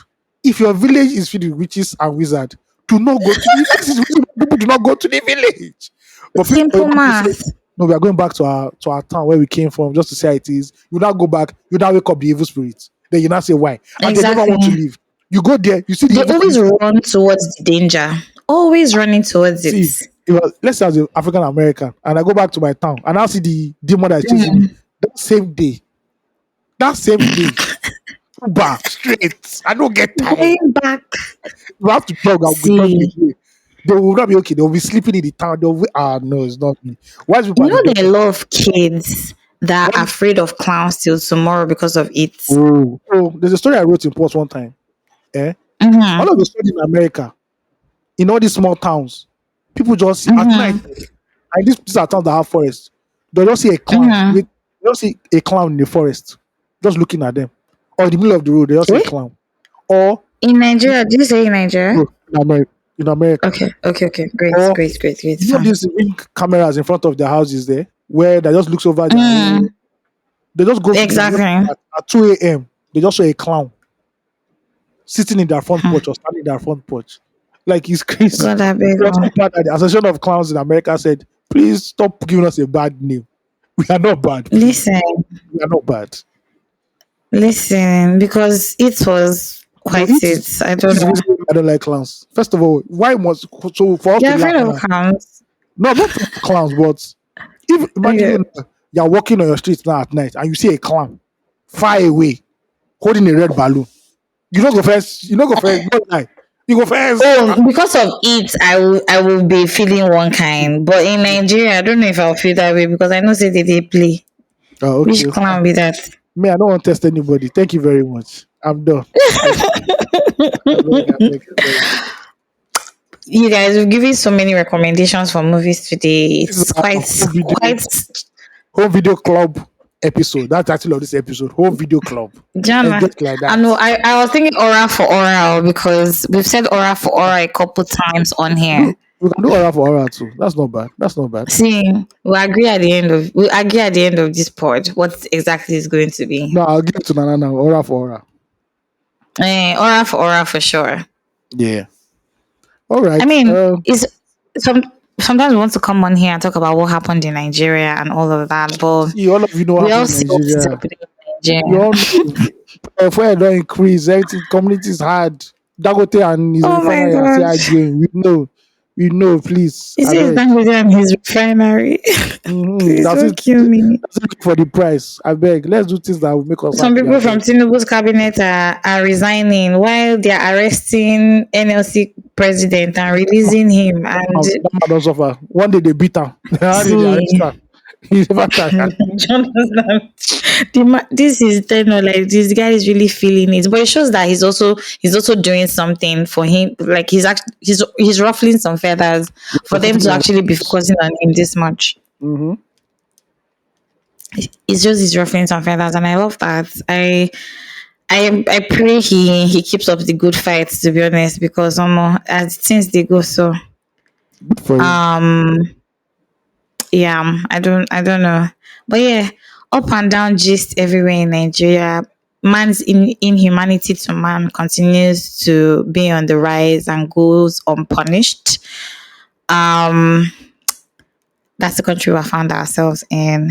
If your village is filled with witches and wizards, do not go to the this is reason why people do not go to the village. But people Simple want to say, math. no, we are going back to our town where we came from, just to say how it is. You now go back, you now wake up the evil spirits. Then you now say why. And they never want to Exactly. leave. You go there, you see the They evil always spirits. run towards the danger. Always running towards it. See, let's say as an African American, and I go back to my town, and I see the demon that is chasing me. Mm. That same day, back straight. I don't get time. Going back. You have to jog. I'll be jogging See, again. They will not be okay. They will be sleeping in the town. No, it's not me. White people you are the know there are best. a lot of kids that are One, afraid of clowns till tomorrow because of it. there's a story I wrote in Post one time. Eh? All of Mm-hmm. a sudden in America, in all these small towns, people just see at night, Mm-hmm. and these are towns that have forests. They just see a clown. Mm-hmm. They just see a clown in the forest, just looking at them. Or in the middle of the road, they just see a Eh? clown. Or In Nigeria, did you say in Nigeria? no, in America. Okay, okay, okay. Great, Or great, great, great. you know Fine. these ring cameras in front of their houses there, where they just looks over their whole. Mm, They just go. They just, exactly. at 2 a.m. They just saw a clown sitting in their front Hmm. porch or standing in their front porch. Like it's crazy. God, I beg. It was so bad that the Association of Clowns in America said, "Please stop giving us a bad name. We are not bad. Please, Listen, we are not bad." listen, because it was No, quite it. I it don't is the know. reason why I don't like clowns. First of all, why must so for us to You're laugh afraid of now? clowns. No, I'm not for clowns, but if imagine Okay. you now, you're walking on your streets now at night and you see a clown far away holding a red balloon. You don't go first. You don't go first. No lie. You go first. Oh, because of it, I will be feeling one kind. But in Nigeria, I don't know if I'll feel that way because I know say they play. Oh, Which okay. clown be that? Me, I don't want to test anybody. Thank you very much. I'm done. I beg. You guys have given so many recommendations for movies today. This is It's our quite quite home video club episode. That's the title of this episode. Home video club. And Jana. just like I that. know I was thinking oral for oral because we've said oral for oral a couple times on here. We can do oral for oral too. That's not bad. That's not bad. See, we agree at the end of this pod what exactly is going to be. No, I'll give it to Nana now. Oral for oral. Oral for sure. Yeah. All I right. mean, it's sometimes we want to come on here and talk about what happened in Nigeria and all of that, but See, all of you know what we all happened in see what is Nigeria. happening in You Nigeria. all know fuel don't increase. Everything community is hard. Dagote and his Oh my refinery are still gosh. arguing. We know. We know, please. He I says beg. Dangote and his refinery. Please That's don't it. kill me. That's it for the price. I beg. Let's do things that will make us Some happy. I people from beg. Tinubu's cabinet are resigning while they are arresting NLC president and releasing him. And That man don't suffer. One day they beat him. How did they arrest see, him? He never tried. Jonathan, this is tenor like this guy is really feeling it, but it shows that he's also doing something for him. Like he's ruffling some feathers for them to actually be focusing on him this much. Mm-hmm. It's just he's ruffling some feathers, and I love that. I pray he keeps up the good fight. To be honest, because as since they go so Good for him. yeah, I don't know, but yeah, up and down gist everywhere in Nigeria. Man's inhumanity to man continues to be on the rise and goes unpunished. Um, that's the country we found ourselves in,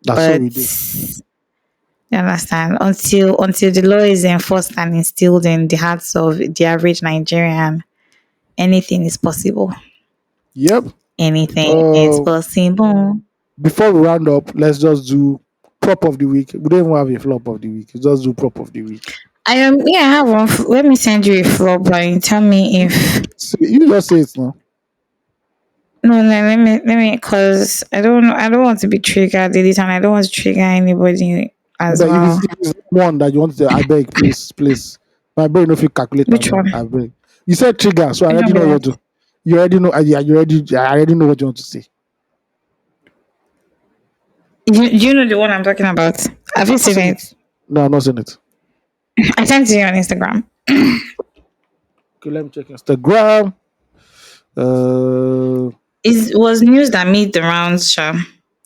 That's what but we do. You understand? Until the law is enforced and instilled in the hearts of the average Nigerian, anything is possible. Yep. Anything is Uh, possible. Before we round up, let's just do prop of the week. We don't even have a flop of the week. Let's just do prop of the week. I am yeah, I have one. Let me send you a flop and you tell me if You just say it now. no, no, let me, because I don't want to be triggered this and I don't want to trigger anybody as But well. if it's one that you want to, I beg, please. My brain if you calculate Which now, one? I beg. You said trigger, so I Which already one be know what that? to. You already know. Yeah, I already know what you want to say. You know the one I'm talking about? Have you I've not seen seen it? it. No, I've not seen it. I sent it to you on Instagram. Okay, let me check Instagram. Uh, It was news that made the rounds, Sha.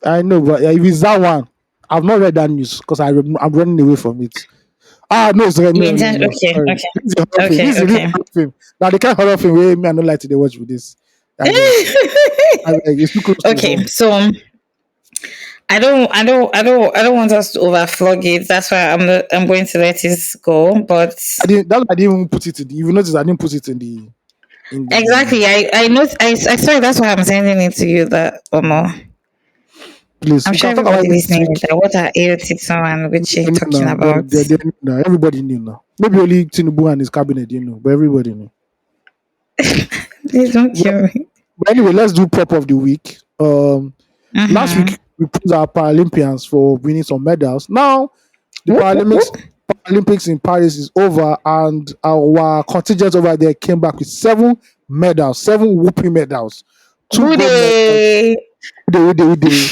I know, but if it's that one, I've not read that news because I'm running away from it. Ah, no, sorry, You no, no, intend no. okay, Sorry, okay, this is a horror film. This okay, is a real okay. horror film. Now the kind of horror film where me I don't like to dey watch with this. I beg, I beg. It's too close to Okay, home. so I don't want us to overflog it. That's why I'm going to let it go. But I didn't even put it in. You notice I didn't put it in the. exactly, I know I saw it. That's why I'm sending it to you. That no, Please, I'm we sure can talk about everybody it this listening is week. that what are AOT2 and They Ugochi knew talking now. about? They knew now. Everybody knew now. Maybe only Tinubu and his cabinet didn't know, but everybody knew. Please don't Well, kill me. but anyway, let's do prop of the week. Last Mm-hmm. week we praised our Paralympians for winning some medals. Now the Whoop, whoop, whoop. Paralympics in Paris is over, and our contingent over there came back with 7 medals, 7 whooping medals, two gold medals, Hooray! they,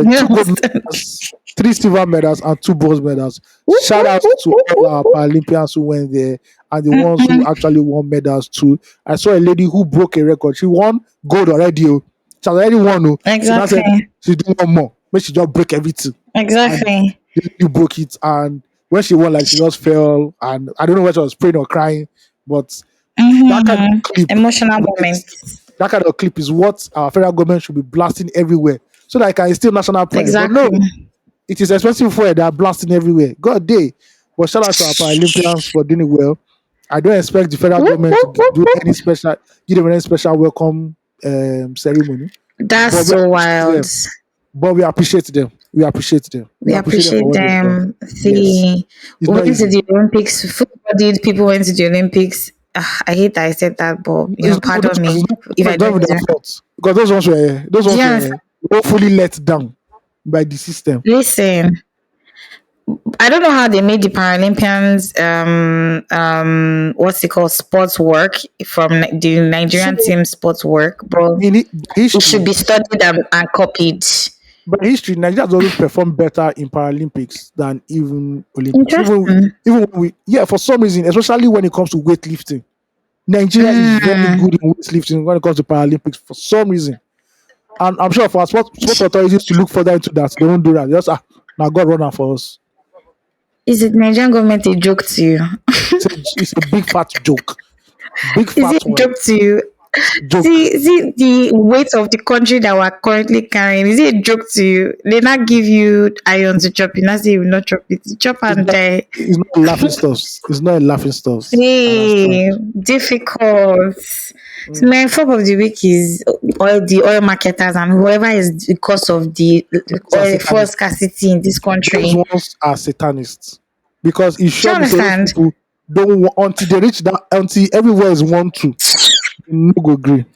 You two gold understand? medals, 3 silver medals, and 2 bronze medals. Whoop, Shout whoop, out whoop, to whoop, all whoop, our whoop. Paralympians who went there and the ones who Mm-mm. actually won medals too. I saw a lady who broke a record. She won gold already. Oh. She has already won. Oh. She now said Exactly. she's doing one more. Make she just break everything. And Exactly. the lady broke it. And when she won, like she just fell. And I don't know whether she was praying or crying, but that kind Mm-hmm. of clip Emotional is moments. that kind of clip is what our federal government should be blasting everywhere so that it can instill national pride. But no, Exactly. it is expensive for it. They are blasting everywhere. God day. But shout out to our Paralympians for doing it well. I don't expect the federal Whoop, government to whoop, whoop, do any whoop. special, give them any special welcome ceremony. That's But we so appreciate wild. them. But we appreciate them. We appreciate them. We We appreciate them for appreciate what they've done. them. Yes, See, it's we not went to easy. the Olympics. Full-bodied people went to the Olympics. I hate that I said that, but It's not, pardon me if I it's not don't even their deserve. fault because those Do ones you were understand? woefully let down by the system. Listen, I don't know how they made the Paralympians what's it called, sports work from the So Nigerian team sports work, but in it should history, be studied and copied. By history, Nigeria has always performed better in Paralympics than even Olympics. Interesting. Even when for some reason, especially when it comes to weightlifting, Nigeria is very Mm, good in weightlifting when it comes to Paralympics for some reason. And I'm sure for our sport authorities to look further into that, they won't do that. Just now God run out for us. is it Nigerian government a joke to you? It's a big fat joke, big Is fat it a one joke to you? joke. See the weight of the country that we're currently carrying. Is it a joke to you? They not give you iron to chop. You not say you will not chop it. Chop and die. It's not laughing stuffs. It's not laughing stuffs. Understand? Hey, difficult. So my flop of the week is oil marketers and whoever is the cause of the Those are oil fuel satanists. scarcity in this Those country. ones are satanists because it Do you sure me say those understand? people don't want until they reach that until everywhere is 1 2 they no go green.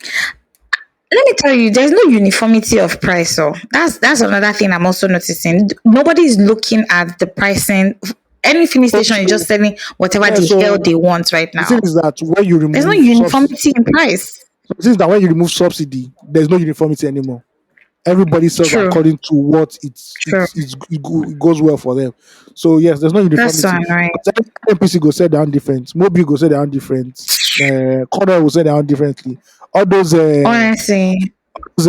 Let me tell you, there's no uniformity of price. So that's another thing I'm also noticing. Nobody is looking at the pricing. Any filling So, station is just selling whatever yeah, the hell so they want right the thing now. is that when you There's no remove subsidy, uniformity in price. the thing is that when you remove subsidy, there's no uniformity anymore. Everybody sells True, according to what true. it goes well for them. So yes, there's no That's so uniformity. annoying. Because NPC go say their own different, Mobi go say their own different, Corner will say their own differently. All Honestly, those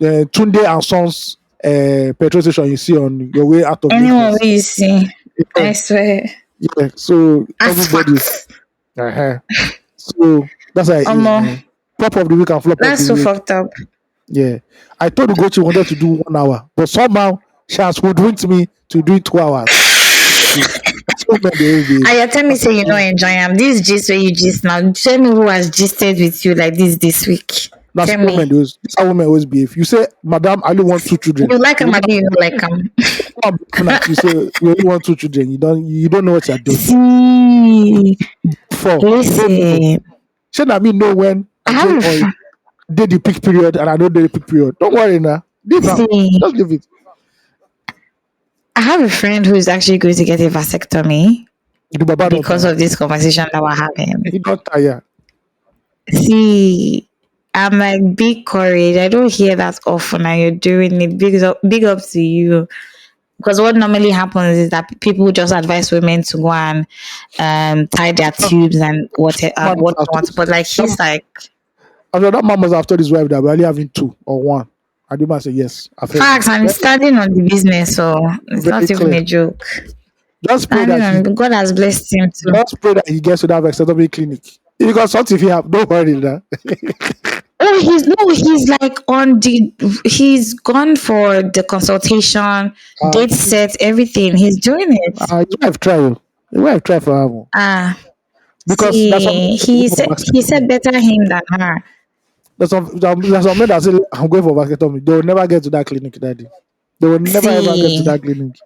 Tunde and Sons petrol station you see on your way out of anyone Lagos. we see, Yeah, I swear, yeah. So everybody, asphalt. uh so that's how it is, Omo, man. Flop of the week and flop of that's the so week. fucked up. Yeah, I told Ugochi wanted to do 1 hour, but somehow She has hoodwinked me to do it 2 hours. That's what men they always behave. And you're telling me say you don't enjoy him. This gist where you gist now. Tell me who has gisted with you like this week. That's Tell what men me. do. That's how women always behave. You say, Madam, I only want 2 children. You like The him, woman maybe you don't like him. I'm looking at you say you only want 2 children. You don't know what you're doing. See, Four. You don't know. listen. Should I mean know when I I have say a or fr- did the peak period and I don't do the peak period. Don't worry now. Leave am. see. Just leave it. I have a friend who is actually going to get a vasectomy The Baba don't because tire. of this conversation that we're having. He don't tire. See, I'm like big courage. I don't hear that often, and you're doing it. Big up to you. Because what normally happens is that people just advise women to go and tie their tubes and Man, what has not. told- But like he's that, like, after that man must have told his wife that we're only having 2 or 1. And the man said yes. I've heard you. facts, and he's standing on the business, so it's Very not even clear. a joke. Just pray Standing that he on, God has blessed him too. just pray that he gets to that vasectomy clinic. If you got something if you have, don't worry now. Oh, he's like he's gone for the consultation, date set, everything. He's doing it. His wife try. His wife try for him. Ah, Because there's some see, he said better him than her. there's some men that say I'm going for vasectomy. They will never get to that clinic, daddy. They will never ever get to See, that clinic.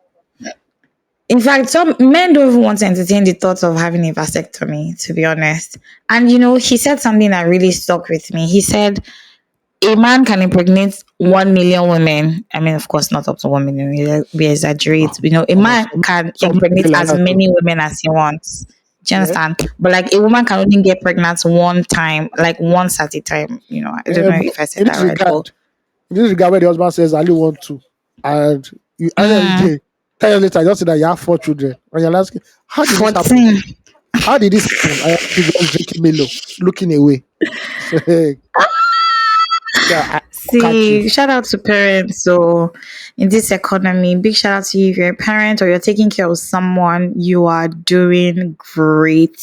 in fact, some men don't even want to entertain the thoughts of having a vasectomy, to be honest. And he said something that really stuck with me. He said a man can impregnate 1 million women. I mean, of course, not up to 1 million. We exaggerate. A man can Some men impregnate be like as that too. many women as he wants. Do you Yeah. understand? But like a woman can only get pregnant one time, like once at a time. I don't know But if I said in this that right, but regard, where the husband says I only want 2, and you end of the mm, day, 10 years later, you just say that you have 4 children, and you're asking, how did this happen? 14. How did this happen? I have to just drinking Milo, looking away. So, hey, yeah, I'll catch you. See, shout out to parents. So, in this economy, big shout out to you if you're a parent or you're taking care of someone. You are doing great.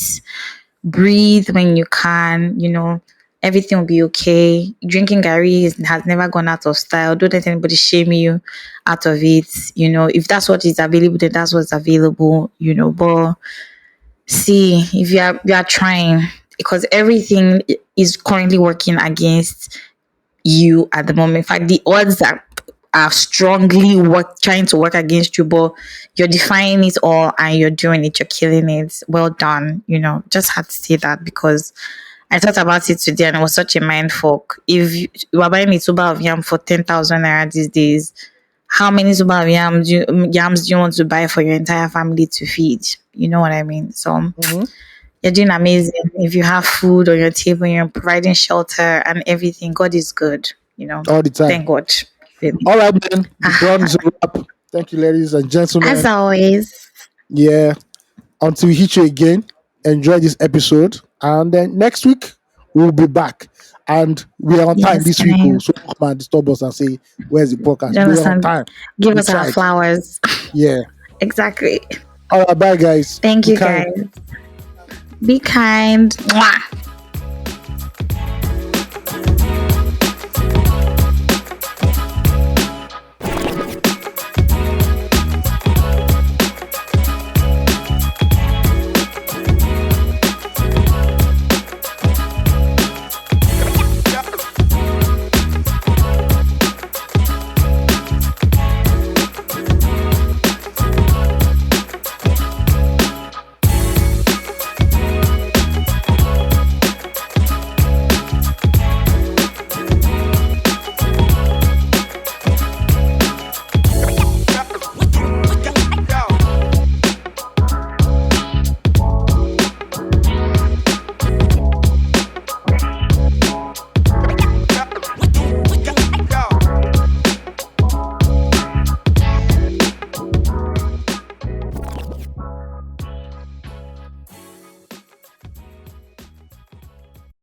Breathe when you can. Everything will be okay. Drinking has never gone out of style. Don't let anybody shame you out of it. If that's what is available, then that's what's available. But see, if you are trying, because everything is currently working against you at the moment. In fact, the odds are strongly trying to work against you, but you're defying it all and you're doing it. You're killing it. Well done. Just had to say that because I thought about it today and it was such a mind fuck. If you are buying a tuber of yam for 10,000 naira these days, how many tuber of yams do you want to buy for your entire family to feed? You know what I mean? So Mhm. you're doing amazing. If you have food on your table, you're providing shelter and everything, God is good. All the time. Thank God. Really. All right, man. The done is a wrap. Thank you, ladies and gentlemen. As always. Yeah. Until we hit you again, enjoy this episode. And then next week, we'll be back. And we are on time Yes, this week. guys. So come and disturb us and say, where's the podcast? You We are on understand? time. Give We us our tried. flowers. Yeah. Exactly. All right, bye, guys. Thank Be you, kind. guys. Be kind. Mwah.